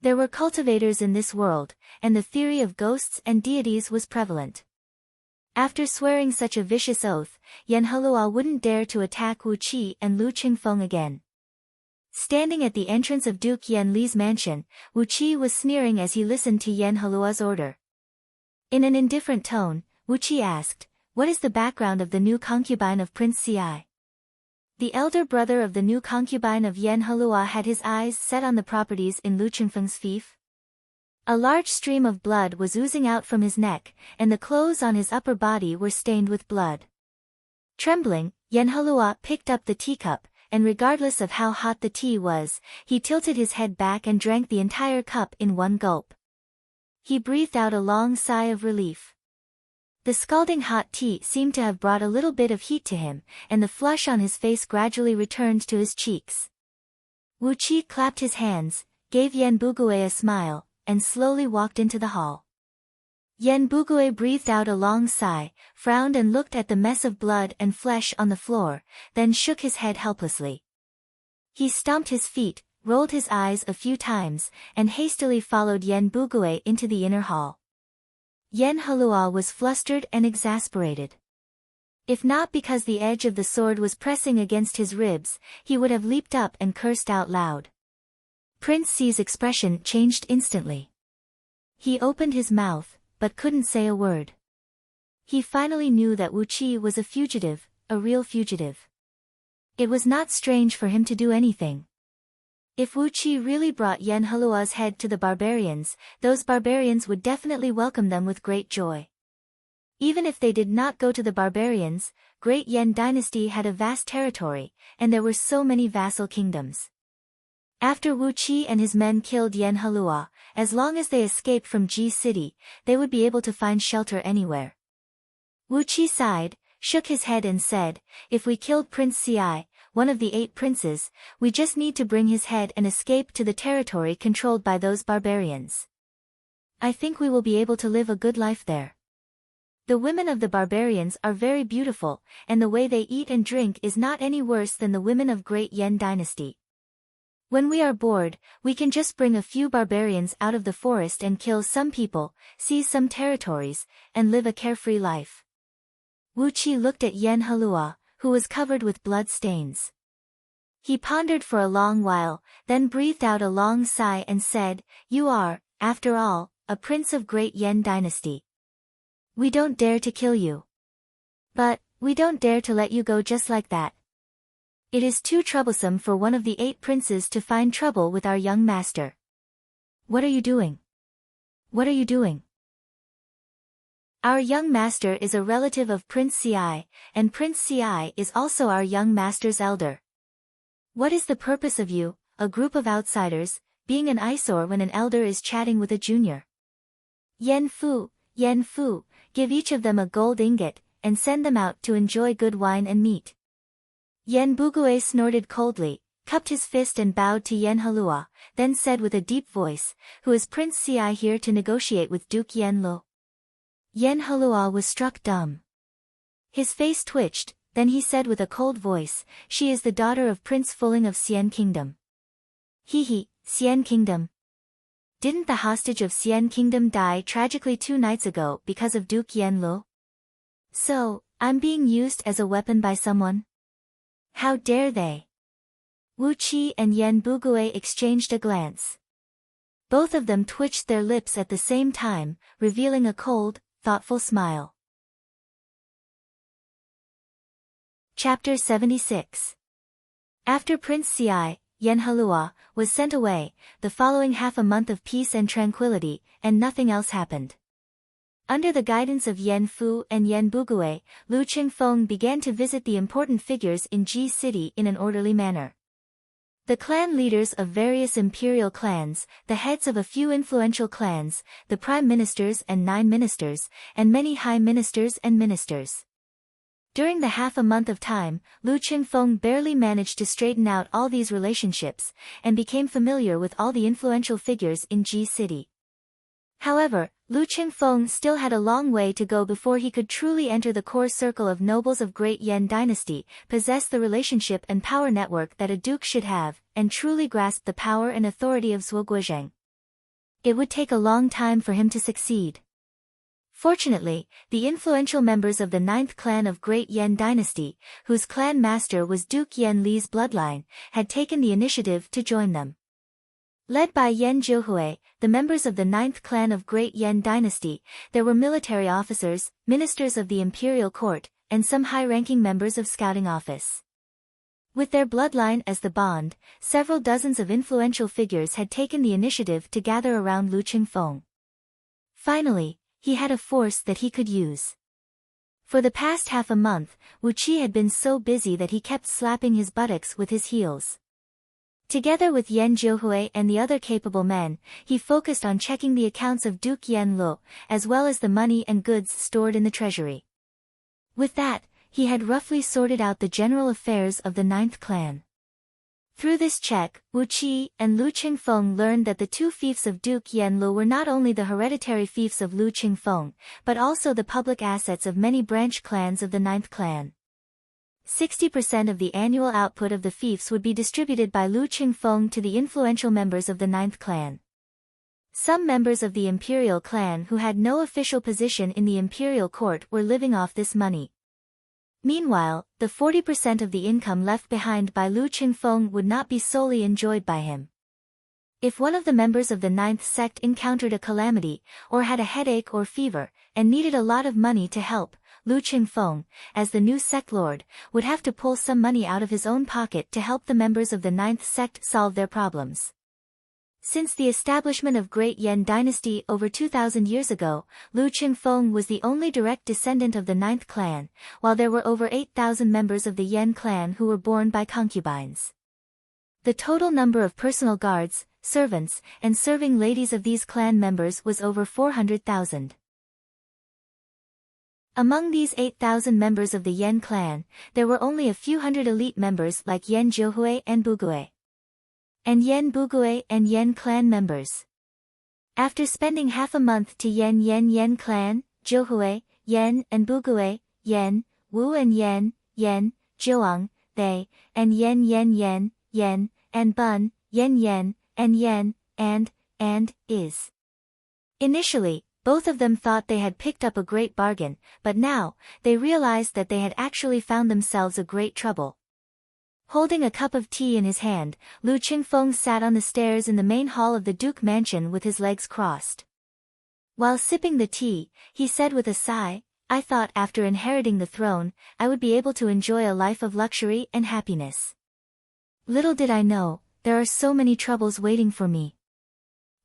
There were cultivators in this world, and the theory of ghosts and deities was prevalent. After swearing such a vicious oath, Yen Halua wouldn't dare to attack Wu Qi and Lu Qingfeng again. Standing at the entrance of Duke Yen Li's mansion, Wu Qi was sneering as he listened to Yen Halua's order. In an indifferent tone, Wu Qi asked, "What is the background of the new concubine of Prince Ci?" The elder brother of the new concubine of Yen Halua had his eyes set on the properties in Lu Qingfeng's fief. A large stream of blood was oozing out from his neck, and the clothes on his upper body were stained with blood. Trembling, Yen Halua picked up the teacup, and regardless of how hot the tea was, he tilted his head back and drank the entire cup in one gulp. He breathed out a long sigh of relief. The scalding hot tea seemed to have brought a little bit of heat to him, and the flush on his face gradually returned to his cheeks. Wu Qi clapped his hands, gave Yen Bugue a smile, and slowly walked into the hall. Yen Bugue breathed out a long sigh, frowned and looked at the mess of blood and flesh on the floor, then shook his head helplessly. He stomped his feet, rolled his eyes a few times, and hastily followed Yen Bugue into the inner hall. Yen Halua was flustered and exasperated. If not because the edge of the sword was pressing against his ribs, he would have leaped up and cursed out loud. Prince Si's expression changed instantly. He opened his mouth, but couldn't say a word. He finally knew that Wu Qi was a fugitive, a real fugitive. It was not strange for him to do anything. If Wu Qi really brought Yen Halua's head to the barbarians, those barbarians would definitely welcome them with great joy. Even if they did not go to the barbarians, Great Yen Dynasty had a vast territory, and there were so many vassal kingdoms. After Wu Qi and his men killed Yen Halua, as long as they escaped from Ji City, they would be able to find shelter anywhere. Wu Qi sighed, shook his head and said, "If we killed Prince Si, one of the 8 princes, we just need to bring his head and escape to the territory controlled by those barbarians. I think we will be able to live a good life there. The women of the barbarians are very beautiful, and the way they eat and drink is not any worse than the women of Great Yen Dynasty. When we are bored, we can just bring a few barbarians out of the forest and kill some people, seize some territories, and live a carefree life." Wu Qi looked at Yen Halua, who was covered with blood stains. He pondered for a long while, then breathed out a long sigh and said, "You are, after all, a prince of Great Yen Dynasty. We don't dare to kill you. But, we don't dare to let you go just like that. It is too troublesome for one of the 8 princes to find trouble with our young master. What are you doing? What are you doing? Our young master is a relative of Prince Si, and Prince Si is also our young master's elder. What is the purpose of you, a group of outsiders, being an eyesore when an elder is chatting with a junior? Yen Fu, give each of them a gold ingot, and send them out to enjoy good wine and meat." Yen Bugue snorted coldly, cupped his fist and bowed to Yen Halua, then said with a deep voice, "Who is Prince Si here to negotiate with Duke Yen Lo?" Yen Halua was struck dumb. His face twitched, then he said with a cold voice, "She is the daughter of Prince Fuling of Xian Kingdom." "He, Xian Kingdom? Didn't the hostage of Xian Kingdom die tragically 2 nights ago because of Duke Yen Lo? So, I'm being used as a weapon by someone? How dare they?" Wu Qi and Yen Bugue exchanged a glance. Both of them twitched their lips at the same time, revealing a cold, thoughtful smile. Chapter 76. After Prince Si, Yen Halua, was sent away, the following half a month of peace and tranquility, and nothing else happened. Under the guidance of Yen Fu and Yen Bugue, Lu Qingfeng began to visit the important figures in Ji City in an orderly manner. The clan leaders of various imperial clans, the heads of a few influential clans, the prime ministers and 9 ministers, and many high ministers and ministers. During the half a month of time, Lu Qingfeng barely managed to straighten out all these relationships, and became familiar with all the influential figures in Ji City. However, Lu Qingfeng still had a long way to go before he could truly enter the core circle of nobles of Great Yen Dynasty, possess the relationship and power network that a duke should have, and truly grasp the power and authority of Zhuoguozheng. It would take a long time for him to succeed. Fortunately, the influential members of the 9th clan of Great Yen Dynasty, whose clan master was Duke Yen Li's bloodline, had taken the initiative to join them. Led by Yen Zhuhui, the members of the 9th clan of Great Yen Dynasty, there were military officers, ministers of the imperial court, and some high-ranking members of scouting office. With their bloodline as the bond, several dozens of influential figures had taken the initiative to gather around Lu Qingfeng. Finally, he had a force that he could use. For the past half a month, Wu Qi had been so busy that he kept slapping his buttocks with his heels. Together with Yen Zhuhui and the other capable men, he focused on checking the accounts of Duke Yen Lo, as well as the money and goods stored in the treasury. With that, he had roughly sorted out the general affairs of the 9th clan. Through this check, Wu Qi and Lu Qingfeng learned that the 2 fiefs of Duke Yen Lo were not only the hereditary fiefs of Lu Qingfeng, but also the public assets of many branch clans of the 9th clan. 60% of the annual output of the fiefs would be distributed by Lu Qingfeng to the influential members of the 9th clan. Some members of the imperial clan who had no official position in the imperial court were living off this money. Meanwhile, the 40% of the income left behind by Lu Qingfeng would not be solely enjoyed by him. If one of the members of the 9th sect encountered a calamity, or had a headache or fever, and needed a lot of money to help, Lu Qingfeng, as the new sect lord, would have to pull some money out of his own pocket to help the members of the 9th sect solve their problems. Since the establishment of Great Yan Dynasty over 2,000 years ago, Lu Qingfeng was the only direct descendant of the 9th clan, while there were over 8,000 members of the Yan clan who were born by concubines. The total number of personal guards, servants, and serving ladies of these clan members was over 400,000. Among these 8,000 members of the Yan clan, there were only a few hundred elite members like Yan Jiuhui and Bugui, and Yan Bugui and Yan clan members. After spending half a month to Yan clan, Jiuhui, Yan and Bugui, Yan, Wu and Yan, Zhuang, they, and Yan, and Bun, Yan, and, is. Initially, both of them thought they had picked up a great bargain, but now, they realized that they had actually found themselves a great trouble. Holding a cup of tea in his hand, Lu Qingfeng sat on the stairs in the main hall of the Duke mansion with his legs crossed. While sipping the tea, he said with a sigh, "I thought after inheriting the throne, I would be able to enjoy a life of luxury and happiness. Little did I know, there are so many troubles waiting for me."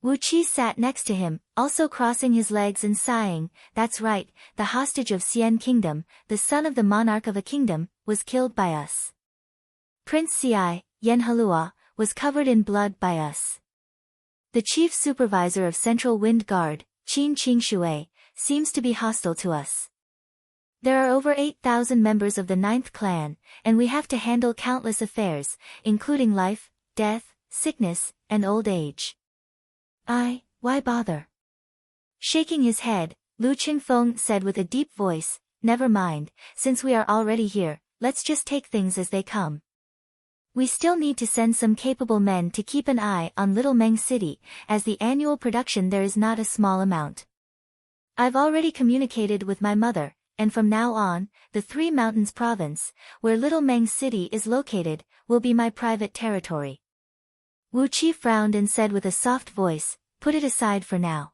Wu Qi sat next to him, also crossing his legs and sighing. "That's right, the hostage of Xian Kingdom, the son of the monarch of a kingdom, was killed by us. Prince Xi, Yan Halua, was covered in blood by us. The chief supervisor of Central Wind Guard, Qin Qingshui, seems to be hostile to us. There are over 8,000 members of the 9th clan, and we have to handle countless affairs, including life, death, sickness, and old age. Why bother?" Shaking his head, Lu Qingfeng said with a deep voice, "Never mind, since we are already here, let's just take things as they come. We still need to send some capable men to keep an eye on Little Meng City, as the annual production there is not a small amount. I've already communicated with my mother, and from now on, the Three Mountains province, where Little Meng City is located, will be my private territory." Wu Qi frowned and said with a soft voice, "Put it aside for now.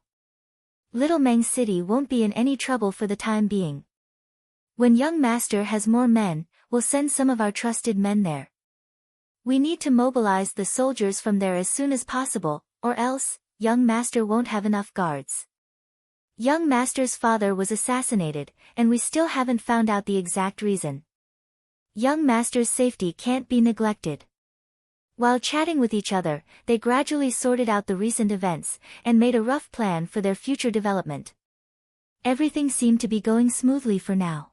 Little Meng City won't be in any trouble for the time being. When young master has more men, we'll send some of our trusted men there. We need to mobilize the soldiers from there as soon as possible, or else, young master won't have enough guards. Young master's father was assassinated, and we still haven't found out the exact reason. Young master's safety can't be neglected." While chatting with each other, they gradually sorted out the recent events, and made a rough plan for their future development. Everything seemed to be going smoothly for now.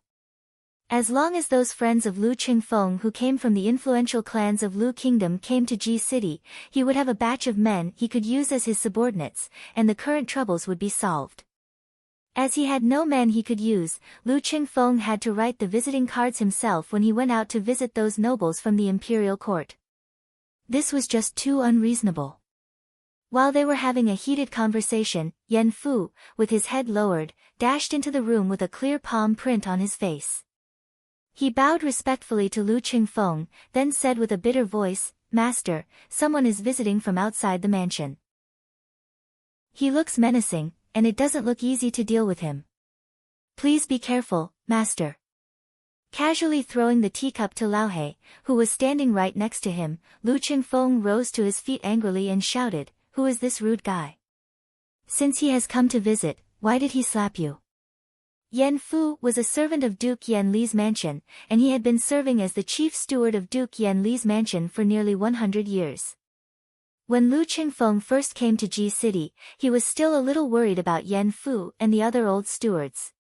As long as those friends of Lu Qingfeng who came from the influential clans of Lu Kingdom came to Ji City, he would have a batch of men he could use as his subordinates, and the current troubles would be solved. As he had no men he could use, Lu Qingfeng had to write the visiting cards himself when he went out to visit those nobles from the imperial court. This was just too unreasonable. While they were having a heated conversation, Yan Fu, with his head lowered, dashed into the room with a clear palm print on his face. He bowed respectfully to Lu Qingfeng, then said with a bitter voice, "Master, someone is visiting from outside the mansion. He looks menacing, and it doesn't look easy to deal with him. Please be careful, master." Casually throwing the teacup to Lao He, who was standing right next to him, Lu Qingfeng rose to his feet angrily and shouted, "Who is this rude guy? Since he has come to visit, why did he slap you?" Yan Fu was a servant of Duke Yan Li's mansion, and he had been serving as the chief steward of Duke Yan Li's mansion for nearly 100 years. When Lu Qingfeng first came to Ji City, he was still a little worried about Yan Fu and the other old stewards.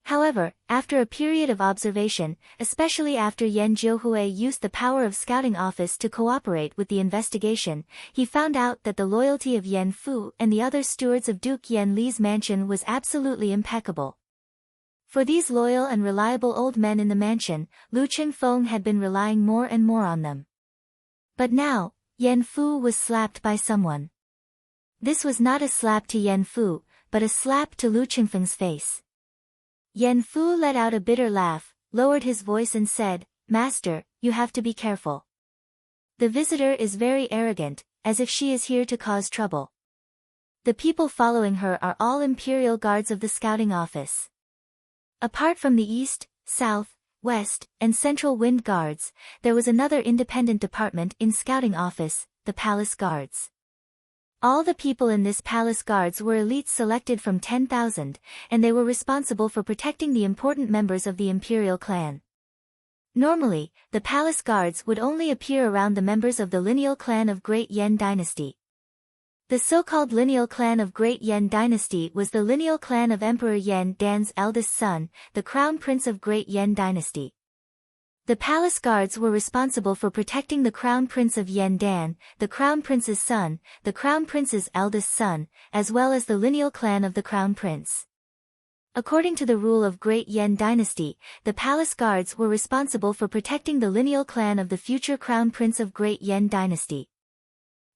However, after a period of observation, especially after Yan Jiuhui used the power of scouting office to cooperate with the investigation, he found out that the loyalty of Yan Fu and the other stewards of Duke Yan Li's mansion was absolutely impeccable. For these loyal and reliable old men in the mansion, Lu Qingfeng had been relying more and more on them. But now, Yan Fu was slapped by someone. This was not a slap to Yan Fu, but a slap to Lu Qingfeng's face. Yan Fu let out a bitter laugh, lowered his voice and said, "Master, you have to be careful. The visitor is very arrogant, as if she is here to cause trouble. The people following her are all imperial guards of the scouting office. Apart from the east, south, west, and central wind guards, there was another independent department in scouting office, the palace guards. All the people in this palace guards were elites selected from 10,000, and they were responsible for protecting the important members of the imperial clan. Normally, the palace guards would only appear around the members of the lineal clan of Great Yan Dynasty. The so-called lineal clan of Great Yan Dynasty was the lineal clan of Emperor Yan Dan's eldest son, the crown prince of Great Yan Dynasty. The palace guards were responsible for protecting the crown prince of Yan Dan, the crown prince's son, the crown prince's eldest son, as well as the lineal clan of the crown prince. According to the rule of Great Yan Dynasty, the palace guards were responsible for protecting the lineal clan of the future crown prince of Great Yan Dynasty.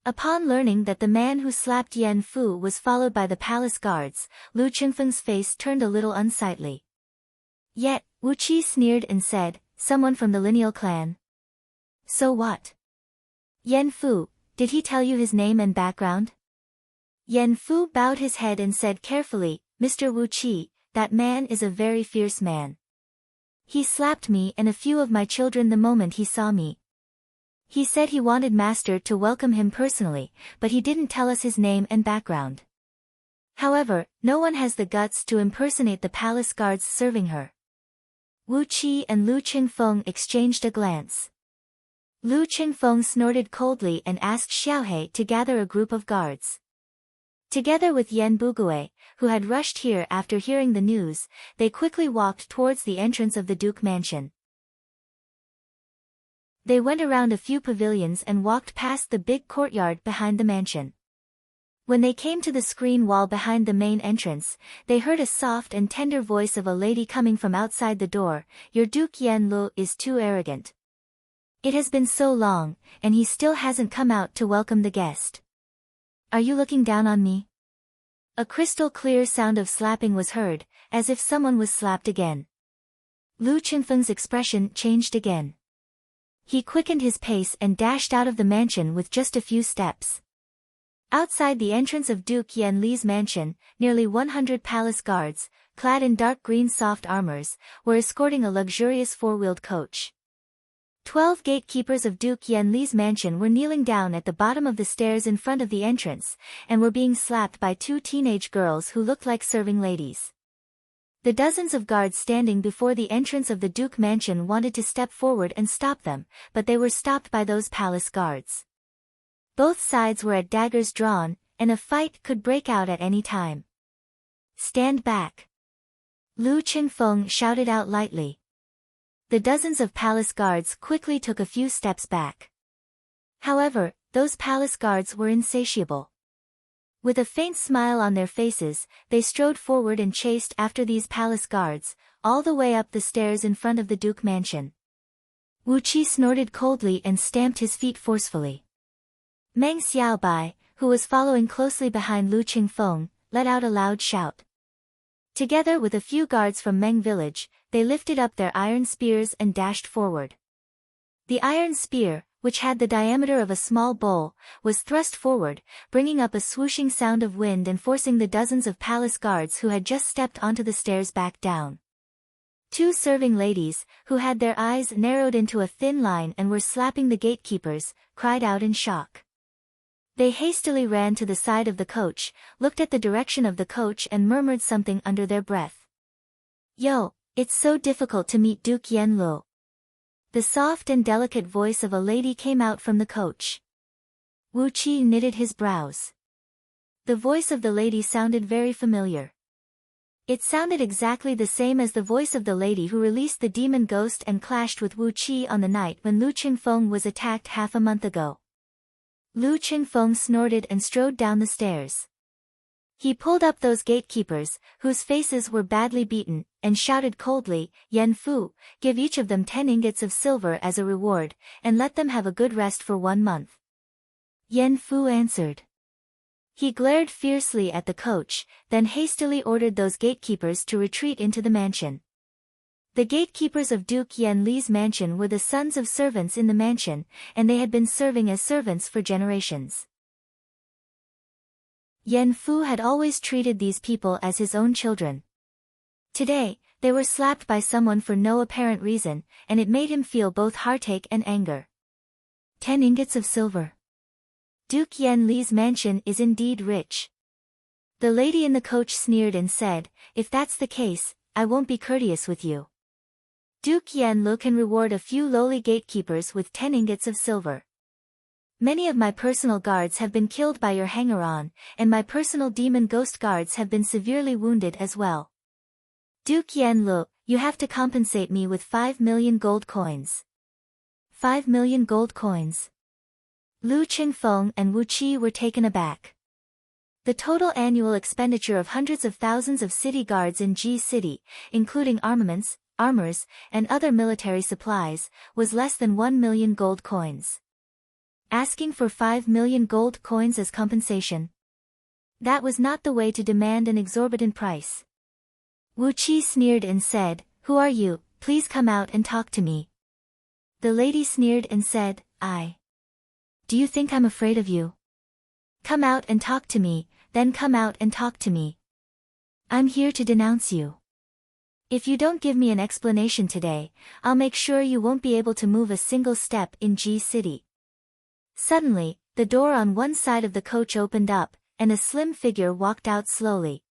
Upon learning that the man who slapped Yan Fu was followed by the palace guards, Lu Qingfeng's face turned a little unsightly. Yet, Wu Qi sneered and said, "Someone from the lineal clan? So what? Yan Fu, did he tell you his name and background?" Yan Fu bowed his head and said carefully, "Mr. Wu Qi, that man is a very fierce man. He slapped me and a few of my children the moment he saw me. He said he wanted Master to welcome him personally, but he didn't tell us his name and background. However, no one has the guts to impersonate the palace guards serving her." Wu Qi and Lu Qingfeng exchanged a glance. Lu Qingfeng snorted coldly and asked Xiaohe to gather a group of guards. Together with Yan Bugui, who had rushed here after hearing the news, they quickly walked towards the entrance of the Duke Mansion. They went around a few pavilions and walked past the big courtyard behind the mansion. When they came to the screen wall behind the main entrance, they heard a soft and tender voice of a lady coming from outside the door, "Your Duke Yan Lu is too arrogant. It has been so long, and he still hasn't come out to welcome the guest. Are you looking down on me?" A crystal-clear sound of slapping was heard, as if someone was slapped again. Lu Qingfeng's expression changed again. He quickened his pace and dashed out of the mansion with just a few steps. Outside the entrance of Duke Yan Li's mansion, nearly 100 palace guards, clad in dark green soft armors, were escorting a luxurious four-wheeled coach. 12 gatekeepers of Duke Yan Li's mansion were kneeling down at the bottom of the stairs in front of the entrance, and were being slapped by 2 teenage girls who looked like serving ladies. The dozens of guards standing before the entrance of the Duke Mansion wanted to step forward and stop them, but they were stopped by those palace guards. Both sides were at daggers drawn, and a fight could break out at any time. "Stand back!" Lu Qingfeng shouted out lightly. The dozens of palace guards quickly took a few steps back. However, those palace guards were insatiable. With a faint smile on their faces, they strode forward and chased after these palace guards, all the way up the stairs in front of the Duke Mansion. Wu Qi snorted coldly and stamped his feet forcefully. Meng Xiaobai, who was following closely behind Lu Qingfeng, let out a loud shout. Together with a few guards from Meng village, they lifted up their iron spears and dashed forward. The iron spear, which had the diameter of a small bowl, was thrust forward, bringing up a swooshing sound of wind and forcing the dozens of palace guards who had just stepped onto the stairs back down. 2 serving ladies, who had their eyes narrowed into a thin line and were slapping the gatekeepers, cried out in shock. They hastily ran to the side of the coach, looked at the direction of the coach and murmured something under their breath. "Yo, it's so difficult to meet Duke Yan Lu." The soft and delicate voice of a lady came out from the coach. Wu Qi knitted his brows. The voice of the lady sounded very familiar. It sounded exactly the same as the voice of the lady who released the demon ghost and clashed with Wu Qi on the night when Lu Qingfeng was attacked half a month ago. Lu Qingfeng snorted and strode down the stairs. He pulled up those gatekeepers, whose faces were badly beaten, and shouted coldly, "Yen Fu, give each of them 10 ingots of silver as a reward, and let them have a good rest for 1 month." Yen Fu answered. He glared fiercely at the coach, then hastily ordered those gatekeepers to retreat into the mansion. The gatekeepers of Duke Yen Li's mansion were the sons of servants in the mansion, and they had been serving as servants for generations. Yen Fu had always treated these people as his own children. Today, they were slapped by someone for no apparent reason, and it made him feel both heartache and anger. 10 ingots of silver. Duke Yen Li's mansion is indeed rich. The lady in the coach sneered and said, "If that's the case, I won't be courteous with you. Duke Yen Li can reward a few lowly gatekeepers with 10 ingots of silver. Many of my personal guards have been killed by your hanger-on, and my personal demon ghost guards have been severely wounded as well. Duke Yen Li, you have to compensate me with 5 million gold coins." 5 million gold coins. Lu Qingfeng and Wu Qi were taken aback. The total annual expenditure of hundreds of thousands of city guards in Ji City, including armaments, armors, and other military supplies, was less than 1 million gold coins. Asking for 5 million gold coins as compensation? That was not the way to demand an exorbitant price. Wu Qi sneered and said, "Who are you? Please come out and talk to me." The lady sneered and said, Do you think I'm afraid of you? Come out and talk to me, then come out and talk to me. I'm here to denounce you. If you don't give me an explanation today, I'll make sure you won't be able to move a single step in Ji City." Suddenly, the door on one side of the coach opened up, and a slim figure walked out slowly.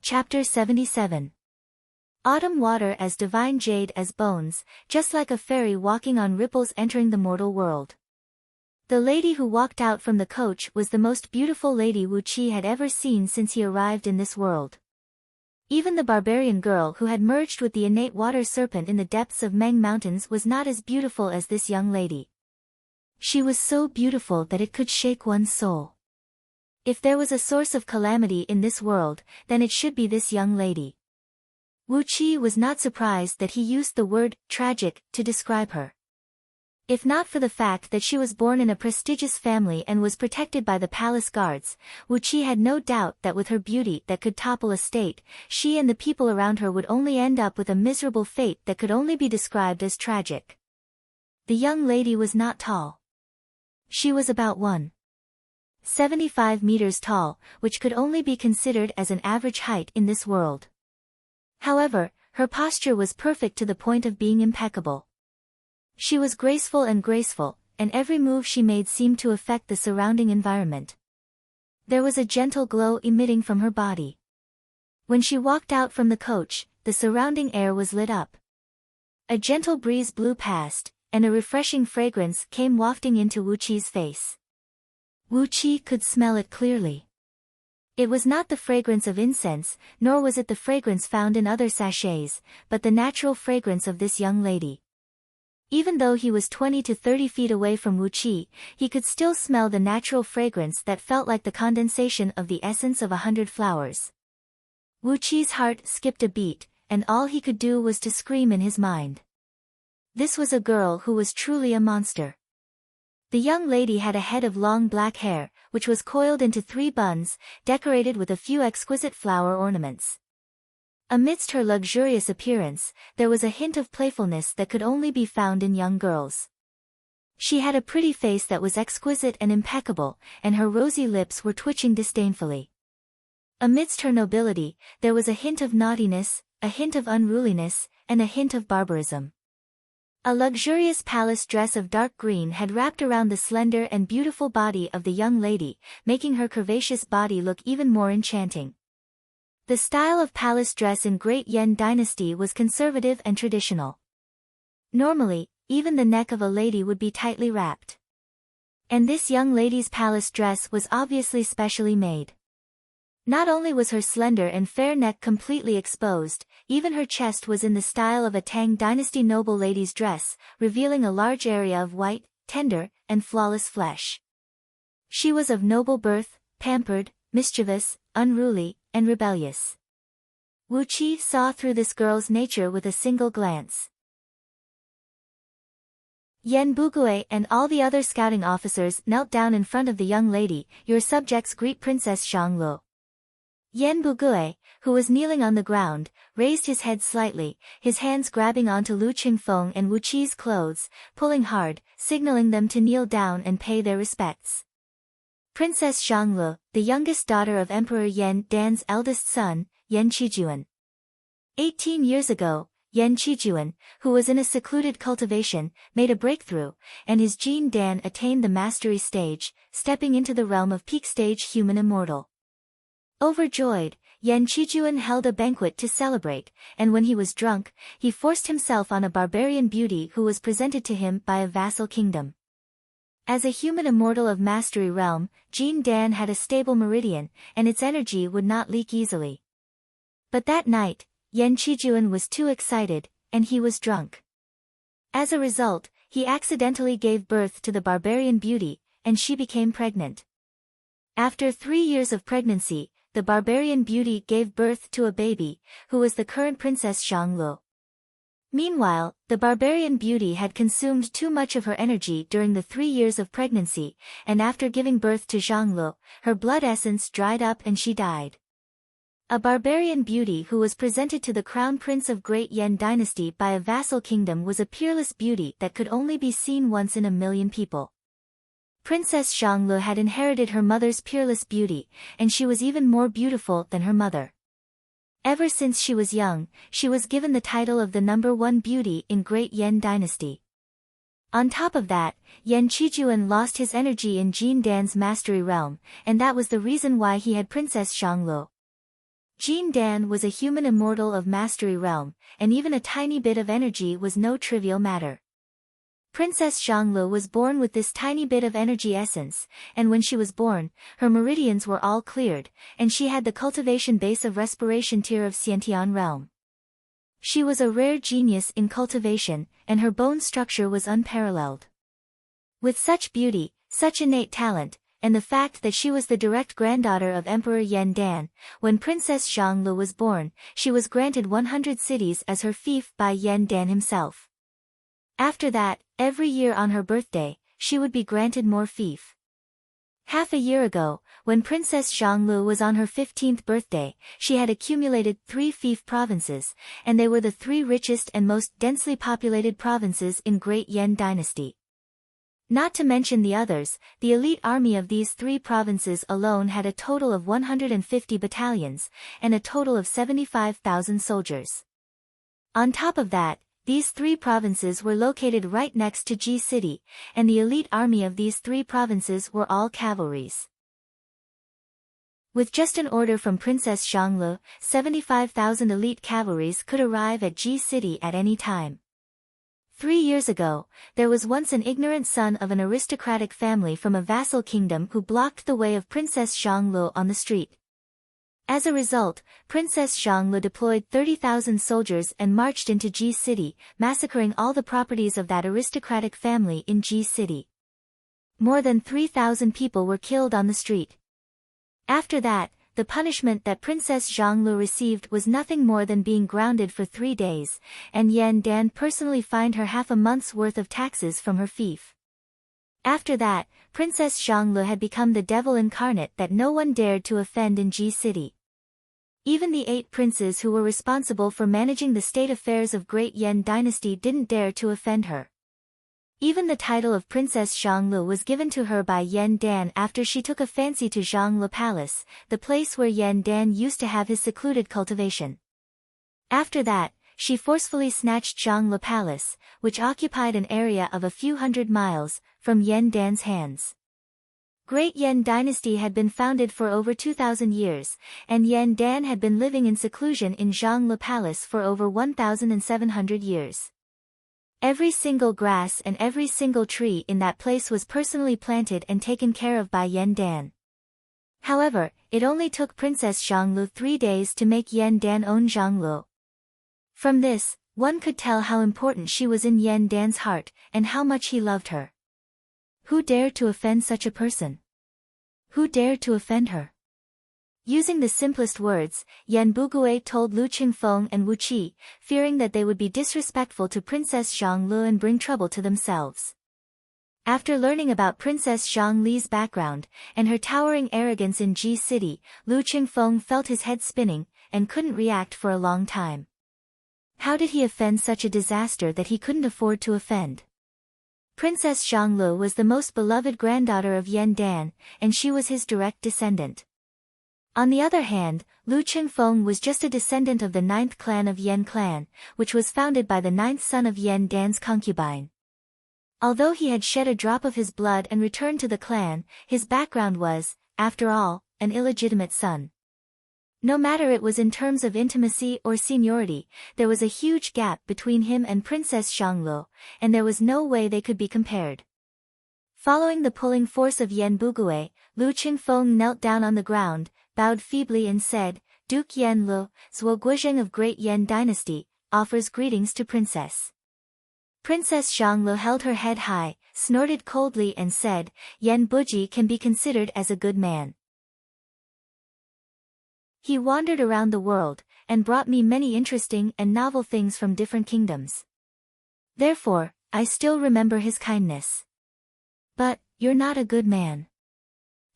Chapter 77. Autumn water as divine jade as bones, just like a fairy walking on ripples entering the mortal world. The lady who walked out from the coach was the most beautiful lady Wu Qi had ever seen since he arrived in this world. Even the barbarian girl who had merged with the innate water serpent in the depths of Meng Mountains was not as beautiful as this young lady. She was so beautiful that it could shake one's soul. If there was a source of calamity in this world, then it should be this young lady. Wu Qi was not surprised that he used the word tragic to describe her. If not for the fact that she was born in a prestigious family and was protected by the palace guards, Wu Qi had no doubt that with her beauty that could topple a state, she and the people around her would only end up with a miserable fate that could only be described as tragic. The young lady was not tall. She was about 1.75 meters tall, which could only be considered as an average height in this world. However, her posture was perfect to the point of being impeccable. She was graceful, and every move she made seemed to affect the surrounding environment. There was a gentle glow emitting from her body. When she walked out from the coach, the surrounding air was lit up. A gentle breeze blew past, and a refreshing fragrance came wafting into Wu Qi's face. Wu Qi could smell it clearly. It was not the fragrance of incense, nor was it the fragrance found in other sachets, but the natural fragrance of this young lady. Even though he was 20 to 30 feet away from Wu Qi, he could still smell the natural fragrance that felt like the condensation of the essence of 100 flowers. Wu Qi's heart skipped a beat, and all he could do was to scream in his mind. This was a girl who was truly a monster. The young lady had a head of long black hair, which was coiled into 3 buns, decorated with a few exquisite flower ornaments. Amidst her luxurious appearance, there was a hint of playfulness that could only be found in young girls. She had a pretty face that was exquisite and impeccable, and her rosy lips were twitching disdainfully. Amidst her nobility, there was a hint of naughtiness, a hint of unruliness, and a hint of barbarism. A luxurious palace dress of dark green had wrapped around the slender and beautiful body of the young lady, making her curvaceous body look even more enchanting. The style of palace dress in Great Yen Dynasty was conservative and traditional. Normally, even the neck of a lady would be tightly wrapped. And this young lady's palace dress was obviously specially made. Not only was her slender and fair neck completely exposed, even her chest was in the style of a Tang Dynasty noble lady's dress, revealing a large area of white, tender, and flawless flesh. She was of noble birth, pampered, mischievous, unruly, and rebellious. Wu Qi saw through this girl's nature with a single glance. Yan Bugui and all the other scouting officers knelt down in front of the young lady. Your subjects greet Princess Xianglu. Yan Bugui, who was kneeling on the ground, raised his head slightly, his hands grabbing onto Lu Qingfeng and Wu Qi's clothes, pulling hard, signaling them to kneel down and pay their respects. Princess Xianglu, the youngest daughter of Emperor Yan Dan's eldest son, Yan Qijuan. 18 years ago, Yan Qijuan, who was in a secluded cultivation, made a breakthrough, and his Jin Dan attained the mastery stage, stepping into the realm of peak stage human immortal. Overjoyed, Yan Qijuan held a banquet to celebrate, and when he was drunk, he forced himself on a barbarian beauty who was presented to him by a vassal kingdom. As a human immortal of mastery realm, Jin Dan had a stable meridian, and its energy would not leak easily. But that night, Yan Qijuan was too excited, and he was drunk. As a result, he accidentally gave birth to the barbarian beauty, and she became pregnant. After 3 years of pregnancy, the barbarian beauty gave birth to a baby, who was the current Princess Xianglu. Meanwhile, the barbarian beauty had consumed too much of her energy during the 3 years of pregnancy, and after giving birth to Xianglu, her blood essence dried up and she died. A barbarian beauty who was presented to the crown prince of Great Yan dynasty by a vassal kingdom was a peerless beauty that could only be seen once in a million people. Princess Xianglu had inherited her mother's peerless beauty, and she was even more beautiful than her mother. Ever since she was young, she was given the title of the #1 beauty in Great Yan dynasty. On top of that, Yan Qijuan lost his energy in Jin Dan's mastery realm, and that was the reason why he had Princess Xianglu. Jin Dan was a human immortal of mastery realm, and even a tiny bit of energy was no trivial matter. Princess Xianglu was born with this tiny bit of energy essence, and when she was born, her meridians were all cleared, and she had the cultivation base of respiration tier of Xiantian realm. She was a rare genius in cultivation, and her bone structure was unparalleled. With such beauty, such innate talent, and the fact that she was the direct granddaughter of Emperor Yan Dan, when Princess Xianglu was born, she was granted 100 cities as her fief by Yan Dan himself. After that, every year on her birthday, she would be granted more fief. Half a year ago, when Princess Xianglu was on her 15th birthday, she had accumulated 3 fief provinces, and they were the 3 richest and most densely populated provinces in Great Yan dynasty. Not to mention the others, the elite army of these 3 provinces alone had a total of 150 battalions, and a total of 75,000 soldiers. On top of that, these 3 provinces were located right next to Ji City, and the elite army of these 3 provinces were all cavalries. With just an order from Princess Xianglu, 75,000 elite cavalries could arrive at Ji City at any time. 3 years ago, there was once an ignorant son of an aristocratic family from a vassal kingdom who blocked the way of Princess Xianglu on the street. As a result, Princess Xianglu deployed 30,000 soldiers and marched into Ji City, massacring all the properties of that aristocratic family in Ji City. More than 3,000 people were killed on the street. After that, the punishment that Princess Xianglu received was nothing more than being grounded for 3 days, and Yan Dan personally fined her half a month's worth of taxes from her fief. After that, Princess Xianglu had become the devil incarnate that no one dared to offend in Ji City. Even the 8 princes who were responsible for managing the state affairs of Great Yan dynasty didn't dare to offend her. Even the title of Princess Xianglu was given to her by Yan Dan after she took a fancy to Zhangli Palace, the place where Yan Dan used to have his secluded cultivation. After that, she forcefully snatched Zhangli Palace, which occupied an area of a few hundred miles, from Yan Dan's hands. Great Yan dynasty had been founded for over 2,000 years, and Yan Dan had been living in seclusion in Zhangli Palace for over 1,700 years. Every single grass and every single tree in that place was personally planted and taken care of by Yan Dan. However, it only took Princess Xianglu 3 days to make Yan Dan own Zhangli. From this, one could tell how important she was in Yan Dan's heart, and how much he loved her. Who dared to offend such a person? Who dared to offend her? Using the simplest words, Yan Bugui told Lu Qingfeng and Wu Qi, fearing that they would be disrespectful to Princess Zhang and bring trouble to themselves. After learning about Princess Zhang Li's background, and her towering arrogance in Ji City, Lu Qingfeng felt his head spinning, and couldn't react for a long time. How did he offend such a disaster that he couldn't afford to offend? Princess Zhang was the most beloved granddaughter of Yan Dan, and she was his direct descendant. On the other hand, Lu Qingfeng was just a descendant of the 9th clan of Yan clan, which was founded by the 9th son of Yan Dan's concubine. Although he had shed a drop of his blood and returned to the clan, his background was, after all, an illegitimate son. No matter it was in terms of intimacy or seniority, there was a huge gap between him and Princess Zhang, and there was no way they could be compared. Following the pulling force of Yan Bugui, Lu Qingfeng knelt down on the ground, bowed feebly and said, Duke Yan Lu, Zhuo Guizheng of Great Yan Dynasty, offers greetings to Princess. Princess Zhang held her head high, snorted coldly and said, Yan Buji can be considered as a good man. He wandered around the world, and brought me many interesting and novel things from different kingdoms. Therefore, I still remember his kindness. But, you're not a good man.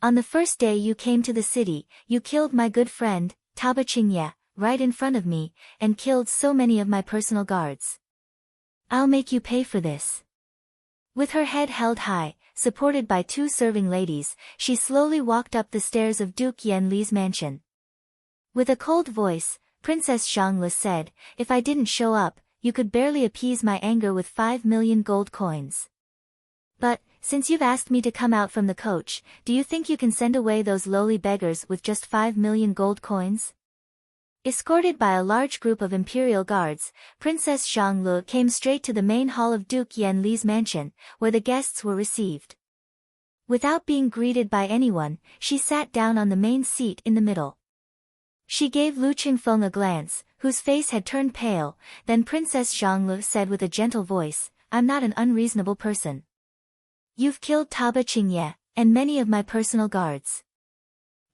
On the first day you came to the city, you killed my good friend, Taba Qingye, right in front of me, and killed so many of my personal guards. I'll make you pay for this. With her head held high, supported by 2 serving ladies, she slowly walked up the stairs of Duke Yan Li's mansion. With a cold voice, Princess Zhang said, if I didn't show up, you could barely appease my anger with 5 million gold coins. But, since you've asked me to come out from the coach, do you think you can send away those lowly beggars with just 5 million gold coins? Escorted by a large group of imperial guards, Princess Zhang came straight to the main hall of Duke Yan Li's mansion, where the guests were received. Without being greeted by anyone, she sat down on the main seat in the middle. She gave Lu Qingfeng a glance, whose face had turned pale, then Princess Zhang said with a gentle voice, I'm not an unreasonable person. You've killed Taba Qingye, and many of my personal guards.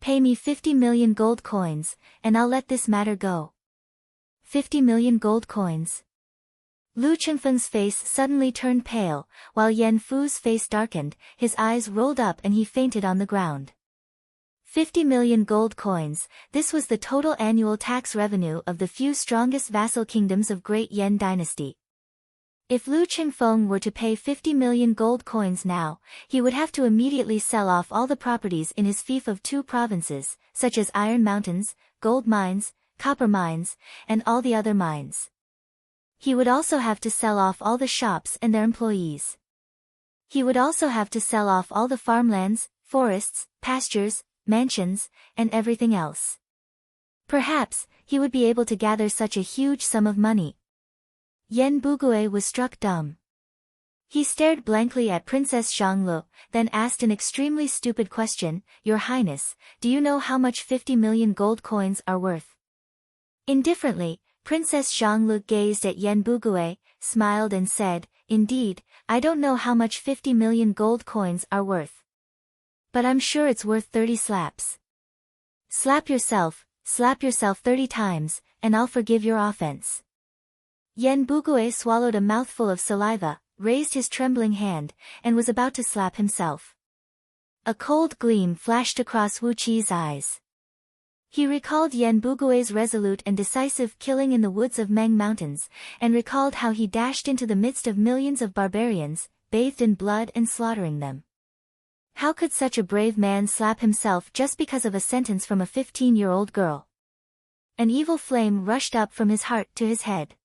Pay me 50 million gold coins, and I'll let this matter go. 50 million gold coins. Lu Qingfeng's face suddenly turned pale, while Yan Fu's face darkened, his eyes rolled up and he fainted on the ground. 50 million gold coins, this was the total annual tax revenue of the few strongest vassal kingdoms of Great Yan Dynasty. If Lu Qingfeng were to pay 50 million gold coins now, he would have to immediately sell off all the properties in his fief of 2 provinces, such as iron mountains, gold mines, copper mines, and all the other mines. He would also have to sell off all the shops and their employees. He would also have to sell off all the farmlands, forests, pastures, mansions, and everything else. Perhaps, he would be able to gather such a huge sum of money. Yan Bugui was struck dumb. He stared blankly at Princess Zhang, then asked an extremely stupid question, Your Highness, do you know how much 50 million gold coins are worth? Indifferently, Princess Zhang gazed at Yan Bugui, smiled and said, Indeed, I don't know how much 50 million gold coins are worth. But I'm sure it's worth 30 slaps. Slap yourself 30 times, and I'll forgive your offense. Yan Bugui swallowed a mouthful of saliva, raised his trembling hand, and was about to slap himself. A cold gleam flashed across Wu Qi's eyes. He recalled Yan Bugui's resolute and decisive killing in the woods of Meng Mountains, and recalled how he dashed into the midst of millions of barbarians, bathed in blood and slaughtering them. How could such a brave man slap himself just because of a sentence from a 15-year-old girl? An evil flame rushed up from his heart to his head.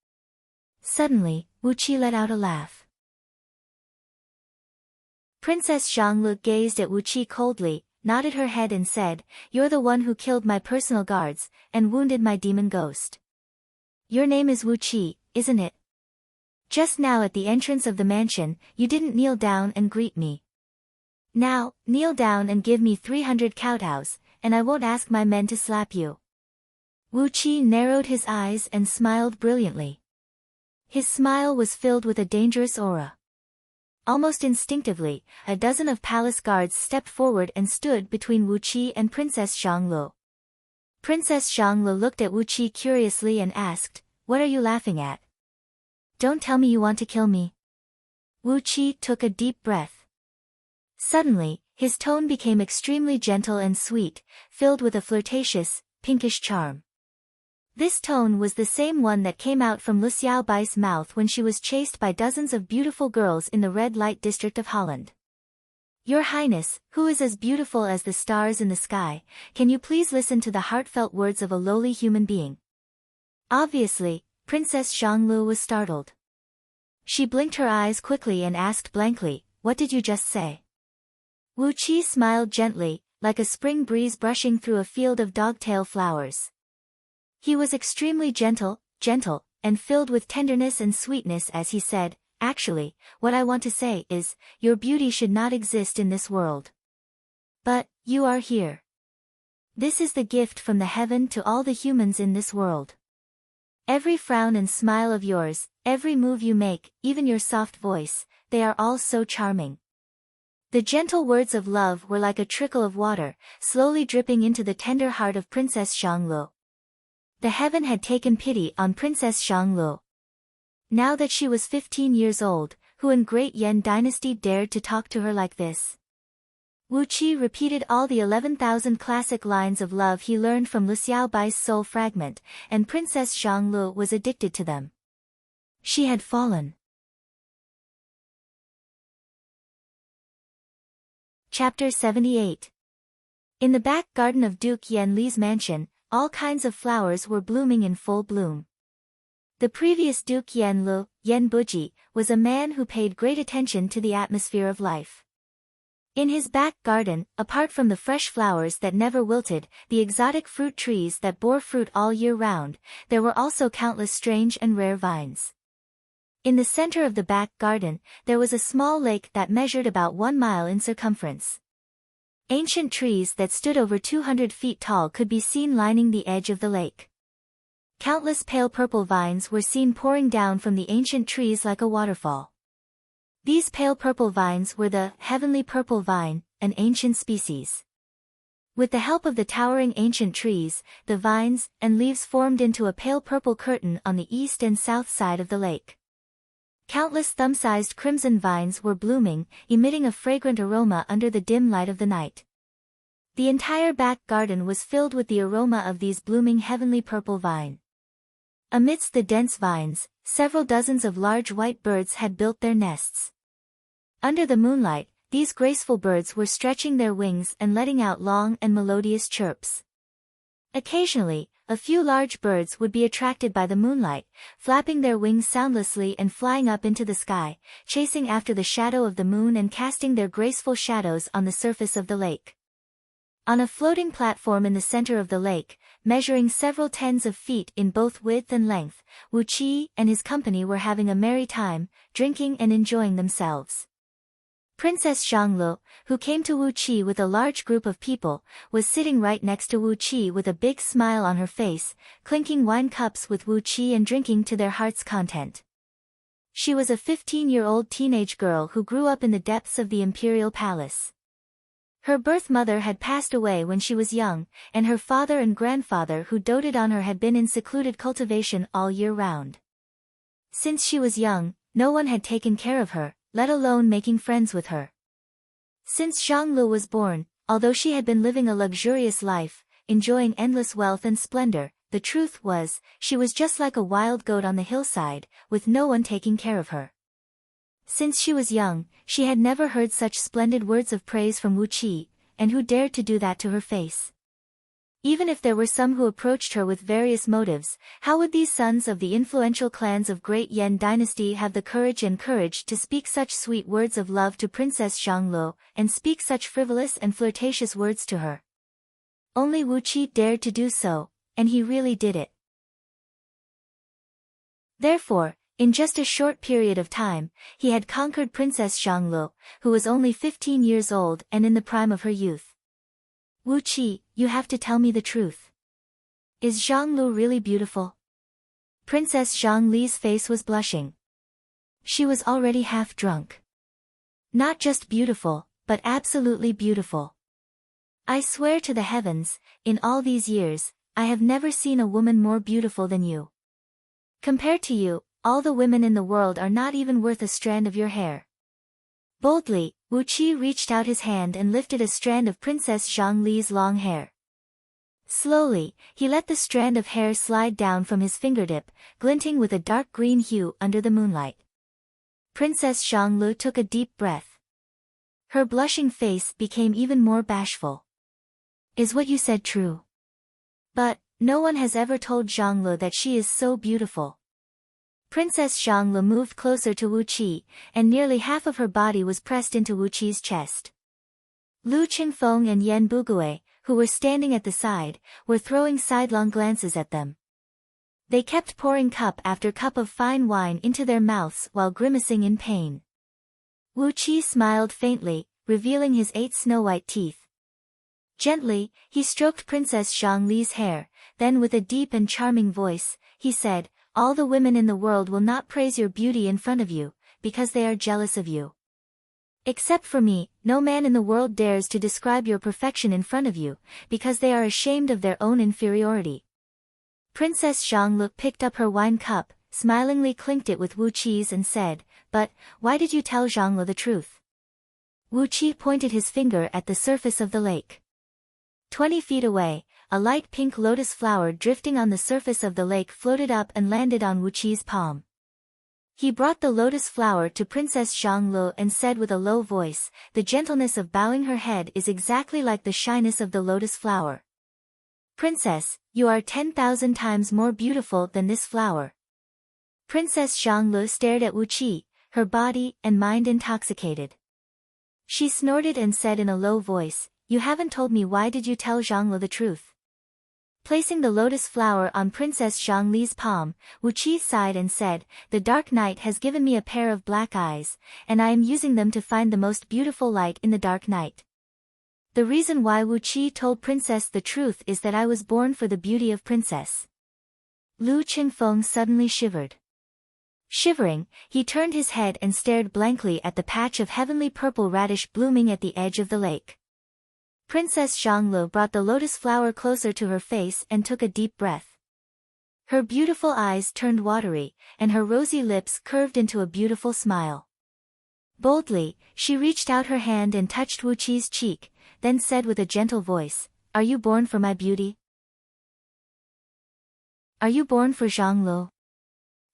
Suddenly, Wu Qi let out a laugh. Princess Zhang gazed at Wu Qi coldly, nodded her head and said, You're the one who killed my personal guards, and wounded my demon ghost. Your name is Wu Qi, isn't it? Just now at the entrance of the mansion, you didn't kneel down and greet me. Now, kneel down and give me 300 kowtows, and I won't ask my men to slap you. Wu Qi narrowed his eyes and smiled brilliantly. His smile was filled with a dangerous aura. Almost instinctively, a dozen of palace guards stepped forward and stood between Wu Qi and Princess Xianglu. Princess Xianglu looked at Wu Qi curiously and asked, "What are you laughing at? Don't tell me you want to kill me." Wu Qi took a deep breath. Suddenly, his tone became extremely gentle and sweet, filled with a flirtatious, pinkish charm. This tone was the same one that came out from Lu Xiaobai's mouth when she was chased by dozens of beautiful girls in the red light district of Holland. "Your Highness, who is as beautiful as the stars in the sky, can you please listen to the heartfelt words of a lowly human being?" Obviously, Princess Xianglu was startled. She blinked her eyes quickly and asked blankly, "What did you just say?" Wu Qi smiled gently, like a spring breeze brushing through a field of dogtail flowers. He was extremely gentle, and filled with tenderness and sweetness as he said, "Actually, what I want to say is, your beauty should not exist in this world. But, you are here. This is the gift from the heaven to all the humans in this world. Every frown and smile of yours, every move you make, even your soft voice, they are all so charming." The gentle words of love were like a trickle of water, slowly dripping into the tender heart of Princess Xianglu. The heaven had taken pity on Princess Xianglu. Now that she was 15 years old, who in Great Yan Dynasty dared to talk to her like this? Wu Qi repeated all the 11,000 classic lines of love he learned from Lu Xiaobai's soul fragment, and Princess Xianglu was addicted to them. She had fallen. Chapter 78. In the back garden of Duke Yan Li's mansion, all kinds of flowers were blooming in full bloom. The previous Duke Yan Lu, Yan Buji, was a man who paid great attention to the atmosphere of life. In his back garden, apart from the fresh flowers that never wilted, the exotic fruit trees that bore fruit all year round, there were also countless strange and rare vines. In the center of the back garden, there was a small lake that measured about 1 mile in circumference. Ancient trees that stood over 200 feet tall could be seen lining the edge of the lake. Countless pale purple vines were seen pouring down from the ancient trees like a waterfall. These pale purple vines were the heavenly purple vine, an ancient species. With the help of the towering ancient trees, the vines and leaves formed into a pale purple curtain on the east and south side of the lake. Countless thumb-sized crimson vines were blooming, emitting a fragrant aroma under the dim light of the night. The entire back garden was filled with the aroma of these blooming heavenly purple vine. Amidst the dense vines, several dozens of large white birds had built their nests. Under the moonlight, these graceful birds were stretching their wings and letting out long and melodious chirps. Occasionally, a few large birds would be attracted by the moonlight, flapping their wings soundlessly and flying up into the sky, chasing after the shadow of the moon and casting their graceful shadows on the surface of the lake. On a floating platform in the center of the lake, measuring several tens of feet in both width and length, Wu Qi and his company were having a merry time, drinking and enjoying themselves. Princess Xianglu, who came to Wu Qi with a large group of people, was sitting right next to Wu Qi with a big smile on her face, clinking wine cups with Wu Qi and drinking to their heart's content. She was a 15-year-old teenage girl who grew up in the depths of the imperial palace. Her birth mother had passed away when she was young, and her father and grandfather who doted on her had been in secluded cultivation all year round. Since she was young, no one had taken care of her, let alone making friends with her. Since Xianglu was born, although she had been living a luxurious life, enjoying endless wealth and splendor, the truth was, she was just like a wild goat on the hillside, with no one taking care of her. Since she was young, she had never heard such splendid words of praise from Wu Qi, and who dared to do that to her face? Even if there were some who approached her with various motives, how would these sons of the influential clans of Great Yan Dynasty have the courage to speak such sweet words of love to Princess Xianglu, and speak such frivolous and flirtatious words to her? Only Wu Qi dared to do so, and he really did it. Therefore, in just a short period of time, he had conquered Princess Xianglu, who was only 15 years old and in the prime of her youth. Wu Qi, you have to tell me the truth. Is Xianglu really beautiful? Princess Xiangli's face was blushing. She was already half drunk. Not just beautiful, but absolutely beautiful. I swear to the heavens, in all these years, I have never seen a woman more beautiful than you. Compared to you, all the women in the world are not even worth a strand of your hair. Boldly, Wu Qi reached out his hand and lifted a strand of Princess Zhongli's long hair. Slowly, he let the strand of hair slide down from his fingertip, glinting with a dark green hue under the moonlight. Princess Zhonglu took a deep breath. Her blushing face became even more bashful. Is what you said true? But, no one has ever told Zhonglu that she is so beautiful. Princess Zhonglu moved closer to Wu Qi, and nearly half of her body was pressed into Wu Qi's chest. Lu Qingfeng and Yan Bugui, who were standing at the side, were throwing sidelong glances at them. They kept pouring cup after cup of fine wine into their mouths while grimacing in pain. Wu Qi smiled faintly, revealing his 8 snow-white teeth. Gently, he stroked Princess Zhongli's hair, then with a deep and charming voice, he said, "All the women in the world will not praise your beauty in front of you, because they are jealous of you. Except for me, no man in the world dares to describe your perfection in front of you, because they are ashamed of their own inferiority." Princess Zhonglu picked up her wine cup, smilingly clinked it with Wu Qi's and said, "But, why did you tell Zhonglu the truth?" Wu Qi pointed his finger at the surface of the lake. 20 feet away, a light pink lotus flower drifting on the surface of the lake floated up and landed on Wu Qi's palm. He brought the lotus flower to Princess Zhonglu and said with a low voice, "The gentleness of bowing her head is exactly like the shyness of the lotus flower. Princess, you are 10,000 times more beautiful than this flower." Princess Zhonglu stared at Wu Qi, her body and mind intoxicated. She snorted and said in a low voice, "You haven't told me, why did you tell Zhonglu the truth?" Placing the lotus flower on Princess Zhongli's palm, Wu Qi sighed and said, "The dark night has given me a pair of black eyes, and I am using them to find the most beautiful light in the dark night." The reason why Wu Qi told Princess the truth is that I was born for the beauty of Princess. Lu Qingfeng suddenly shivered. Shivering, he turned his head and stared blankly at the patch of heavenly purple radish blooming at the edge of the lake. Princess Zhonglu brought the lotus flower closer to her face and took a deep breath. Her beautiful eyes turned watery, and her rosy lips curved into a beautiful smile. Boldly, she reached out her hand and touched Wu Qi's cheek, then said with a gentle voice, "Are you born for my beauty? Are you born for Zhonglu?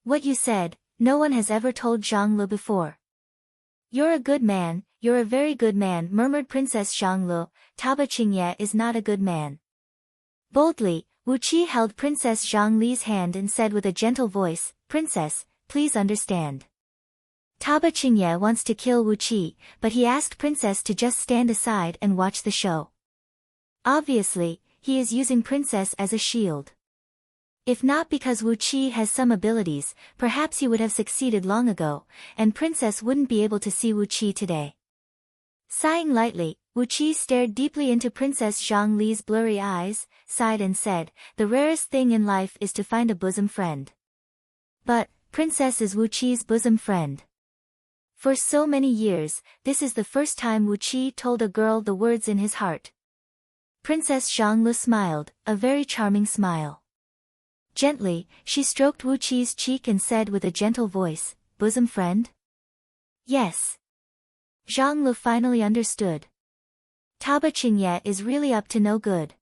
What you said, no one has ever told Zhonglu before." "You're a good man, you're a very good man," murmured Princess Zhonglu. "Taba Qingye is not a good man." Boldly, Wu Qi held Princess Zhongli's hand and said with a gentle voice, "Princess, please understand. Taba Qingye wants to kill Wu Qi, but he asked Princess to just stand aside and watch the show. Obviously, he is using Princess as a shield. If not because Wu Qi has some abilities, perhaps he would have succeeded long ago, and Princess wouldn't be able to see Wu Qi today." Sighing lightly, Wu Qi stared deeply into Princess Zhongli's blurry eyes, sighed and said, "The rarest thing in life is to find a bosom friend. But, Princess is Wu Qi's bosom friend. For so many years, this is the first time Wu Qi told a girl the words in his heart." Princess Zhonglu smiled, a very charming smile. Gently, she stroked Wu Qi's cheek and said with a gentle voice, "Bosom friend?" "Yes." Zhonglu finally understood. Taba Qingye is really up to no good.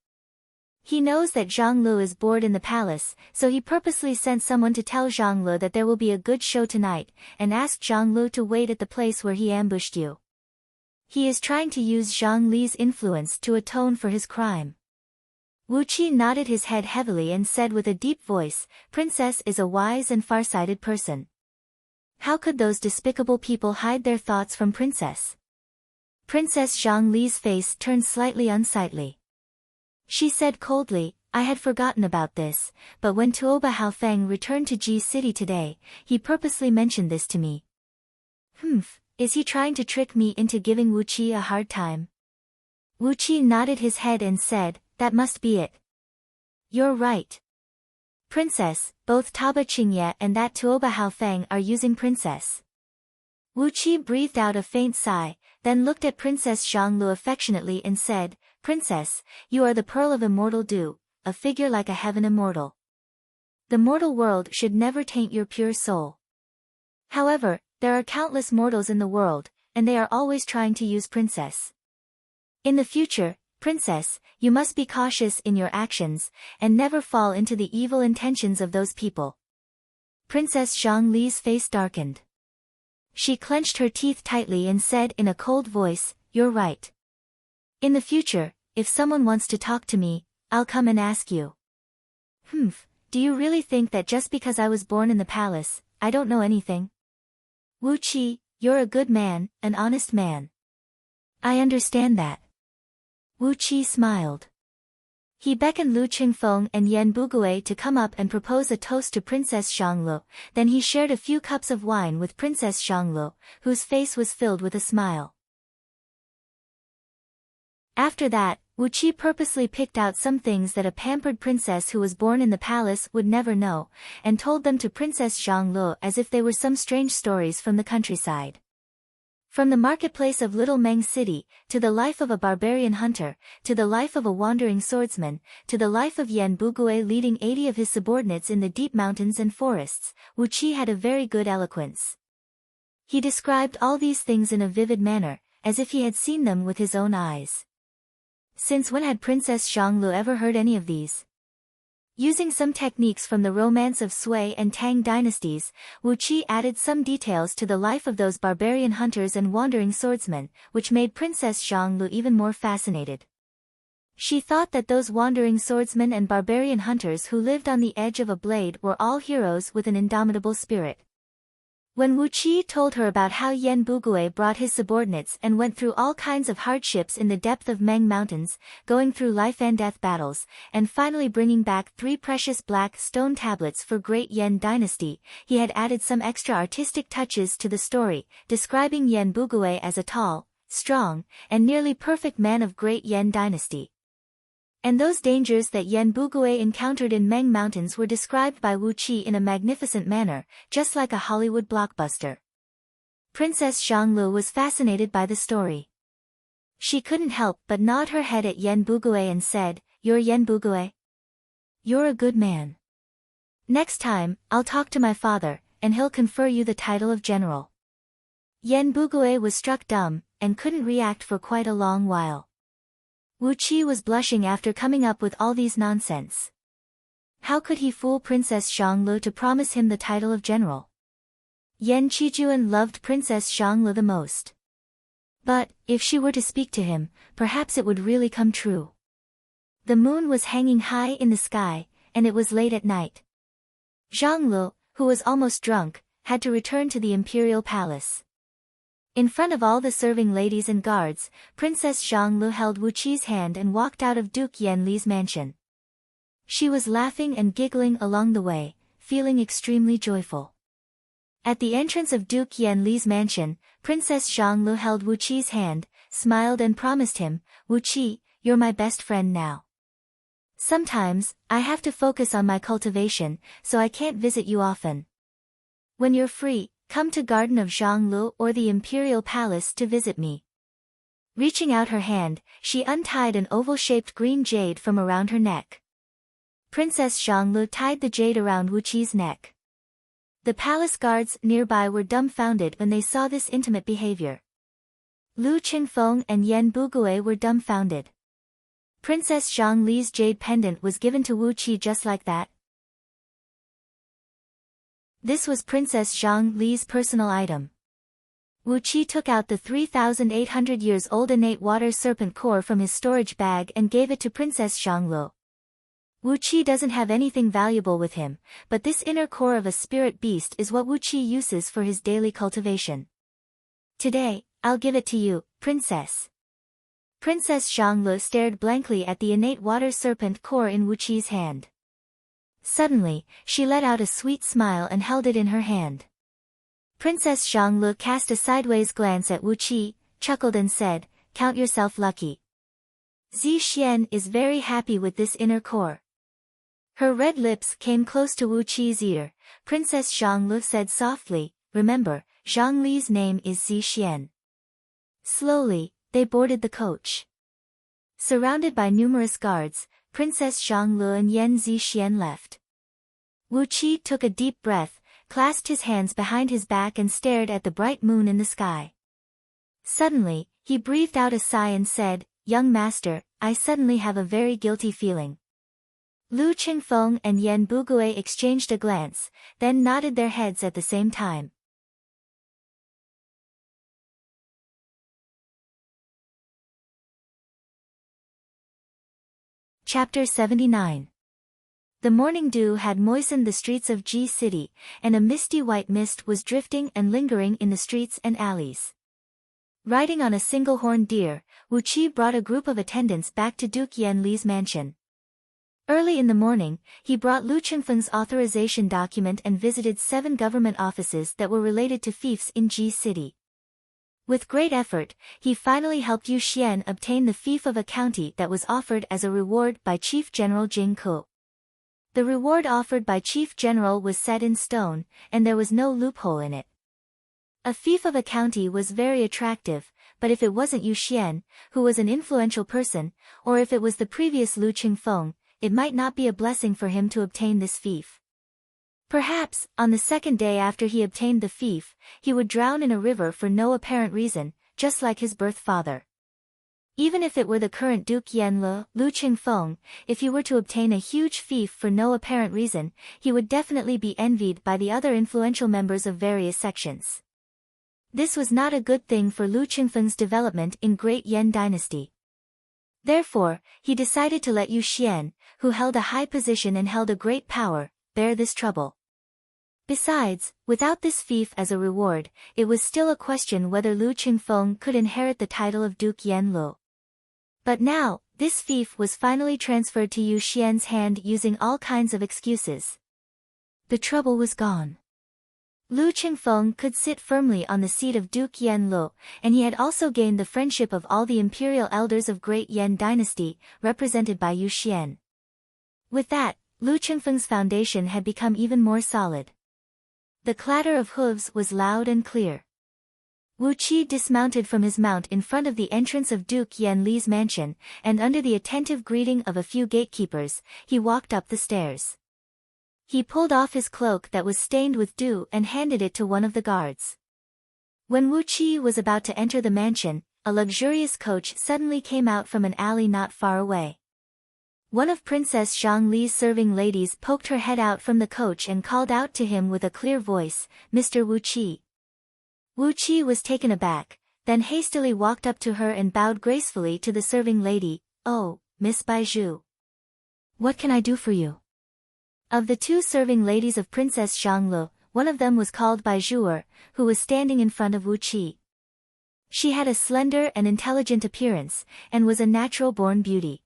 He knows that Zhonglu is bored in the palace, so he purposely sent someone to tell Zhonglu that there will be a good show tonight, and asked Zhonglu to wait at the place where he ambushed you. He is trying to use Zhongli's influence to atone for his crime. Wu Qi nodded his head heavily and said with a deep voice, "Princess is a wise and far-sighted person. How could those despicable people hide their thoughts from Princess?" Princess Zhongli's face turned slightly unsightly. She said coldly, "I had forgotten about this, but when Tuoba Haofeng returned to Ji City today, he purposely mentioned this to me." Is he trying to trick me into giving Wu Qi a hard time?" Wu Qi nodded his head and said, "That must be it." "You're right. Princess, both Taba Qingye and that Tuoba Haofeng are using Princess." Wu Qi breathed out a faint sigh, then looked at Princess Xianglu affectionately and said, "Princess, you are the pearl of immortal dew, a figure like a heaven immortal. The mortal world should never taint your pure soul. However, there are countless mortals in the world, and they are always trying to use Princess. In the future, Princess, you must be cautious in your actions, and never fall into the evil intentions of those people." Princess Xiangli's face darkened. She clenched her teeth tightly and said in a cold voice, "You're right. In the future, if someone wants to talk to me, I'll come and ask you." Do you really think that just because I was born in the palace, I don't know anything? Wu Qi, you're a good man, an honest man. I understand that. Wu Qi smiled. He beckoned Lu Qingfeng and Yan Bugui to come up and propose a toast to Princess Xianglu, then he shared a few cups of wine with Princess Xianglu, whose face was filled with a smile. After that, Wu Qi purposely picked out some things that a pampered princess who was born in the palace would never know, and told them to Princess Xianglu as if they were some strange stories from the countryside. From the marketplace of Little Meng City, to the life of a barbarian hunter, to the life of a wandering swordsman, to the life of Yan Bugui leading 80 of his subordinates in the deep mountains and forests, Wu Qi had a very good eloquence. He described all these things in a vivid manner, as if he had seen them with his own eyes. Since when had Princess Xianglu ever heard any of these? Using some techniques from the romance of Sui and Tang dynasties, Wu Qi added some details to the life of those barbarian hunters and wandering swordsmen, which made Princess Xianglu even more fascinated. She thought that those wandering swordsmen and barbarian hunters who lived on the edge of a blade were all heroes with an indomitable spirit. When Wu Qi told her about how Yan Bugui brought his subordinates and went through all kinds of hardships in the depth of Meng Mountains, going through life and death battles, and finally bringing back 3 precious black stone tablets for Great Yan Dynasty, he had added some extra artistic touches to the story, describing Yan Bugui as a tall, strong, and nearly perfect man of Great Yan Dynasty. And those dangers that Yan Bugui encountered in Meng Mountains were described by Wu Qi in a magnificent manner, just like a Hollywood blockbuster. Princess Xianglu was fascinated by the story. She couldn't help but nod her head at Yan Bugui and said, "You're Yan Bugui? You're a good man. Next time, I'll talk to my father, and he'll confer you the title of general." Yan Bugui was struck dumb, and couldn't react for quite a long while. Wu Qi was blushing after coming up with all these nonsense. How could he fool Princess Xianglu to promise him the title of general? Yan Qijuan loved Princess Xianglu the most. But, if she were to speak to him, perhaps it would really come true. The moon was hanging high in the sky, and it was late at night. Xianglu, who was almost drunk, had to return to the imperial palace. In front of all the serving ladies and guards, Princess Xianglu held Wu Qi's hand and walked out of Duke Yanli's mansion. She was laughing and giggling along the way, feeling extremely joyful. At the entrance of Duke Yanli's mansion, Princess Xianglu held Wu Qi's hand, smiled and promised him, "Wu Qi, you're my best friend now. Sometimes, I have to focus on my cultivation, so I can't visit you often. When you're free, come to Garden of Xianglu or the Imperial Palace to visit me." Reaching out her hand, she untied an oval-shaped green jade from around her neck. Princess Xianglu tied the jade around Wu Qi's neck. The palace guards nearby were dumbfounded when they saw this intimate behavior. Lu Qingfeng and Yan Bugui were dumbfounded. Princess Xiangli's jade pendant was given to Wu Qi just like that. This was Princess Xiangli's personal item. Wu Qi took out the 3,800 years old innate water serpent core from his storage bag and gave it to Princess Xianglu. Wu Qi doesn't have anything valuable with him, but this inner core of a spirit beast is what Wu Qi uses for his daily cultivation. "Today, I'll give it to you, Princess." Princess Xianglu stared blankly at the innate water serpent core in Wu Qi's hand. Suddenly, she let out a sweet smile and held it in her hand. Princess Xianglu cast a sideways glance at Wu Qi, chuckled and said, "Count yourself lucky. Zi Xian is very happy with this inner core." Her red lips came close to Wu Qi's ear. Princess Xianglu said softly, "Remember, Zhang Li's name is Zixian. Slowly, they boarded the coach. Surrounded by numerous guards, Princess Zhang Li and Yan Zixian left. Wu Qi took a deep breath, clasped his hands behind his back and stared at the bright moon in the sky. Suddenly, he breathed out a sigh and said, "Young master, I suddenly have a very guilty feeling." Lu Qingfeng and Yan Bugui exchanged a glance, then nodded their heads at the same time. Chapter 79. The morning dew had moistened the streets of Ji City, and a misty white mist was drifting and lingering in the streets and alleys. Riding on a single-horned deer, Wu Qi brought a group of attendants back to Duke Yan Li's mansion. Early in the morning, he brought Lu Qingfeng's authorization document and visited 7 government offices that were related to fiefs in Ji City. With great effort, he finally helped Yu Xian obtain the fief of a county that was offered as a reward by Chief General Jing Ke. The reward offered by Chief General was set in stone, and there was no loophole in it. A fief of a county was very attractive, but if it wasn't Yu Xian, who was an influential person, or if it was the previous Lu Qingfeng, it might not be a blessing for him to obtain this fief. Perhaps, on the second day after he obtained the fief, he would drown in a river for no apparent reason, just like his birth father. Even if it were the current Duke Yanle, Lu Qingfeng, if he were to obtain a huge fief for no apparent reason, he would definitely be envied by the other influential members of various sections. This was not a good thing for Lu Qingfeng's development in Great Yan Dynasty. Therefore, he decided to let Yu Xian, who held a high position and held a great power, bear this trouble. Besides, without this fief as a reward, it was still a question whether Lu Qingfeng could inherit the title of Duke Yanlu. But now, this fief was finally transferred to Yu Xian's hand using all kinds of excuses. The trouble was gone. Lu Qingfeng could sit firmly on the seat of Duke Yanlu, and he had also gained the friendship of all the imperial elders of Great Yan Dynasty, represented by Yu Xian. With that, Lu Qingfeng's foundation had become even more solid. The clatter of hooves was loud and clear. Wu Qi dismounted from his mount in front of the entrance of Duke Yan Li's mansion, and under the attentive greeting of a few gatekeepers, he walked up the stairs. He pulled off his cloak that was stained with dew and handed it to one of the guards. When Wu Qi was about to enter the mansion, a luxurious coach suddenly came out from an alley not far away. One of Princess Zhang Li's serving ladies poked her head out from the coach and called out to him with a clear voice, "Mr. Wu Qi." Wu Qi was taken aback, then hastily walked up to her and bowed gracefully to the serving lady, "Oh, Miss Baizhu. What can I do for you?" Of the 2 serving ladies of Princess Zhanglu, one of them was called Baizhu, who was standing in front of Wu Qi. She had a slender and intelligent appearance, and was a natural-born beauty.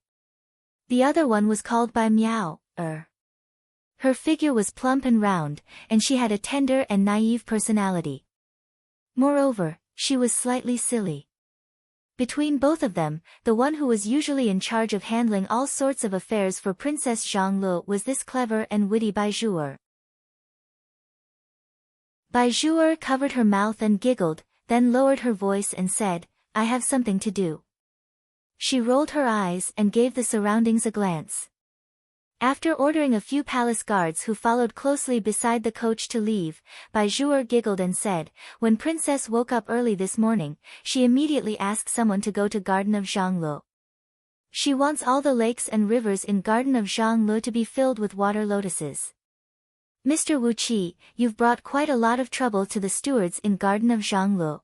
The other one was called by Miao. Her figure was plump and round, and she had a tender and naive personality. Moreover, she was slightly silly. Between both of them, the one who was usually in charge of handling all sorts of affairs for Princess Zhanglu was this clever and witty Baizhu. Baizhu covered her mouth and giggled, then lowered her voice and said, "I have something to do." She rolled her eyes and gave the surroundings a glance. After ordering a few palace guards who followed closely beside the coach to leave, Baizhu giggled and said, "When Princess woke up early this morning, she immediately asked someone to go to Garden of Zhanglu. She wants all the lakes and rivers in Garden of Zhanglu to be filled with water lotuses. Mr. Wu Qi, you've brought quite a lot of trouble to the stewards in Garden of Zhanglu.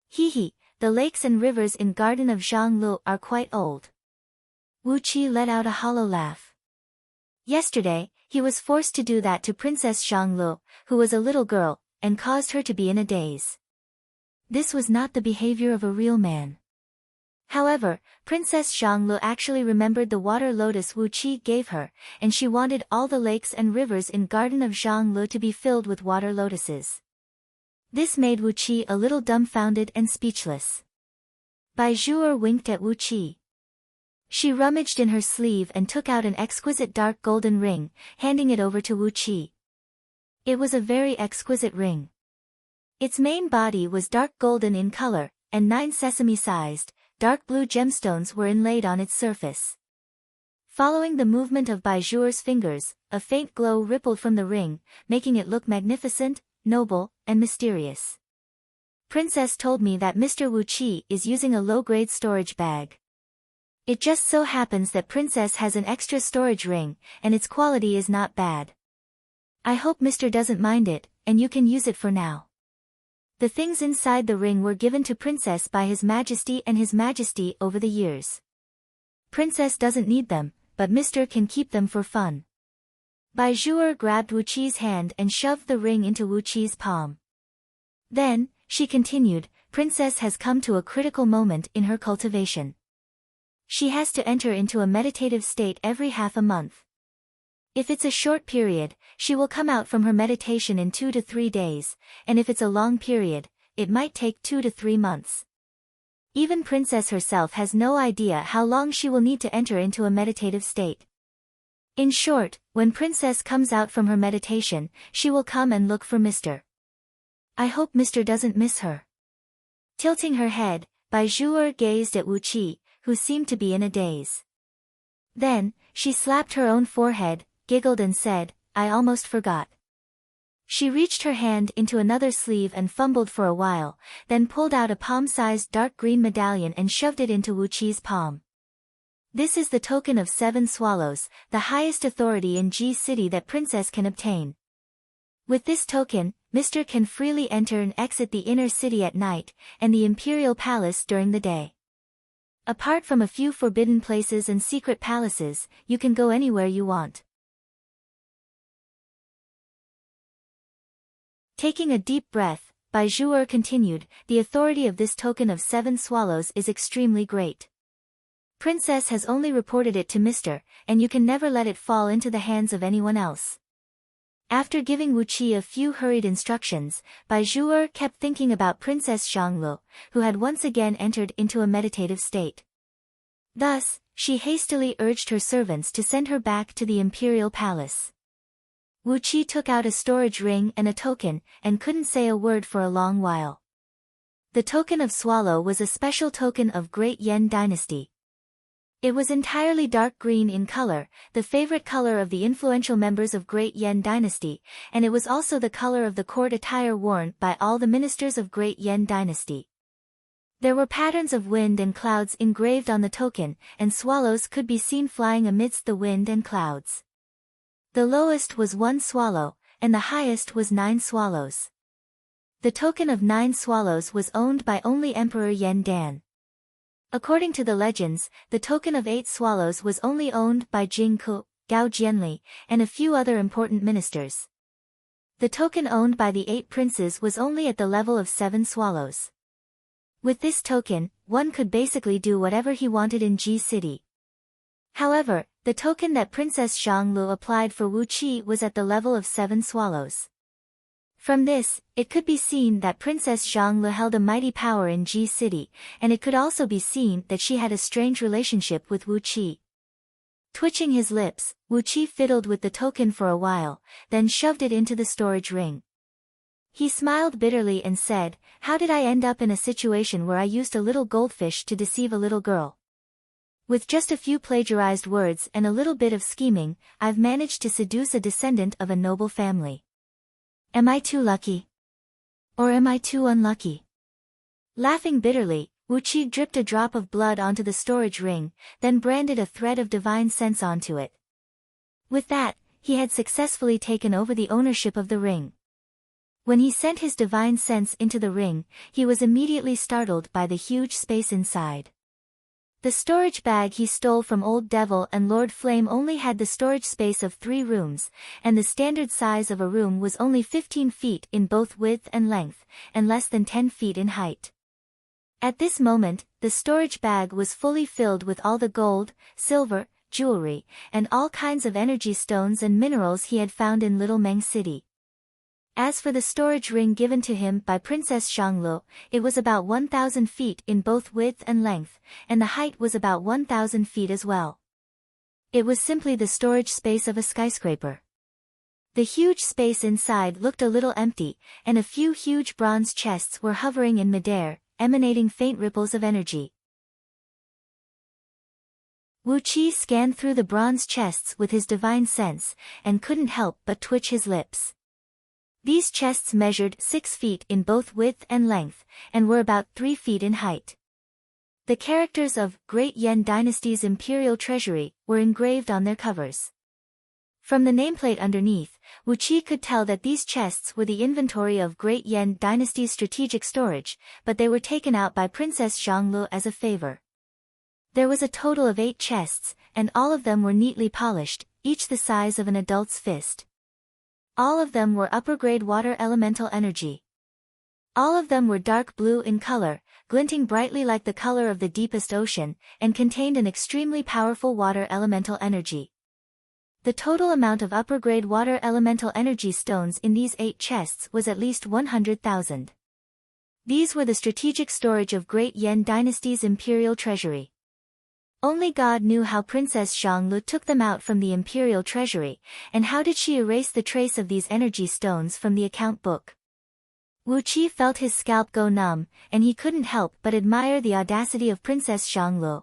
Hee, the lakes and rivers in Garden of Zhanglu are quite old." Wu Qi let out a hollow laugh. Yesterday, he was forced to do that to Princess Zhanglu, who was a little girl, and caused her to be in a daze. This was not the behavior of a real man. However, Princess Zhanglu actually remembered the water lotus Wu Qi gave her, and she wanted all the lakes and rivers in Garden of Zhanglu to be filled with water lotuses. This made Wu Qi a little dumbfounded and speechless. Baizhu winked at Wu Qi. She rummaged in her sleeve and took out an exquisite dark golden ring, handing it over to Wu Qi. It was a very exquisite ring. Its main body was dark golden in color, and 9 sesame-sized, dark blue gemstones were inlaid on its surface. Following the movement of Bai Zhuer's fingers, a faint glow rippled from the ring, making it look magnificent, noble, and mysterious. Princess told me that Mr. Wu Qi is using a low-grade storage bag. It just so happens that Princess has an extra storage ring, and its quality is not bad. I hope Mr. doesn't mind it, and you can use it for now. The things inside the ring were given to Princess by His Majesty and His Majesty over the years. Princess doesn't need them, but Mr. can keep them for fun. Bai Zhuer grabbed Wu Qi's hand and shoved the ring into Wu Qi's palm. Then, she continued, Princess has come to a critical moment in her cultivation. She has to enter into a meditative state every half a month. If it's a short period, she will come out from her meditation in 2 to 3 days, and if it's a long period, it might take 2 to 3 months. Even Princess herself has no idea how long she will need to enter into a meditative state. In short, when Princess comes out from her meditation, she will come and look for Mr. I hope Mr. doesn't miss her. Tilting her head, Bai Zhuer gazed at Wu Qi, who seemed to be in a daze. Then, she slapped her own forehead, giggled and said, I almost forgot. She reached her hand into another sleeve and fumbled for a while, then pulled out a palm-sized dark green medallion and shoved it into Wu Qi's palm. This is the token of 7 swallows, the highest authority in Ji City that Princess can obtain. With this token, Mr. can freely enter and exit the inner city at night, and the imperial palace during the day. Apart from a few forbidden places and secret palaces, you can go anywhere you want. Taking a deep breath, Bai Zhuer continued, the authority of this token of 7 swallows is extremely great. Princess has only reported it to Mr., and you can never let it fall into the hands of anyone else. After giving Wu Qi a few hurried instructions, Bai Zhuer kept thinking about Princess Xianglu, who had once again entered into a meditative state. Thus, she hastily urged her servants to send her back to the imperial palace. Wu Qi took out a storage ring and a token, and couldn't say a word for a long while. The token of swallow was a special token of Great Yan dynasty. It was entirely dark green in color, the favorite color of the influential members of Great Yan dynasty, and it was also the color of the court attire worn by all the ministers of Great Yan dynasty. There were patterns of wind and clouds engraved on the token, and swallows could be seen flying amidst the wind and clouds. The lowest was 1 swallow, and the highest was 9 swallows. The token of 9 swallows was owned by only Emperor Yan Dan. According to the legends, the token of 8 swallows was only owned by Jing Ku, Gao Jianli, and a few other important ministers. The token owned by the 8 princes was only at the level of 7 swallows. With this token, one could basically do whatever he wanted in Ji City. However, the token that Princess Xianglu applied for Wu Qi was at the level of 7 swallows. From this, it could be seen that Princess Xianglu held a mighty power in Ji City, and it could also be seen that she had a strange relationship with Wu Qi. Twitching his lips, Wu Qi fiddled with the token for a while, then shoved it into the storage ring. He smiled bitterly and said, how did I end up in a situation where I used a little goldfish to deceive a little girl? With just a few plagiarized words and a little bit of scheming, I've managed to seduce a descendant of a noble family. Am I too lucky? Or am I too unlucky? Laughing bitterly, Wu Qi dripped a drop of blood onto the storage ring, then branded a thread of divine sense onto it. With that, he had successfully taken over the ownership of the ring. When he sent his divine sense into the ring, he was immediately startled by the huge space inside. The storage bag he stole from Old Devil and Lord Flame only had the storage space of 3 rooms, and the standard size of a room was only 15 feet in both width and length, and less than 10 feet in height. At this moment, the storage bag was fully filled with all the gold, silver, jewelry, and all kinds of energy stones and minerals he had found in Little Meng City. As for the storage ring given to him by Princess Xianglu, it was about 1,000 feet in both width and length, and the height was about 1,000 feet as well. It was simply the storage space of a skyscraper. The huge space inside looked a little empty, and a few huge bronze chests were hovering in midair, emanating faint ripples of energy. Wu Qi scanned through the bronze chests with his divine sense, and couldn't help but twitch his lips. These chests measured 6 feet in both width and length, and were about 3 feet in height. The characters of Great Yan Dynasty's Imperial Treasury were engraved on their covers. From the nameplate underneath, Wu Qi could tell that these chests were the inventory of Great Yan Dynasty's strategic storage, but they were taken out by Princess Zhanglu as a favor. There was a total of 8 chests, and all of them were neatly polished, each the size of an adult's fist. All of them were upper-grade water elemental energy. All of them were dark blue in color, glinting brightly like the color of the deepest ocean, and contained an extremely powerful water elemental energy. The total amount of upper-grade water elemental energy stones in these 8 chests was at least 100,000. These were the strategic storage of Great Yan Dynasty's Imperial Treasury. Only God knew how Princess Zhanglu took them out from the Imperial Treasury, and how did she erase the trace of these energy stones from the account book. Wu Qi felt his scalp go numb, and he couldn't help but admire the audacity of Princess Zhanglu.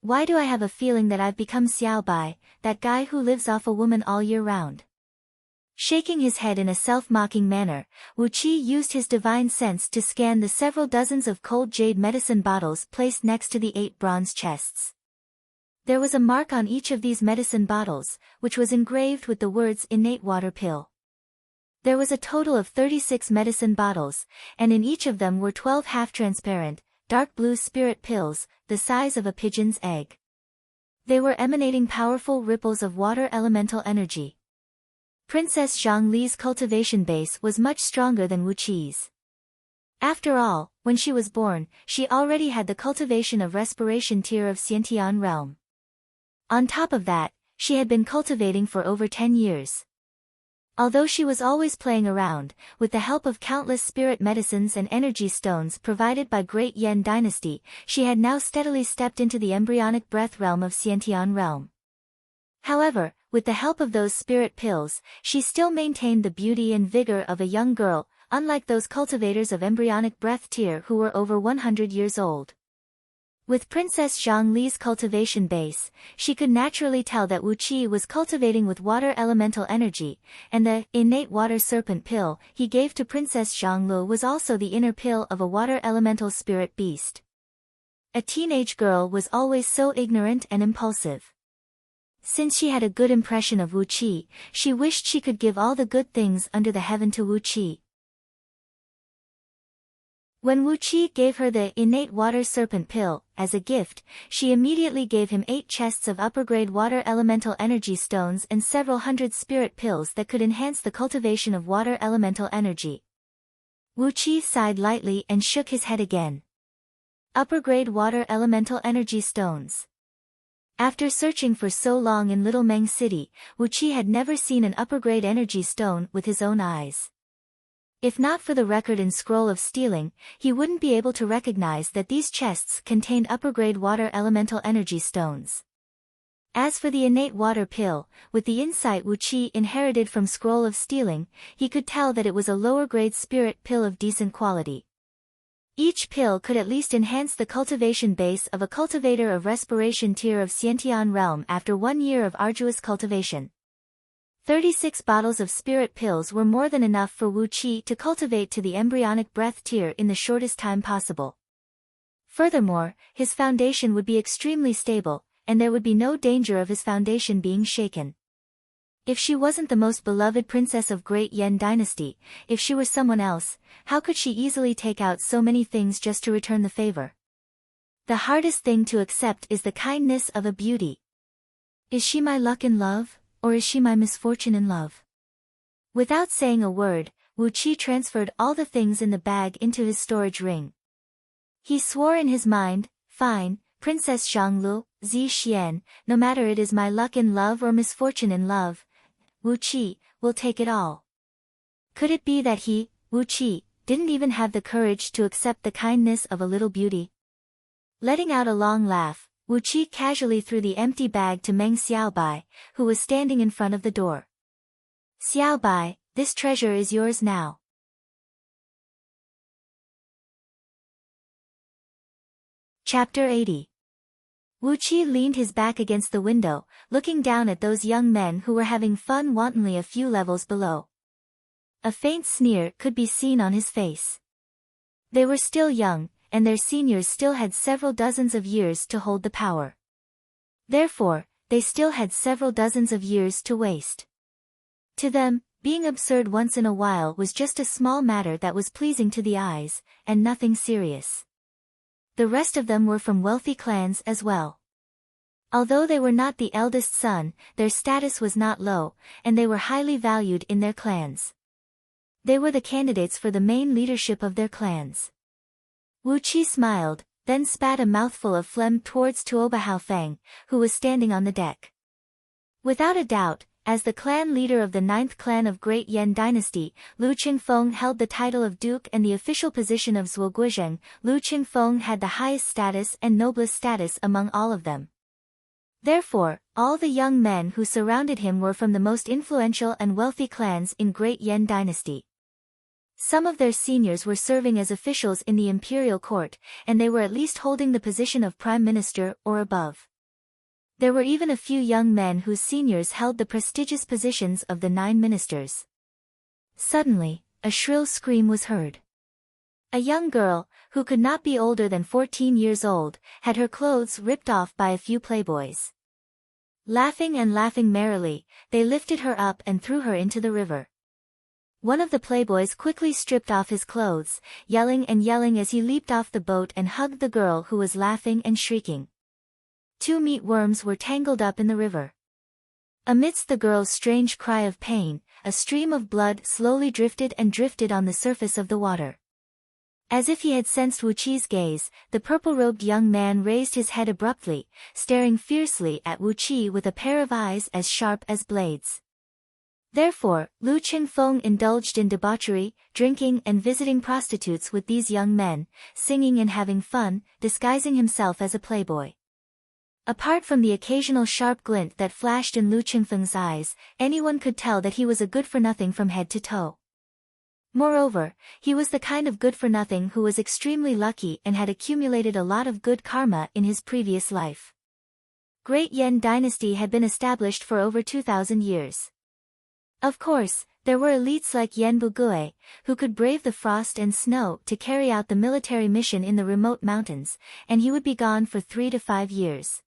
Why do I have a feeling that I've become Xiao Bai, that guy who lives off a woman all year round? Shaking his head in a self-mocking manner, Wu Qi used his divine sense to scan the several dozens of cold jade medicine bottles placed next to the 8 bronze chests. There was a mark on each of these medicine bottles, which was engraved with the words innate water pill. There was a total of 36 medicine bottles, and in each of them were 12 half-transparent, dark blue spirit pills, the size of a pigeon's egg. They were emanating powerful ripples of water elemental energy. Princess Zhongli's cultivation base was much stronger than Wu Qi's. After all, when she was born, she already had the cultivation of respiration tier of Xiantian realm. On top of that, she had been cultivating for over 10 years. Although she was always playing around, with the help of countless spirit medicines and energy stones provided by Great Yan Dynasty, she had now steadily stepped into the embryonic breath realm of Xiantian realm. However, with the help of those spirit pills, she still maintained the beauty and vigor of a young girl, unlike those cultivators of embryonic breath tier who were over 100 years old. With Princess Zhongli's cultivation base, she could naturally tell that Wu Qi was cultivating with water elemental energy, and the innate water serpent pill he gave to Princess Zhonglu was also the inner pill of a water elemental spirit beast. A teenage girl was always so ignorant and impulsive. Since she had a good impression of Wu Qi, she wished she could give all the good things under the heaven to Wu Qi. When Wu Qi gave her the innate water serpent pill, as a gift, she immediately gave him 8 chests of upper-grade water elemental energy stones and several hundred spirit pills that could enhance the cultivation of water elemental energy. Wu Qi sighed lightly and shook his head again. Upper-grade water elemental energy stones. After searching for so long in Little Meng City, Wu Qi had never seen an upper-grade energy stone with his own eyes. If not for the record in Scroll of Stealing, he wouldn't be able to recognize that these chests contained upper-grade water elemental energy stones. As for the innate water pill, with the insight Wu Qi inherited from Scroll of Stealing, he could tell that it was a lower-grade spirit pill of decent quality. Each pill could at least enhance the cultivation base of a cultivator of respiration tier of Xiantian realm after 1 year of arduous cultivation. 36 bottles of spirit pills were more than enough for Wu Qi to cultivate to the embryonic breath tier in the shortest time possible. Furthermore, his foundation would be extremely stable, and there would be no danger of his foundation being shaken. If she wasn't the most beloved princess of Great Yan Dynasty, if she were someone else, how could she easily take out so many things just to return the favor? The hardest thing to accept is the kindness of a beauty. Is she my luck in love, or is she my misfortune in love? Without saying a word, Wu Qi transferred all the things in the bag into his storage ring. He swore in his mind, fine, Princess Zhonglu, Zi Xian, no matter it is my luck in love or misfortune in love, Wu Qi will take it all. Could it be that he, Wu Qi, didn't even have the courage to accept the kindness of a little beauty? Letting out a long laugh, Wu Qi casually threw the empty bag to Meng Xiaobai, who was standing in front of the door. Xiao Bai, this treasure is yours now. Chapter 80. Wu Qi leaned his back against the window, looking down at those young men who were having fun wantonly a few levels below. A faint sneer could be seen on his face. They were still young, and their seniors still had several dozens of years to hold the power. Therefore, they still had several dozens of years to waste. To them, being absurd once in a while was just a small matter that was pleasing to the eyes, and nothing serious. The rest of them were from wealthy clans as well. Although they were not the eldest son, their status was not low, and they were highly valued in their clans. They were the candidates for the main leadership of their clans. Wu Qi smiled, then spat a mouthful of phlegm towards Tuoba Haofeng, who was standing on the deck. Without a doubt, as the clan leader of the 9th clan of Great Yan Dynasty, Lu Qingfeng held the title of duke and the official position of Zhuoguozheng. Lu Qingfeng had the highest status and noblest status among all of them. Therefore, all the young men who surrounded him were from the most influential and wealthy clans in Great Yan Dynasty. Some of their seniors were serving as officials in the imperial court, and they were at least holding the position of prime minister or above. There were even a few young men whose seniors held the prestigious positions of the 9 ministers. Suddenly, a shrill scream was heard. A young girl, who could not be older than 14 years old, had her clothes ripped off by a few playboys. Laughing and laughing merrily, they lifted her up and threw her into the river. One of the playboys quickly stripped off his clothes, yelling and yelling as he leaped off the boat and hugged the girl who was laughing and shrieking. 2 meat worms were tangled up in the river. Amidst the girl's strange cry of pain, a stream of blood slowly drifted on the surface of the water. As if he had sensed Wu Qi's gaze, the purple-robed young man raised his head abruptly, staring fiercely at Wu Qi with a pair of eyes as sharp as blades. Therefore, Lu Qingfeng indulged in debauchery, drinking and visiting prostitutes with these young men, singing and having fun, disguising himself as a playboy. Apart from the occasional sharp glint that flashed in Lu Qingfeng's eyes, anyone could tell that he was a good-for-nothing from head to toe. Moreover, he was the kind of good-for-nothing who was extremely lucky and had accumulated a lot of good karma in his previous life. Great Yan Dynasty had been established for over 2,000 years. Of course, there were elites like Yan Bugui, who could brave the frost and snow to carry out the military mission in the remote mountains, and he would be gone for 3 to 5 years.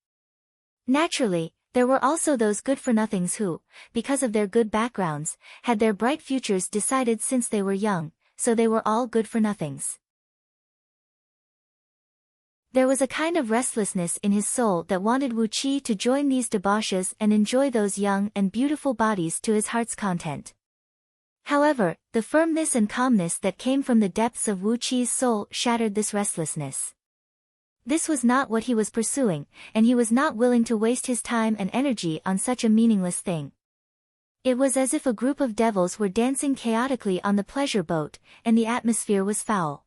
Naturally, there were also those good-for-nothings who, because of their good backgrounds, had their bright futures decided since they were young, so they were all good-for-nothings. There was a kind of restlessness in his soul that wanted Wu Qi to join these debauches and enjoy those young and beautiful bodies to his heart's content. However, the firmness and calmness that came from the depths of Wu Qi's soul shattered this restlessness. This was not what he was pursuing, and he was not willing to waste his time and energy on such a meaningless thing. It was as if a group of devils were dancing chaotically on the pleasure boat, and the atmosphere was foul.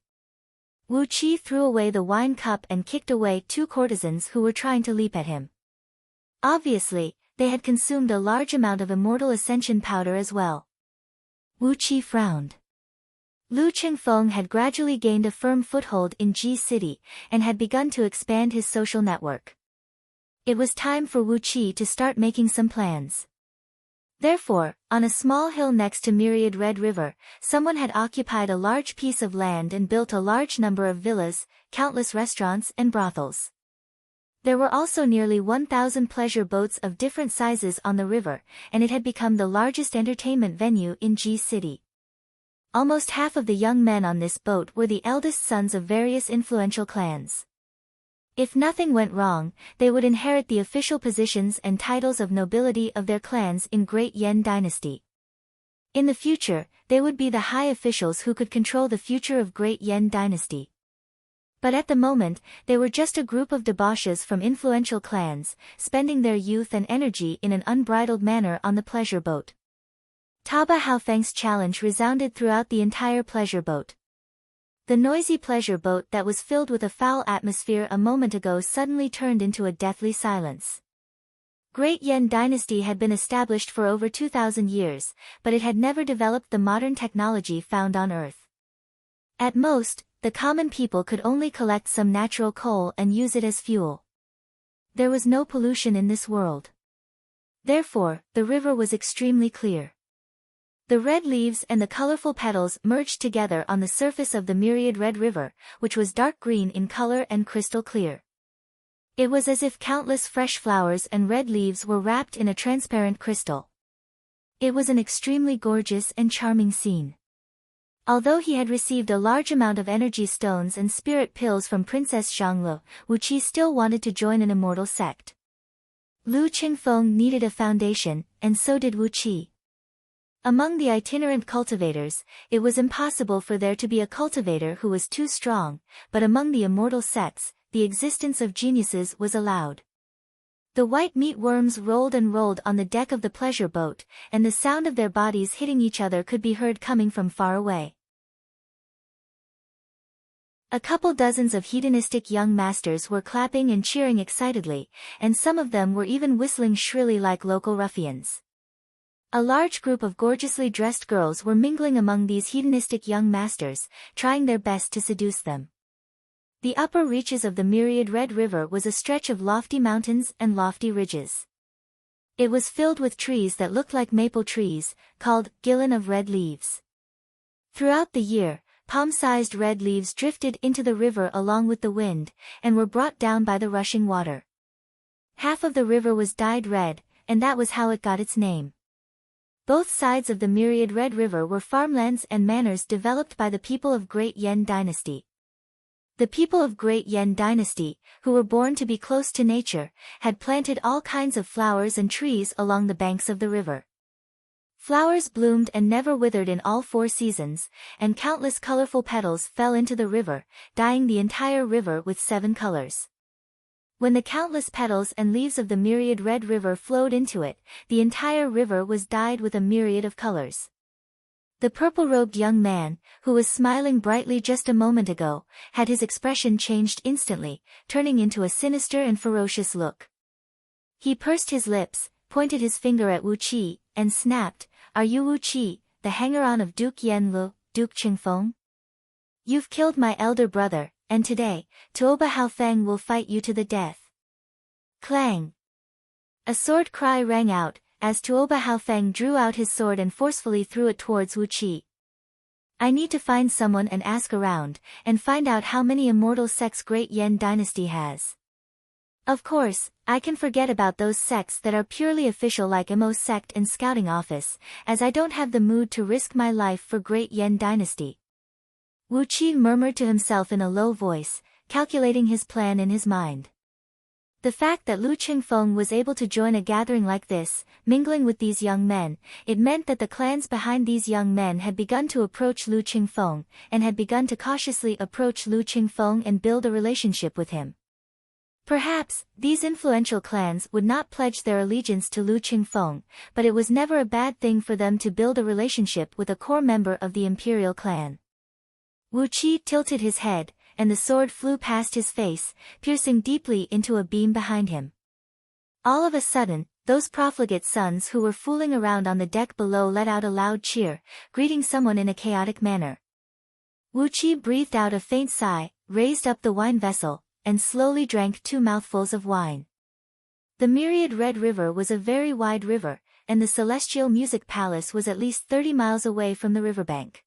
Wu Qi threw away the wine cup and kicked away 2 courtesans who were trying to leap at him. Obviously, they had consumed a large amount of immortal ascension powder as well. Wu Qi frowned. Lu Qingfeng had gradually gained a firm foothold in Ji City, and had begun to expand his social network. It was time for Wu Qi to start making some plans. Therefore, on a small hill next to Myriad Red River, someone had occupied a large piece of land and built a large number of villas, countless restaurants and brothels. There were also nearly 1,000 pleasure boats of different sizes on the river, and it had become the largest entertainment venue in Ji City. Almost half of the young men on this boat were the eldest sons of various influential clans. If nothing went wrong, they would inherit the official positions and titles of nobility of their clans in Great Yan Dynasty. In the future, they would be the high officials who could control the future of Great Yan Dynasty. But at the moment, they were just a group of debauches from influential clans, spending their youth and energy in an unbridled manner on the pleasure boat. Taba Haofeng's challenge resounded throughout the entire pleasure boat. The noisy pleasure boat that was filled with a foul atmosphere a moment ago suddenly turned into a deathly silence. Great Yen Dynasty had been established for over 2,000 years, but it had never developed the modern technology found on Earth. At most, the common people could only collect some natural coal and use it as fuel. There was no pollution in this world. Therefore, the river was extremely clear. The red leaves and the colorful petals merged together on the surface of the myriad red river, which was dark green in color and crystal clear. It was as if countless fresh flowers and red leaves were wrapped in a transparent crystal. It was an extremely gorgeous and charming scene. Although he had received a large amount of energy stones and spirit pills from Princess Zhanglu, Wu Qi still wanted to join an immortal sect. Lu Qingfeng needed a foundation, and so did Wu Qi. Among the itinerant cultivators, it was impossible for there to be a cultivator who was too strong, but among the immortal sects, the existence of geniuses was allowed. The white meat worms rolled and rolled on the deck of the pleasure boat, and the sound of their bodies hitting each other could be heard coming from far away. A couple dozens of hedonistic young masters were clapping and cheering excitedly, and some of them were even whistling shrilly like local ruffians. A large group of gorgeously dressed girls were mingling among these hedonistic young masters, trying their best to seduce them. The upper reaches of the myriad red river was a stretch of lofty mountains and lofty ridges. It was filled with trees that looked like maple trees, called gillen of red leaves. Throughout the year, palm-sized red leaves drifted into the river along with the wind, and were brought down by the rushing water. Half of the river was dyed red, and that was how it got its name. Both sides of the myriad red river were farmlands and manors developed by the people of Great Yen Dynasty. The people of Great Yen Dynasty, who were born to be close to nature, had planted all kinds of flowers and trees along the banks of the river. Flowers bloomed and never withered in all 4 seasons, and countless colorful petals fell into the river, dyeing the entire river with 7 colors. When the countless petals and leaves of the myriad red river flowed into it, the entire river was dyed with a myriad of colors. The purple-robed young man, who was smiling brightly just a moment ago, had his expression changed instantly, turning into a sinister and ferocious look. He pursed his lips, pointed his finger at Wu Qi, and snapped, "Are you Wu Qi, the hanger-on of Duke Yanlu, Duke Qingfeng? You've killed my elder brother, and today, Tuoba Haofeng will fight you to the death." Clang! A sword cry rang out, as Tuoba Haofeng drew out his sword and forcefully threw it towards Wu Qi. "I need to find someone and ask around, and find out how many immortal sects Great Yen Dynasty has. Of course, I can forget about those sects that are purely official like Imo Sect and Scouting Office, as I don't have the mood to risk my life for Great Yen Dynasty." Wu Qi murmured to himself in a low voice, calculating his plan in his mind. The fact that Lu Qingfeng was able to join a gathering like this, mingling with these young men, it meant that the clans behind these young men had begun to approach Lu Qingfeng, and had begun to cautiously approach Lu Qingfeng and build a relationship with him. Perhaps, these influential clans would not pledge their allegiance to Lu Qingfeng, but it was never a bad thing for them to build a relationship with a core member of the imperial clan. Wu Qi tilted his head, and the sword flew past his face, piercing deeply into a beam behind him. All of a sudden, those profligate sons who were fooling around on the deck below let out a loud cheer, greeting someone in a chaotic manner. Wu Qi breathed out a faint sigh, raised up the wine vessel, and slowly drank 2 mouthfuls of wine. The myriad red river was a very wide river, and the celestial music palace was at least 30 miles away from the riverbank.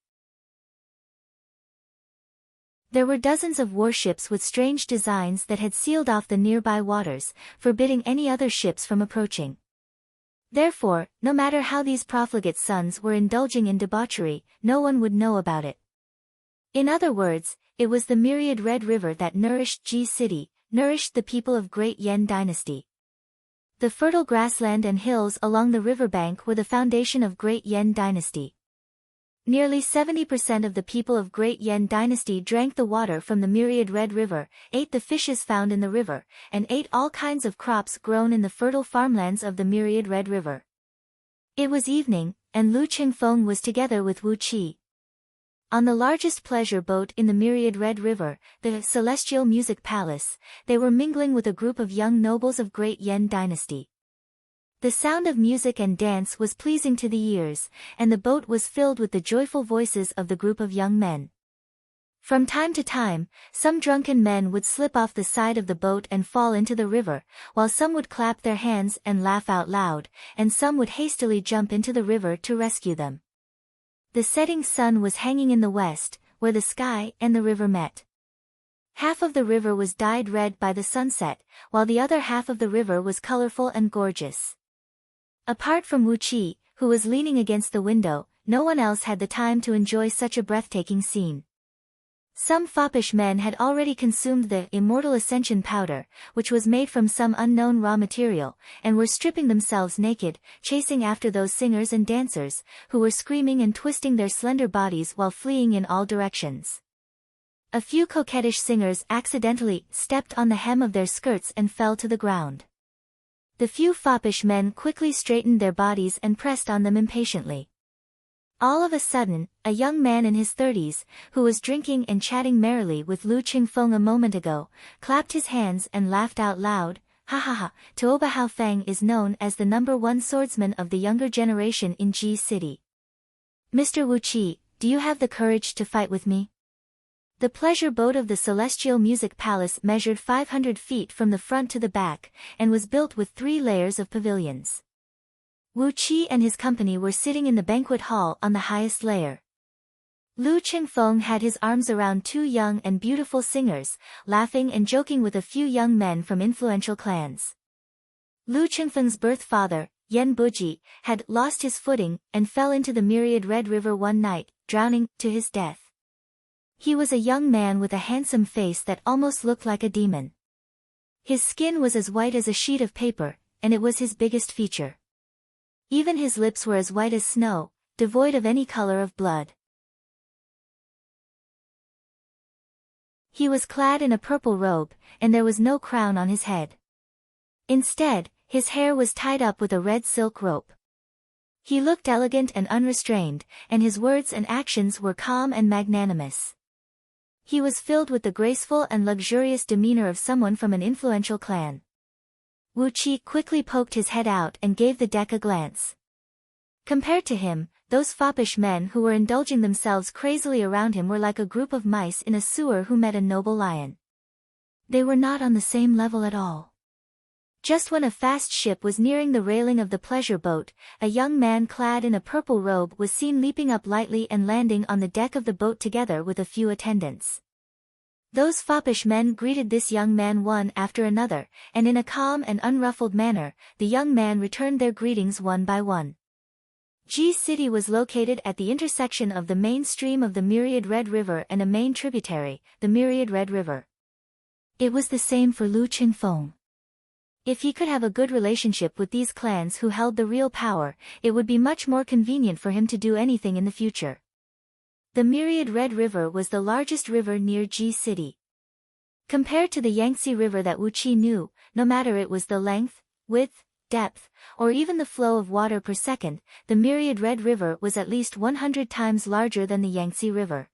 There were dozens of warships with strange designs that had sealed off the nearby waters, forbidding any other ships from approaching. Therefore, no matter how these profligate sons were indulging in debauchery, no one would know about it. In other words, it was the myriad red river that nourished Ji City, nourished the people of Great Yen Dynasty. The fertile grassland and hills along the riverbank were the foundation of Great Yen Dynasty. Nearly 70% of the people of Great Yen Dynasty drank the water from the myriad red river, ate the fishes found in the river, and ate all kinds of crops grown in the fertile farmlands of the myriad red river. It was evening, and Lu Qingfeng was together with Wu Qi. On the largest pleasure boat in the myriad red river, the Celestial Music Palace, they were mingling with a group of young nobles of Great Yen Dynasty. The sound of music and dance was pleasing to the ears, and the boat was filled with the joyful voices of the group of young men. From time to time, some drunken men would slip off the side of the boat and fall into the river, while some would clap their hands and laugh out loud, and some would hastily jump into the river to rescue them. The setting sun was hanging in the west, where the sky and the river met. Half of the river was dyed red by the sunset, while the other half of the river was colorful and gorgeous. Apart from Wu Qi, who was leaning against the window, no one else had the time to enjoy such a breathtaking scene. Some foppish men had already consumed the immortal ascension powder, which was made from some unknown raw material, and were stripping themselves naked, chasing after those singers and dancers, who were screaming and twisting their slender bodies while fleeing in all directions. A few coquettish singers accidentally stepped on the hem of their skirts and fell to the ground. The few foppish men quickly straightened their bodies and pressed on them impatiently. All of a sudden, a young man in his 30s, who was drinking and chatting merrily with Lu Qingfeng a moment ago, clapped his hands and laughed out loud. Ha ha ha, Tuoba Haofeng is known as the #1 swordsman of the younger generation in Ji City. Mr. Wu Qi, do you have the courage to fight with me? The pleasure boat of the Celestial Music Palace measured 500 feet from the front to the back, and was built with 3 layers of pavilions. Wu Qi and his company were sitting in the banquet hall on the highest layer. Lu Qingfeng had his arms around 2 young and beautiful singers, laughing and joking with a few young men from influential clans. Lu Qingfeng's birth father, Yan Buji, had lost his footing and fell into the myriad Red River one night, drowning to his death. He was a young man with a handsome face that almost looked like a demon. His skin was as white as a sheet of paper, and it was his biggest feature. Even his lips were as white as snow, devoid of any color of blood. He was clad in a purple robe, and there was no crown on his head. Instead, his hair was tied up with a red silk rope. He looked elegant and unrestrained, and his words and actions were calm and magnanimous. He was filled with the graceful and luxurious demeanor of someone from an influential clan. Wu Qi quickly poked his head out and gave the deck a glance. Compared to him, those foppish men who were indulging themselves crazily around him were like a group of mice in a sewer who met a noble lion. They were not on the same level at all. Just when a fast ship was nearing the railing of the pleasure boat, a young man clad in a purple robe was seen leaping up lightly and landing on the deck of the boat together with a few attendants. Those foppish men greeted this young man one after another, and in a calm and unruffled manner, the young man returned their greetings one by one. Ji City was located at the intersection of the main stream of the Myriad Red River and a main tributary, the Myriad Red River. It was the same for Lu Qingfeng. If he could have a good relationship with these clans who held the real power, it would be much more convenient for him to do anything in the future. The Myriad Red River was the largest river near Ji City. Compared to the Yangtze River that Wu Qi knew, no matter it was the length, width, depth, or even the flow of water per second, the Myriad Red River was at least 100 times larger than the Yangtze River.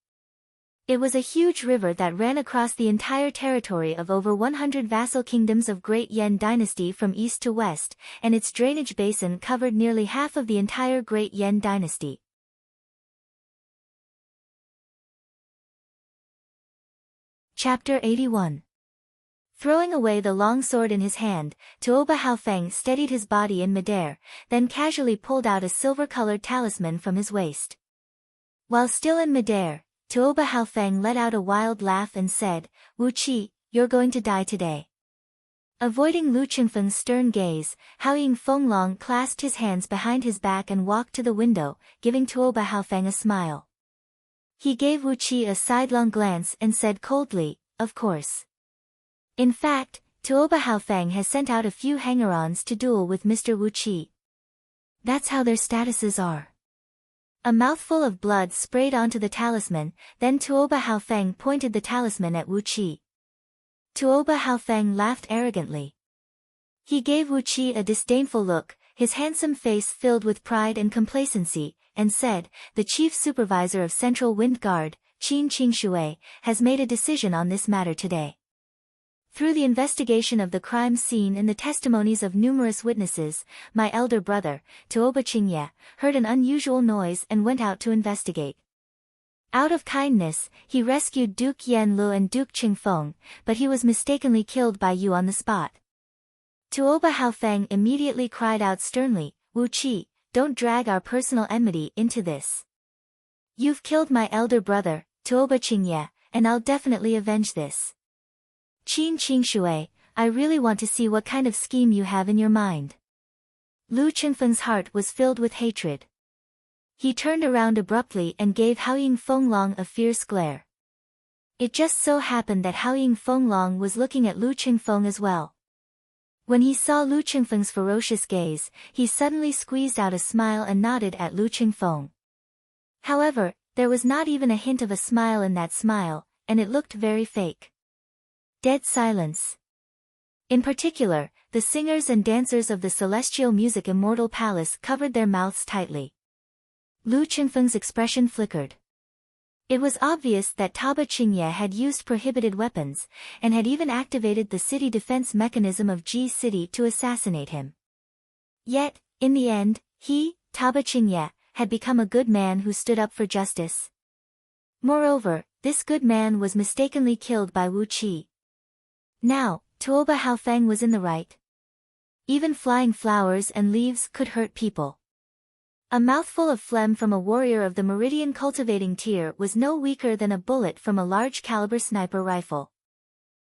It was a huge river that ran across the entire territory of over 100 vassal kingdoms of Great Yan Dynasty from east to west, and its drainage basin covered nearly half of the entire Great Yan Dynasty. Chapter 81. Throwing away the long sword in his hand, Tuoba Haofeng steadied his body in midair, then casually pulled out a silver-colored talisman from his waist. While still in midair, Tuoba Haofeng let out a wild laugh and said, "Wu Qi, you're going to die today." Avoiding Lu Qingfeng's stern gaze, Hao Yingfenglong clasped his hands behind his back and walked to the window, giving Tuoba Haofeng a smile. He gave Wu Qi a sidelong glance and said coldly, "Of course." In fact, Tuoba Haofeng has sent out a few hanger-ons to duel with Mr. Wu Qi. That's how their statuses are. A mouthful of blood sprayed onto the talisman, then Tuoba Haofeng pointed the talisman at Wu Qi. Tuoba Haofeng laughed arrogantly. He gave Wu Qi a disdainful look, his handsome face filled with pride and complacency, and said, "The chief supervisor of Central Wind Guard, Qin Qingshui, has made a decision on this matter today. Through the investigation of the crime scene and the testimonies of numerous witnesses, my elder brother, Tuoba Qingye, heard an unusual noise and went out to investigate. Out of kindness, he rescued Duke Yan Lu and Duke Qingfeng, but he was mistakenly killed by you on the spot. Tuoba Haofeng immediately cried out sternly, Wu Qi, don't drag our personal enmity into this. You've killed my elder brother, Tuoba Qingye, and I'll definitely avenge this. Qin Qingshui, I really want to see what kind of scheme you have in your mind. Lu Qingfeng's heart was filled with hatred. He turned around abruptly and gave Haoying Fenglong a fierce glare. It just so happened that Haoying Fenglong was looking at Lu Qingfeng as well. When he saw Lu Qingfeng's ferocious gaze, he suddenly squeezed out a smile and nodded at Lu Qingfeng. However, there was not even a hint of a smile in that smile, and it looked very fake. Dead silence. In particular, the singers and dancers of the Celestial Music Immortal Palace covered their mouths tightly. Lu Qingfeng's expression flickered. It was obvious that Tuoba Qingye had used prohibited weapons, and had even activated the city defense mechanism of Ji City to assassinate him. Yet, in the end, he, Tuoba Qingye, had become a good man who stood up for justice. Moreover, this good man was mistakenly killed by Wu Qi. Now, Tuoba Haofeng was in the right. Even flying flowers and leaves could hurt people. A mouthful of phlegm from a warrior of the Meridian cultivating tier was no weaker than a bullet from a large-caliber sniper rifle.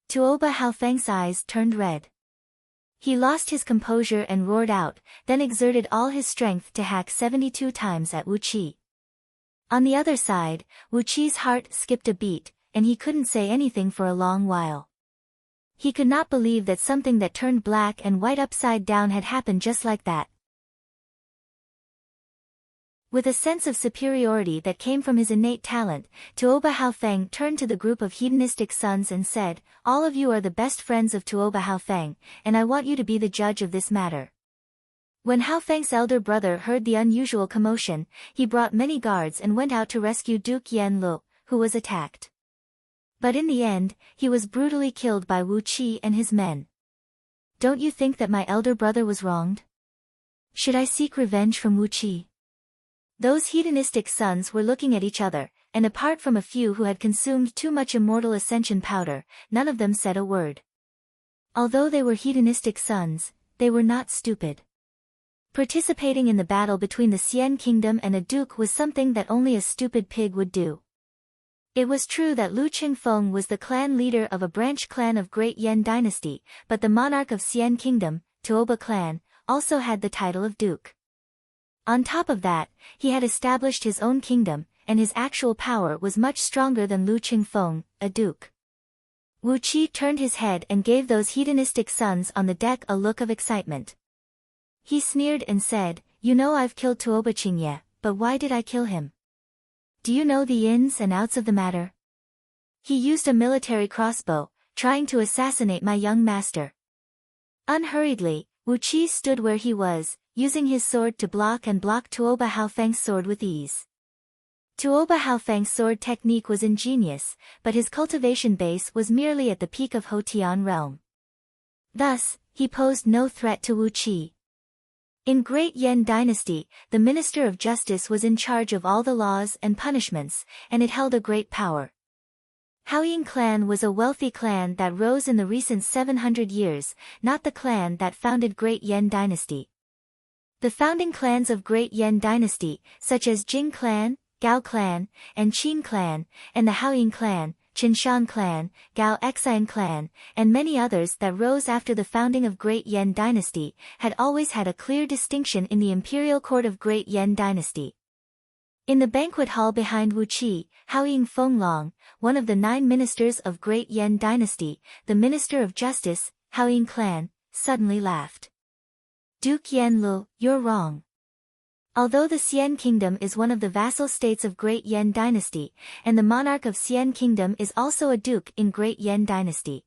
Tuoba Haofeng's eyes turned red. He lost his composure and roared out, then exerted all his strength to hack 72 times at Wu Qi. On the other side, Wu Qi's heart skipped a beat, and he couldn't say anything for a long while. He could not believe that something that turned black and white upside down had happened just like that. With a sense of superiority that came from his innate talent, Tuoba Haofeng turned to the group of hedonistic sons and said, all of you are the best friends of Tuoba Haofeng, and I want you to be the judge of this matter. When Haofeng's elder brother heard the unusual commotion, he brought many guards and went out to rescue Duke Yan Lu, who was attacked. But in the end, he was brutally killed by Wu Qi and his men. Don't you think that my elder brother was wronged? Should I seek revenge from Wu Qi? Those hedonistic sons were looking at each other, and apart from a few who had consumed too much immortal ascension powder, none of them said a word. Although they were hedonistic sons, they were not stupid. Participating in the battle between the Xian kingdom and a duke was something that only a stupid pig would do. It was true that Lu Qingfeng was the clan leader of a branch clan of Great Yan dynasty, but the monarch of Xian kingdom, Tuoba clan, also had the title of duke. On top of that, he had established his own kingdom, and his actual power was much stronger than Lu Qingfeng, a duke. Wu Qi turned his head and gave those hedonistic sons on the deck a look of excitement. He sneered and said, you know I've killed Tuoba Qingye, but why did I kill him? Do you know the ins and outs of the matter? He used a military crossbow, trying to assassinate my young master. Unhurriedly, Wu Qi stood where he was, using his sword to block Tuoba Haofeng's sword with ease. Tuoba Haofeng's sword technique was ingenious, but his cultivation base was merely at the peak of Hotian realm. Thus, he posed no threat to Wu Qi. In Great Yan dynasty, the Minister of Justice was in charge of all the laws and punishments, and it held a great power. Haoying clan was a wealthy clan that rose in the recent 700 years, not the clan that founded Great Yan dynasty. The founding clans of Great Yan dynasty, such as Jing clan, Gao clan, and Qin clan, and the Haoying clan, Qinshan clan, Gao Xian clan, and many others that rose after the founding of Great Yan dynasty, had always had a clear distinction in the imperial court of Great Yan dynasty. In the banquet hall behind Wu Qi, Haoying Fenglong, one of the 9 ministers of Great Yan dynasty, the Minister of Justice, Haoying clan, suddenly laughed. Duke Yan Lu, you're wrong. Although the Xian kingdom is one of the vassal states of Great Yan dynasty, and the monarch of Xian kingdom is also a duke in Great Yan dynasty.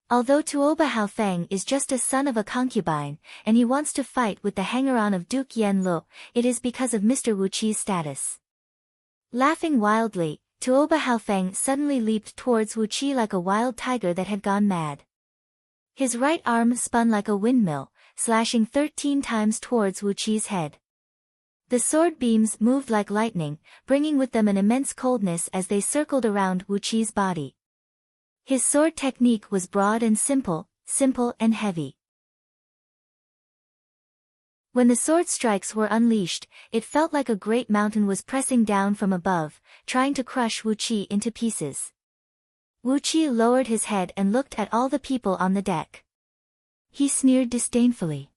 Although Tuoba Haofeng is just a son of a concubine, and he wants to fight with the hanger-on of Duke Yan Lu, it is because of Mr. Wu Qi's status. Laughing wildly, Tuoba Haofeng suddenly leaped towards Wu Qi like a wild tiger that had gone mad. His right arm spun like a windmill, slashing 13 times towards Wu Qi's head. The sword beams moved like lightning, bringing with them an immense coldness as they circled around Wu Qi's body. His sword technique was broad and simple, simple and heavy. When the sword strikes were unleashed, it felt like a great mountain was pressing down from above, trying to crush Wu Qi into pieces. Wu Qi lowered his head and looked at all the people on the deck. He sneered disdainfully.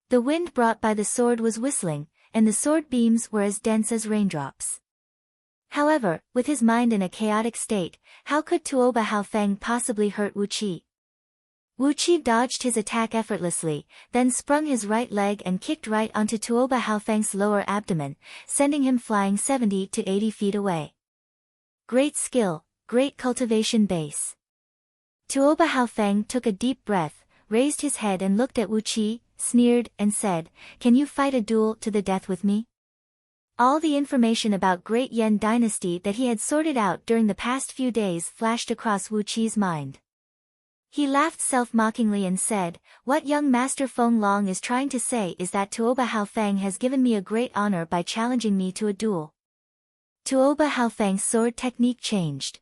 The wind brought by the sword was whistling, and the sword beams were as dense as raindrops. However, with his mind in a chaotic state, how could Tuoba Haofeng possibly hurt Wu Qi? Wu Qi dodged his attack effortlessly, then sprung his right leg and kicked right onto Tuoba Haofeng's lower abdomen, sending him flying 70 to 80 feet away. Great skill, great cultivation base. Tuoba Haofeng took a deep breath, raised his head and looked at Wu Qi, sneered, and said, "Can you fight a duel to the death with me?" All the information about Great Yan Dynasty that he had sorted out during the past few days flashed across Wu Qi's mind. He laughed self-mockingly and said, "What young Master Feng Long is trying to say is that Tuoba Haofeng has given me a great honor by challenging me to a duel." Tuoba Haofeng's sword technique changed.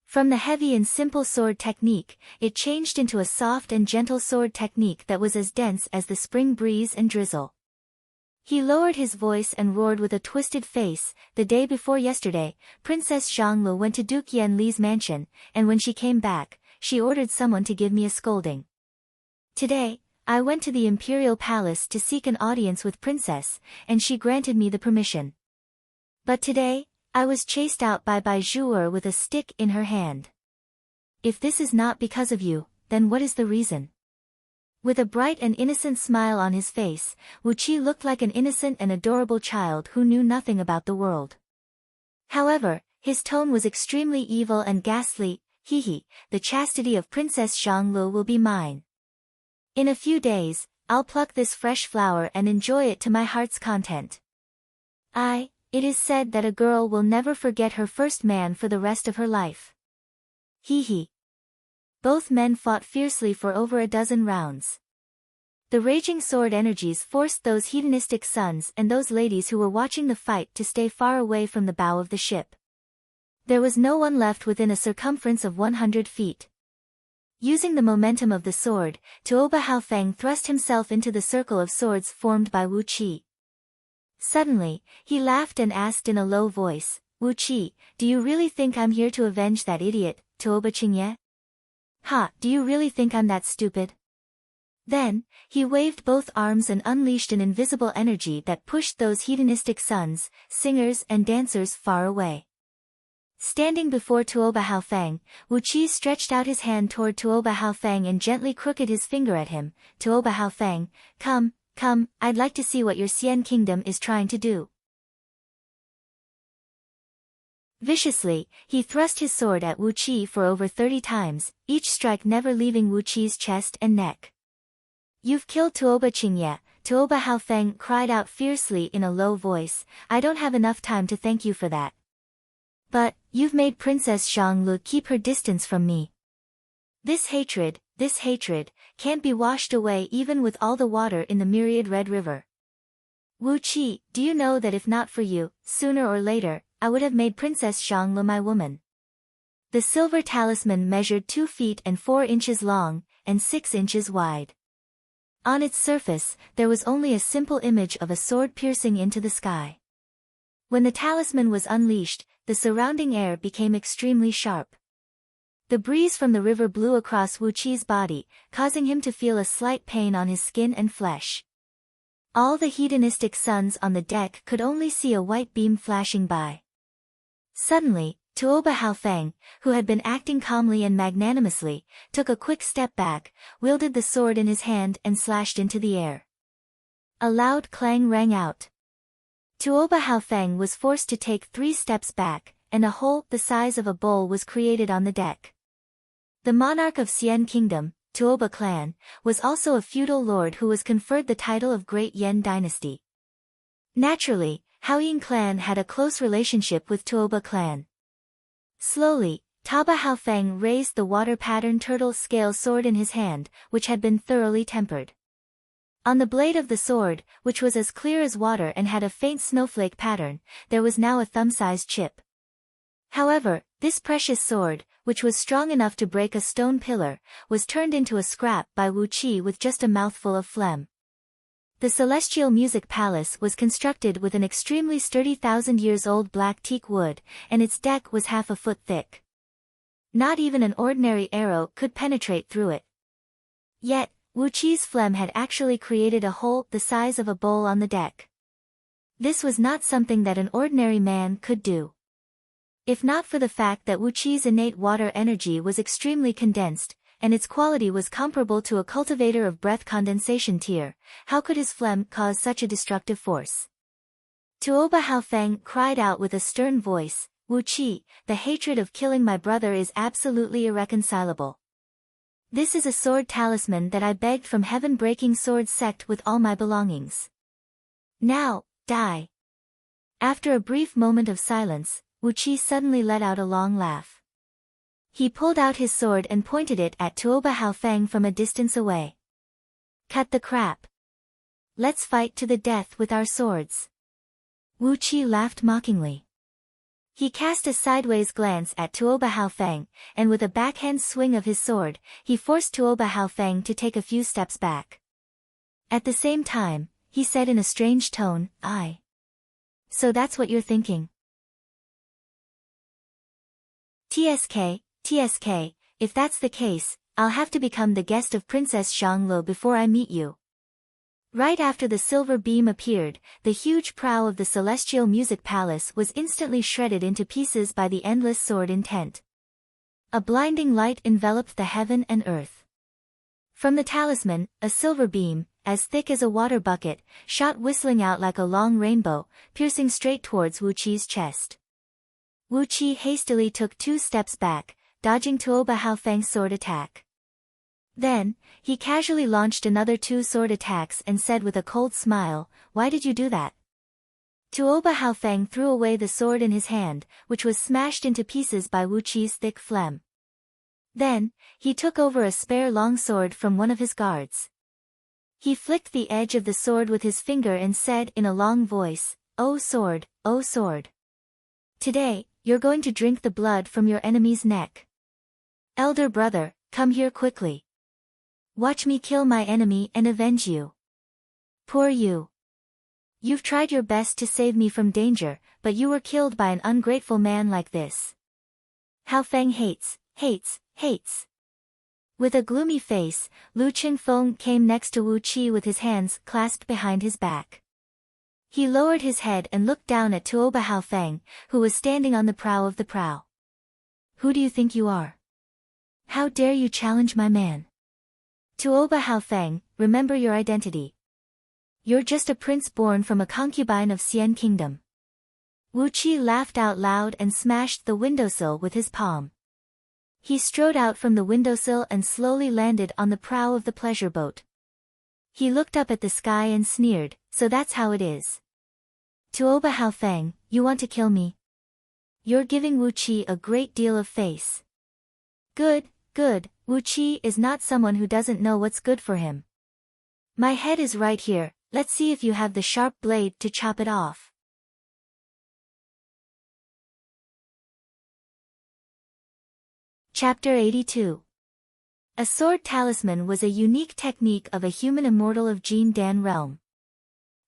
From the heavy and simple sword technique, it changed into a soft and gentle sword technique that was as dense as the spring breeze and drizzle. He lowered his voice and roared with a twisted face, "The day before yesterday, Princess Zhang went to Duke Yan Li's mansion, and when she came back, she ordered someone to give me a scolding. Today, I went to the imperial palace to seek an audience with Princess, and she granted me the permission. But today, I was chased out by Bai Zhu'er with a stick in her hand. If this is not because of you, then what is the reason?" With a bright and innocent smile on his face, Wu Qi looked like an innocent and adorable child who knew nothing about the world. However, his tone was extremely evil and ghastly. "Hee, the chastity of Princess Zhang will be mine. In a few days, I'll pluck this fresh flower and enjoy it to my heart's content. It is said that a girl will never forget her first man for the rest of her life." Hee. Both men fought fiercely for over a dozen rounds. The raging sword energies forced those hedonistic sons and those ladies who were watching the fight to stay far away from the bow of the ship. There was no one left within a circumference of 100 feet. Using the momentum of the sword, Tuoba Haofeng thrust himself into the circle of swords formed by Wu Qi. Suddenly, he laughed and asked in a low voice, "Wu Qi, do you really think I'm here to avenge that idiot, Tuoba Qingye? Do you really think I'm that stupid?" Then, he waved both arms and unleashed an invisible energy that pushed those hedonistic sons, singers and dancers far away. Standing before Tuoba Haofeng, Wu Qi stretched out his hand toward Tuoba Haofeng and gently crooked his finger at him. "Tuoba Haofeng, come, I'd like to see what your Xian kingdom is trying to do." Viciously, he thrust his sword at Wu Qi for over 30 times, each strike never leaving Wu Qi's chest and neck. "You've killed Tuoba Qingye," Tuoba Haofeng cried out fiercely in a low voice. "I don't have enough time to thank you for that. But, you've made Princess Zhang keep her distance from me. This hatred, can't be washed away even with all the water in the myriad Red River. Wu Qi, do you know that if not for you, sooner or later, I would have made Princess Zhang my woman?" The silver talisman measured 2 feet and 4 inches long, and 6 inches wide. On its surface, there was only a simple image of a sword piercing into the sky. When the talisman was unleashed, the surrounding air became extremely sharp. The breeze from the river blew across Wu Qi's body, causing him to feel a slight pain on his skin and flesh. All the hedonistic sons on the deck could only see a white beam flashing by. Suddenly, Tuoba Haofeng, who had been acting calmly and magnanimously, took a quick step back, wielded the sword in his hand and slashed into the air. A loud clang rang out. Tuoba Haofeng was forced to take 3 steps back, and a hole the size of a bowl was created on the deck. The monarch of Xian Kingdom, Tuoba clan, was also a feudal lord who was conferred the title of Great Yan Dynasty. Naturally, Haoyin clan had a close relationship with Tuoba clan. Slowly, Taba Haofeng raised the water-pattern turtle scale sword in his hand, which had been thoroughly tempered. On the blade of the sword, which was as clear as water and had a faint snowflake pattern, there was now a thumb-sized chip. However, this precious sword, which was strong enough to break a stone pillar, was turned into a scrap by Wu Qi with just a mouthful of phlegm. The Celestial Music Palace was constructed with an extremely sturdy 1,000-years-old black teak wood, and its deck was half a foot thick. Not even an ordinary arrow could penetrate through it. Yet, Wu Qi's phlegm had actually created a hole the size of a bowl on the deck. This was not something that an ordinary man could do. If not for the fact that Wu Qi's innate water energy was extremely condensed, and its quality was comparable to a cultivator of breath condensation tier, how could his phlegm cause such a destructive force? Tuoba Haofeng cried out with a stern voice, "Wu Qi, the hatred of killing my brother is absolutely irreconcilable. This is a sword talisman that I begged from heaven-breaking sword sect with all my belongings. Now, die." After a brief moment of silence, Wu Qi suddenly let out a long laugh. He pulled out his sword and pointed it at Tuoba Haofeng from a distance away. "Cut the crap. Let's fight to the death with our swords." Wu Qi laughed mockingly. He cast a sideways glance at Tuoba Haofeng, and with a backhand swing of his sword, he forced Tuoba Haofeng to take a few steps back. At the same time, he said in a strange tone, "So that's what you're thinking. TSK, if that's the case, I'll have to become the guest of Princess Xianglo before I meet you." Right after the silver beam appeared, the huge prow of the Celestial Music Palace was instantly shredded into pieces by the endless sword intent. A blinding light enveloped the heaven and earth. From the talisman, a silver beam, as thick as a water bucket, shot whistling out like a long rainbow, piercing straight towards Wu Qi's chest. Wu Qi hastily took 2 steps back, dodging Tuoba Haofeng's sword attack. Then, he casually launched another 2 sword attacks and said with a cold smile, "Why did you do that?" Tuoba Haofeng threw away the sword in his hand, which was smashed into pieces by Wu Qi's thick phlegm. Then, he took over a spare long sword from one of his guards. He flicked the edge of the sword with his finger and said in a long voice, "Oh sword, oh sword. Today, you're going to drink the blood from your enemy's neck. Elder brother, come here quickly. Watch me kill my enemy and avenge you. Poor you. You've tried your best to save me from danger, but you were killed by an ungrateful man like this. Haofeng hates. With a gloomy face, Lu Qingfeng came next to Wu Qi with his hands clasped behind his back. He lowered his head and looked down at Tuoba Haofeng, who was standing on the prow of the prow. "Who do you think you are? How dare you challenge my man? Tuoba Haofeng, remember your identity. You're just a prince born from a concubine of Xian Kingdom." Wu Qi laughed out loud and smashed the windowsill with his palm. He strode out from the windowsill and slowly landed on the prow of the pleasure boat. He looked up at the sky and sneered, "So that's how it is. Tuoba Haofeng, you want to kill me? You're giving Wu Qi a great deal of face." Good. Wu Qi is not someone who doesn't know what's good for him. "My head is right here, let's see if you have the sharp blade to chop it off." Chapter 82. A sword talisman was a unique technique of a human immortal of Jin Dan realm.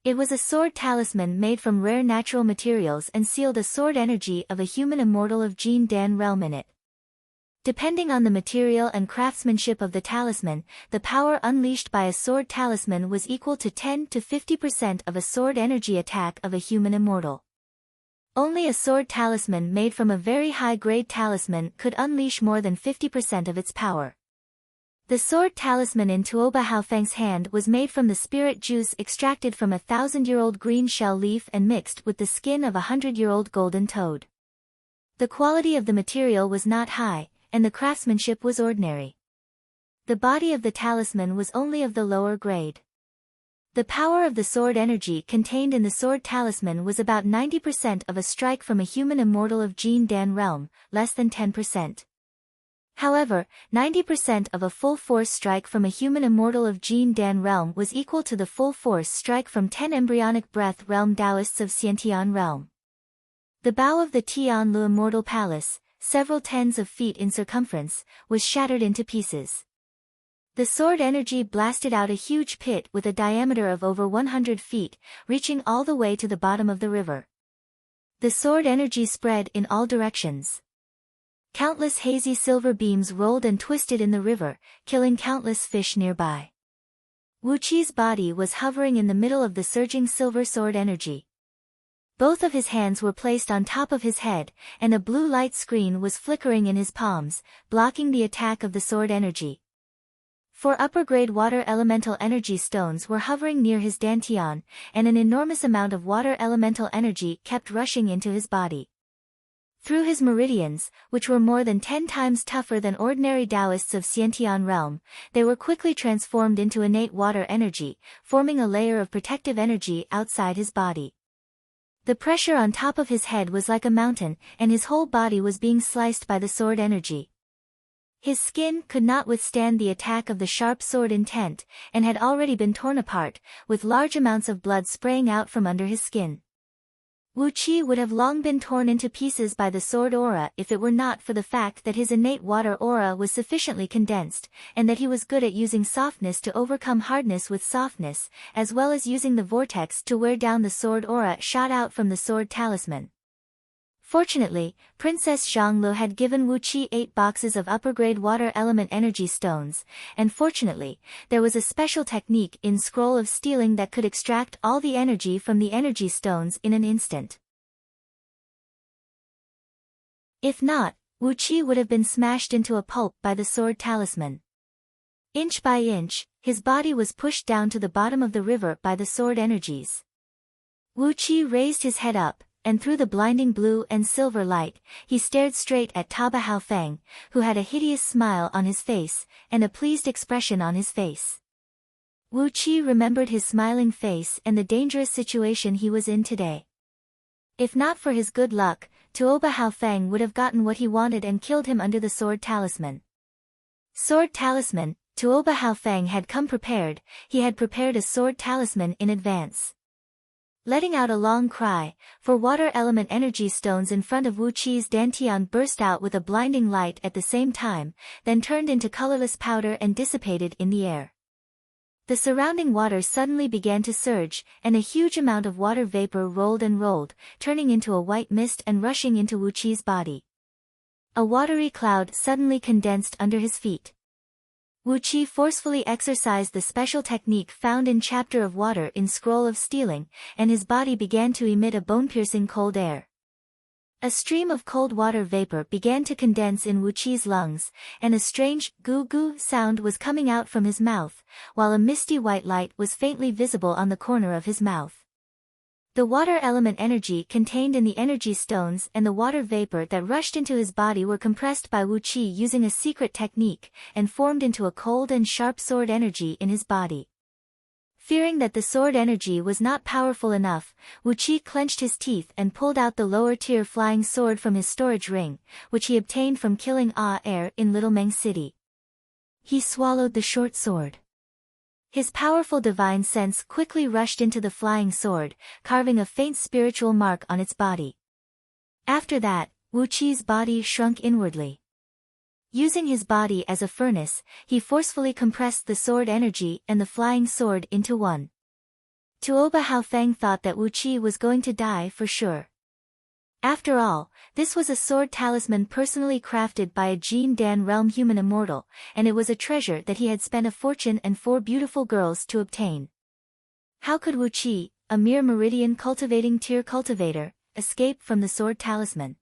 It was a sword talisman made from rare natural materials and sealed a sword energy of a human immortal of Jin Dan realm in it. Depending on the material and craftsmanship of the talisman, the power unleashed by a sword talisman was equal to 10 to 50% of a sword energy attack of a human immortal. Only a sword talisman made from a very high-grade talisman could unleash more than 50% of its power. The sword talisman in Tuoba Haofeng's hand was made from the spirit juice extracted from a 1,000-year-old green shell leaf and mixed with the skin of a 100-year-old golden toad. The quality of the material was not high, and the craftsmanship was ordinary. The body of the talisman was only of the lower grade. The power of the sword energy contained in the sword talisman was about 90% of a strike from a human immortal of Jin Dan realm, less than 10%. However, 90% of a full force strike from a human immortal of Jin Dan realm was equal to the full force strike from 10 embryonic breath realm Taoists of Xiantian realm. The bow of the Tianlu immortal palace, several tens of feet in circumference, was shattered into pieces. The sword energy blasted out a huge pit with a diameter of over 100 feet, reaching all the way to the bottom of the river. The sword energy spread in all directions. Countless hazy silver beams rolled and twisted in the river, killing countless fish nearby. Wu Qi's body was hovering in the middle of the surging silver sword energy. Both of his hands were placed on top of his head, and a blue light screen was flickering in his palms, blocking the attack of the sword energy. 4 upper-grade water elemental energy stones were hovering near his dantian, and an enormous amount of water elemental energy kept rushing into his body. Through his meridians, which were more than 10 times tougher than ordinary Taoists of Xiantian realm, they were quickly transformed into innate water energy, forming a layer of protective energy outside his body. The pressure on top of his head was like a mountain, and his whole body was being sliced by the sword energy. His skin could not withstand the attack of the sharp sword intent, and had already been torn apart, with large amounts of blood spraying out from under his skin. Wu Qi would have long been torn into pieces by the sword aura if it were not for the fact that his innate water aura was sufficiently condensed, and that he was good at using softness to overcome hardness with softness, as well as using the vortex to wear down the sword aura shot out from the sword talisman. Fortunately, Princess Zhanglu had given Wu Qi 8 boxes of upper-grade water element energy stones, and fortunately, there was a special technique in Scroll of Stealing that could extract all the energy from the energy stones in an instant. If not, Wu Qi would have been smashed into a pulp by the sword talisman. Inch by inch, his body was pushed down to the bottom of the river by the sword energies. Wu Qi raised his head up, and through the blinding blue and silver light, he stared straight at Taba Haofeng, who had a hideous smile on his face, and a pleased expression on his face. Wu Qi remembered his smiling face and the dangerous situation he was in today. If not for his good luck, Tuoba Haofeng would have gotten what he wanted and killed him under the sword talisman. Sword talisman, Tuoba Haofeng had come prepared, he had prepared a sword talisman in advance. Letting out a long cry, 4 water element energy stones in front of Wu Qi's dantian burst out with a blinding light at the same time, then turned into colorless powder and dissipated in the air. The surrounding water suddenly began to surge, and a huge amount of water vapor rolled and rolled, turning into a white mist and rushing into Wu Qi's body. A watery cloud suddenly condensed under his feet. Wu Qi forcefully exercised the special technique found in Chapter of Water in Scroll of Stealing, and his body began to emit a bone-piercing cold air. A stream of cold water vapor began to condense in Wu Qi's lungs, and a strange goo-goo sound was coming out from his mouth, while a misty white light was faintly visible on the corner of his mouth. The water element energy contained in the energy stones and the water vapor that rushed into his body were compressed by Wu Qi using a secret technique, and formed into a cold and sharp sword energy in his body. Fearing that the sword energy was not powerful enough, Wu Qi clenched his teeth and pulled out the lower-tier flying sword from his storage ring, which he obtained from killing Air in Little Meng City. He swallowed the short sword. His powerful divine sense quickly rushed into the flying sword, carving a faint spiritual mark on its body. After that, Wu Qi's body shrunk inwardly. Using his body as a furnace, he forcefully compressed the sword energy and the flying sword into one. Tuoba Haofeng thought that Wu Qi was going to die for sure. After all, this was a sword talisman personally crafted by a Jin Dan realm human immortal, and it was a treasure that he had spent a fortune and 4 beautiful girls to obtain. How could Wu Qi, a mere meridian cultivating tier cultivator, escape from the sword talisman?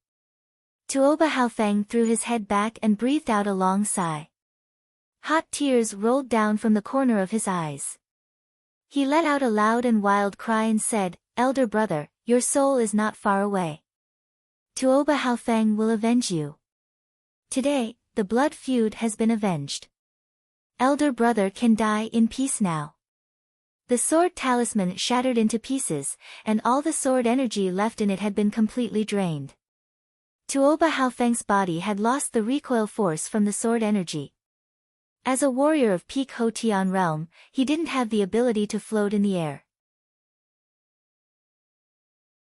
Tuoba Haofeng threw his head back and breathed out a long sigh. Hot tears rolled down from the corner of his eyes. He let out a loud and wild cry and said, "Elder brother, your soul is not far away. Tuoba Haofeng will avenge you. Today, the blood feud has been avenged. Elder brother can die in peace now." The sword talisman shattered into pieces, and all the sword energy left in it had been completely drained. Tuoba Haofeng's body had lost the recoil force from the sword energy. As a warrior of peak Hotian realm, he didn't have the ability to float in the air.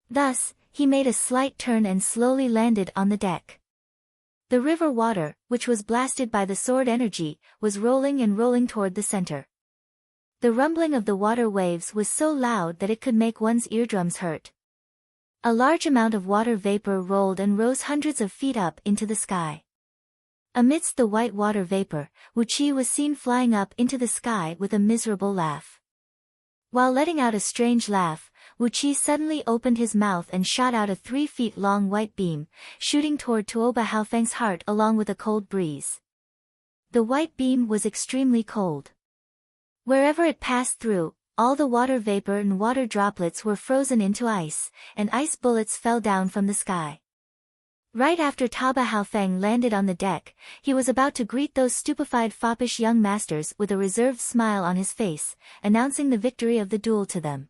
Thus, he made a slight turn and slowly landed on the deck. The river water, which was blasted by the sword energy, was rolling and rolling toward the center. The rumbling of the water waves was so loud that it could make one's eardrums hurt. A large amount of water vapor rolled and rose hundreds of feet up into the sky. Amidst the white water vapor, Wuqi was seen flying up into the sky with a miserable laugh. While letting out a strange laugh, Wuqi suddenly opened his mouth and shot out a 3 feet long white beam, shooting toward Tuoba Haofeng's heart along with a cold breeze. The white beam was extremely cold. Wherever it passed through, all the water vapor and water droplets were frozen into ice, and ice bullets fell down from the sky. Right after Tuoba Haofeng landed on the deck, he was about to greet those stupefied foppish young masters with a reserved smile on his face, announcing the victory of the duel to them.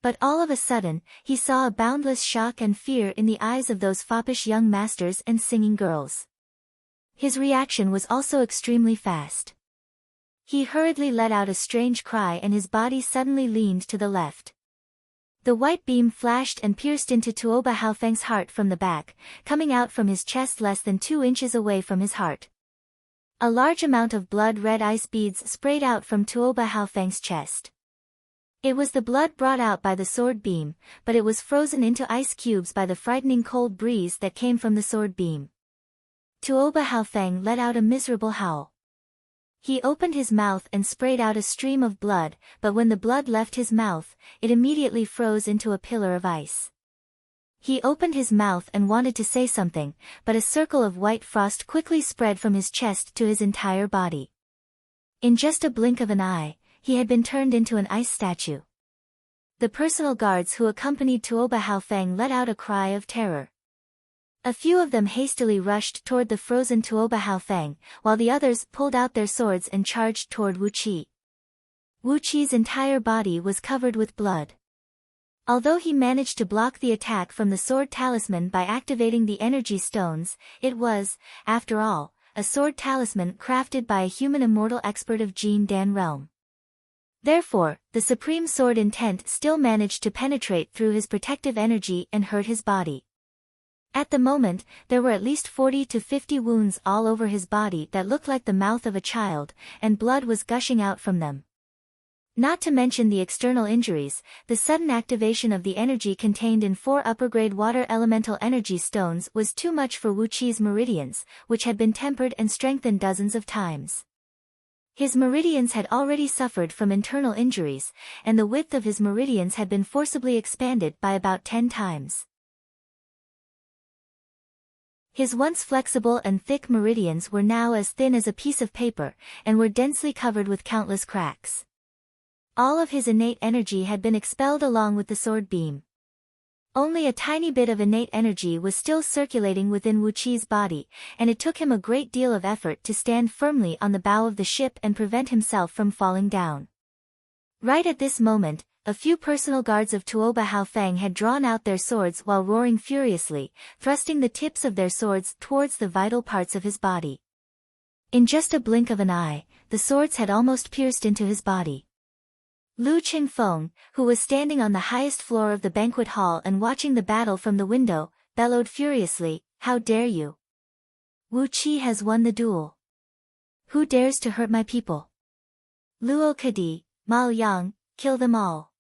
But all of a sudden, he saw a boundless shock and fear in the eyes of those foppish young masters and singing girls. His reaction was also extremely fast. He hurriedly let out a strange cry and his body suddenly leaned to the left. The white beam flashed and pierced into Tuoba Haofeng's heart from the back, coming out from his chest less than 2 inches away from his heart. A large amount of blood-red ice beads sprayed out from Tuoba Haofeng's chest. It was the blood brought out by the sword beam, but it was frozen into ice cubes by the frightening cold breeze that came from the sword beam. Tuoba Haofeng let out a miserable howl. He opened his mouth and sprayed out a stream of blood, but when the blood left his mouth, it immediately froze into a pillar of ice. He opened his mouth and wanted to say something, but a circle of white frost quickly spread from his chest to his entire body. In just a blink of an eye, he had been turned into an ice statue. The personal guards who accompanied Tuoba Haofeng let out a cry of terror. A few of them hastily rushed toward the frozen Tuoba Haofeng, while the others pulled out their swords and charged toward Wuqi. Wuqi's entire body was covered with blood. Although he managed to block the attack from the sword talisman by activating the energy stones, it was, after all, a sword talisman crafted by a human immortal expert of Jin Dan realm. Therefore, the supreme sword intent still managed to penetrate through his protective energy and hurt his body. At the moment, there were at least 40 to 50 wounds all over his body that looked like the mouth of a child, and blood was gushing out from them. Not to mention the external injuries, the sudden activation of the energy contained in 4 upper-grade water elemental energy stones was too much for Wuqi's meridians, which had been tempered and strengthened dozens of times. His meridians had already suffered from internal injuries, and the width of his meridians had been forcibly expanded by about 10 times. His once flexible and thick meridians were now as thin as a piece of paper, and were densely covered with countless cracks. All of his innate energy had been expelled along with the sword beam. Only a tiny bit of innate energy was still circulating within Wuqi's body, and it took him a great deal of effort to stand firmly on the bow of the ship and prevent himself from falling down. Right at this moment, a few personal guards of Tuoba Haofeng had drawn out their swords while roaring furiously, thrusting the tips of their swords towards the vital parts of his body. In just a blink of an eye, the swords had almost pierced into his body. Lu Qingfeng, who was standing on the highest floor of the banquet hall and watching the battle from the window, bellowed furiously, "How dare you! Wuqi has won the duel. Who dares to hurt my people? Luo Kadi, Mal Yang, kill them all."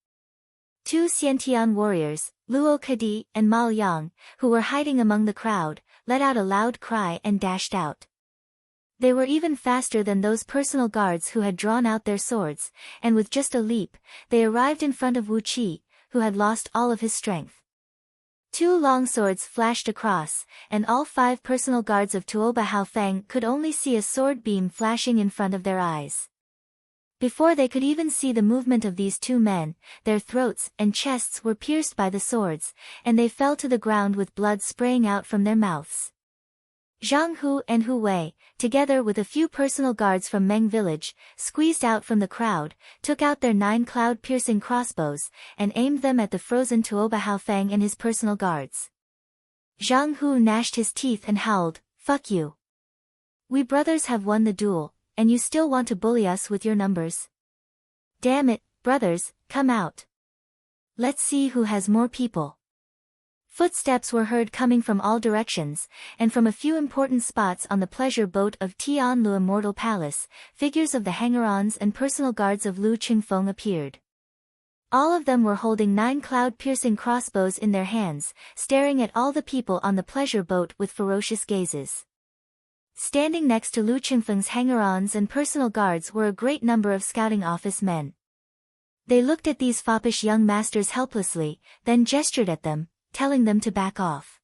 2 Xiantian warriors, Luo Kadi and Mal Yang, who were hiding among the crowd, let out a loud cry and dashed out. They were even faster than those personal guards who had drawn out their swords, and with just a leap, they arrived in front of Wuqi, who had lost all of his strength. 2 long swords flashed across, and all 5 personal guards of Tuoba Haofeng could only see a sword beam flashing in front of their eyes. Before they could even see the movement of these 2 men, their throats and chests were pierced by the swords, and they fell to the ground with blood spraying out from their mouths. Zhang Hu and Hu Wei, together with a few personal guards from Meng village, squeezed out from the crowd, took out their 9 cloud-piercing crossbows, and aimed them at the frozen Tuoba Haofang and his personal guards. Zhang Hu gnashed his teeth and howled, "Fuck you. We brothers have won the duel, and you still want to bully us with your numbers? Damn it, brothers, come out. Let's see who has more people." Footsteps were heard coming from all directions, and from a few important spots on the pleasure boat of Tianlu Immortal Palace, figures of the hanger-ons and personal guards of Lu Qingfeng appeared. All of them were holding 9 cloud-piercing crossbows in their hands, staring at all the people on the pleasure boat with ferocious gazes. Standing next to Lu Qingfeng's hanger-ons and personal guards were a great number of scouting office men. They looked at these foppish young masters helplessly, then gestured at them, telling them to back off.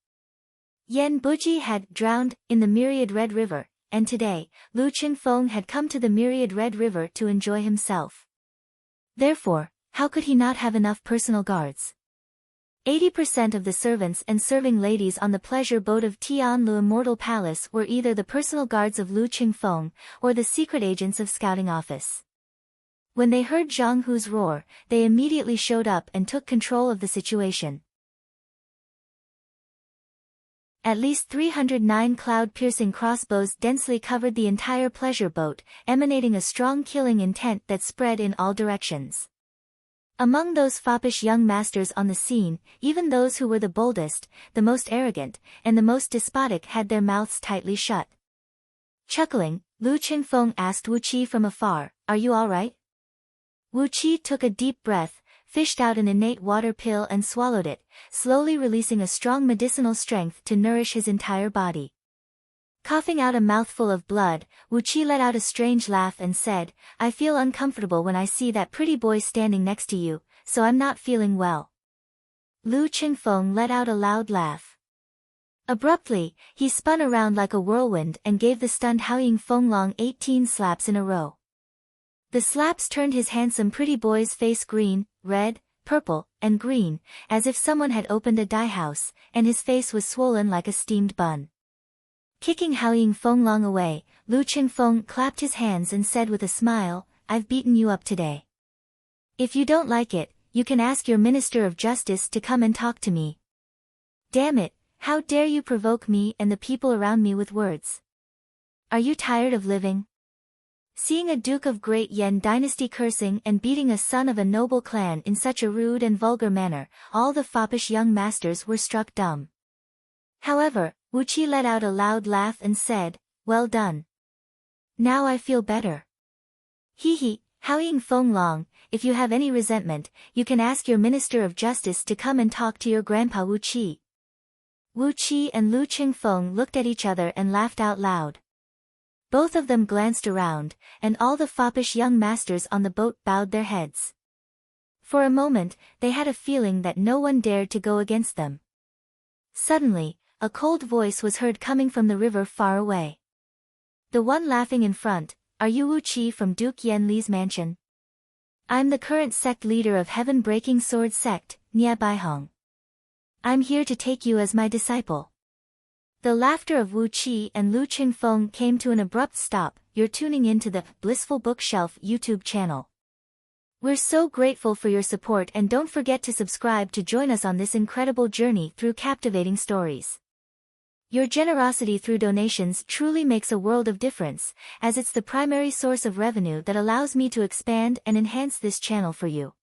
Yan Buji had drowned in the myriad Red River, and today, Lu Qingfeng had come to the myriad Red River to enjoy himself. Therefore, how could he not have enough personal guards? 80% of the servants and serving ladies on the pleasure boat of Tianlu Immortal Palace were either the personal guards of Lu Qingfeng, or the secret agents of Scouting Office. When they heard Zhang Hu's roar, they immediately showed up and took control of the situation. At least 309 cloud-piercing crossbows densely covered the entire pleasure boat, emanating a strong killing intent that spread in all directions. Among those foppish young masters on the scene, even those who were the boldest, the most arrogant, and the most despotic had their mouths tightly shut. Chuckling, Lu Qingfeng asked Wu Qi from afar, "Are you all right?" Wu Qi took a deep breath, fished out an innate water pill and swallowed it, slowly releasing a strong medicinal strength to nourish his entire body. Coughing out a mouthful of blood, Wu Qi let out a strange laugh and said, "I feel uncomfortable when I see that pretty boy standing next to you, so I'm not feeling well." Lu Qingfeng let out a loud laugh. Abruptly, he spun around like a whirlwind and gave the stunned Haoying Fenglong 18 slaps in a row. The slaps turned his handsome pretty boy's face green, red, purple, and green, as if someone had opened a dye house, and his face was swollen like a steamed bun. Kicking Haoying Fenglong away, Lu Qingfeng clapped his hands and said with a smile, "I've beaten you up today. If you don't like it, you can ask your Minister of Justice to come and talk to me. Damn it, how dare you provoke me and the people around me with words? Are you tired of living?" Seeing a Duke of Great Yan dynasty cursing and beating a son of a noble clan in such a rude and vulgar manner, all the foppish young masters were struck dumb. However, Wu Qi let out a loud laugh and said, "Well done. Now I feel better. Hee hee, Haoying Fenglong, if you have any resentment, you can ask your Minister of Justice to come and talk to your grandpa Wu Qi." Wu Qi and Lu Qingfeng looked at each other and laughed out loud. Both of them glanced around, and all the foppish young masters on the boat bowed their heads. For a moment, they had a feeling that no one dared to go against them. Suddenly, a cold voice was heard coming from the river far away. The one laughing in front, "Are you Wu Qi from Duke Yan Li's mansion? I'm the current sect leader of Heaven-Breaking Sword Sect, Nia Baihong. I'm here to take you as my disciple." The laughter of Wu Qi and Lu Qingfeng came to an abrupt stop. You're tuning into the Blissful Bookshelf YouTube channel. We're so grateful for your support, and don't forget to subscribe to join us on this incredible journey through captivating stories. Your generosity through donations truly makes a world of difference, as it's the primary source of revenue that allows me to expand and enhance this channel for you.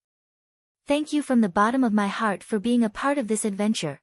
Thank you from the bottom of my heart for being a part of this adventure.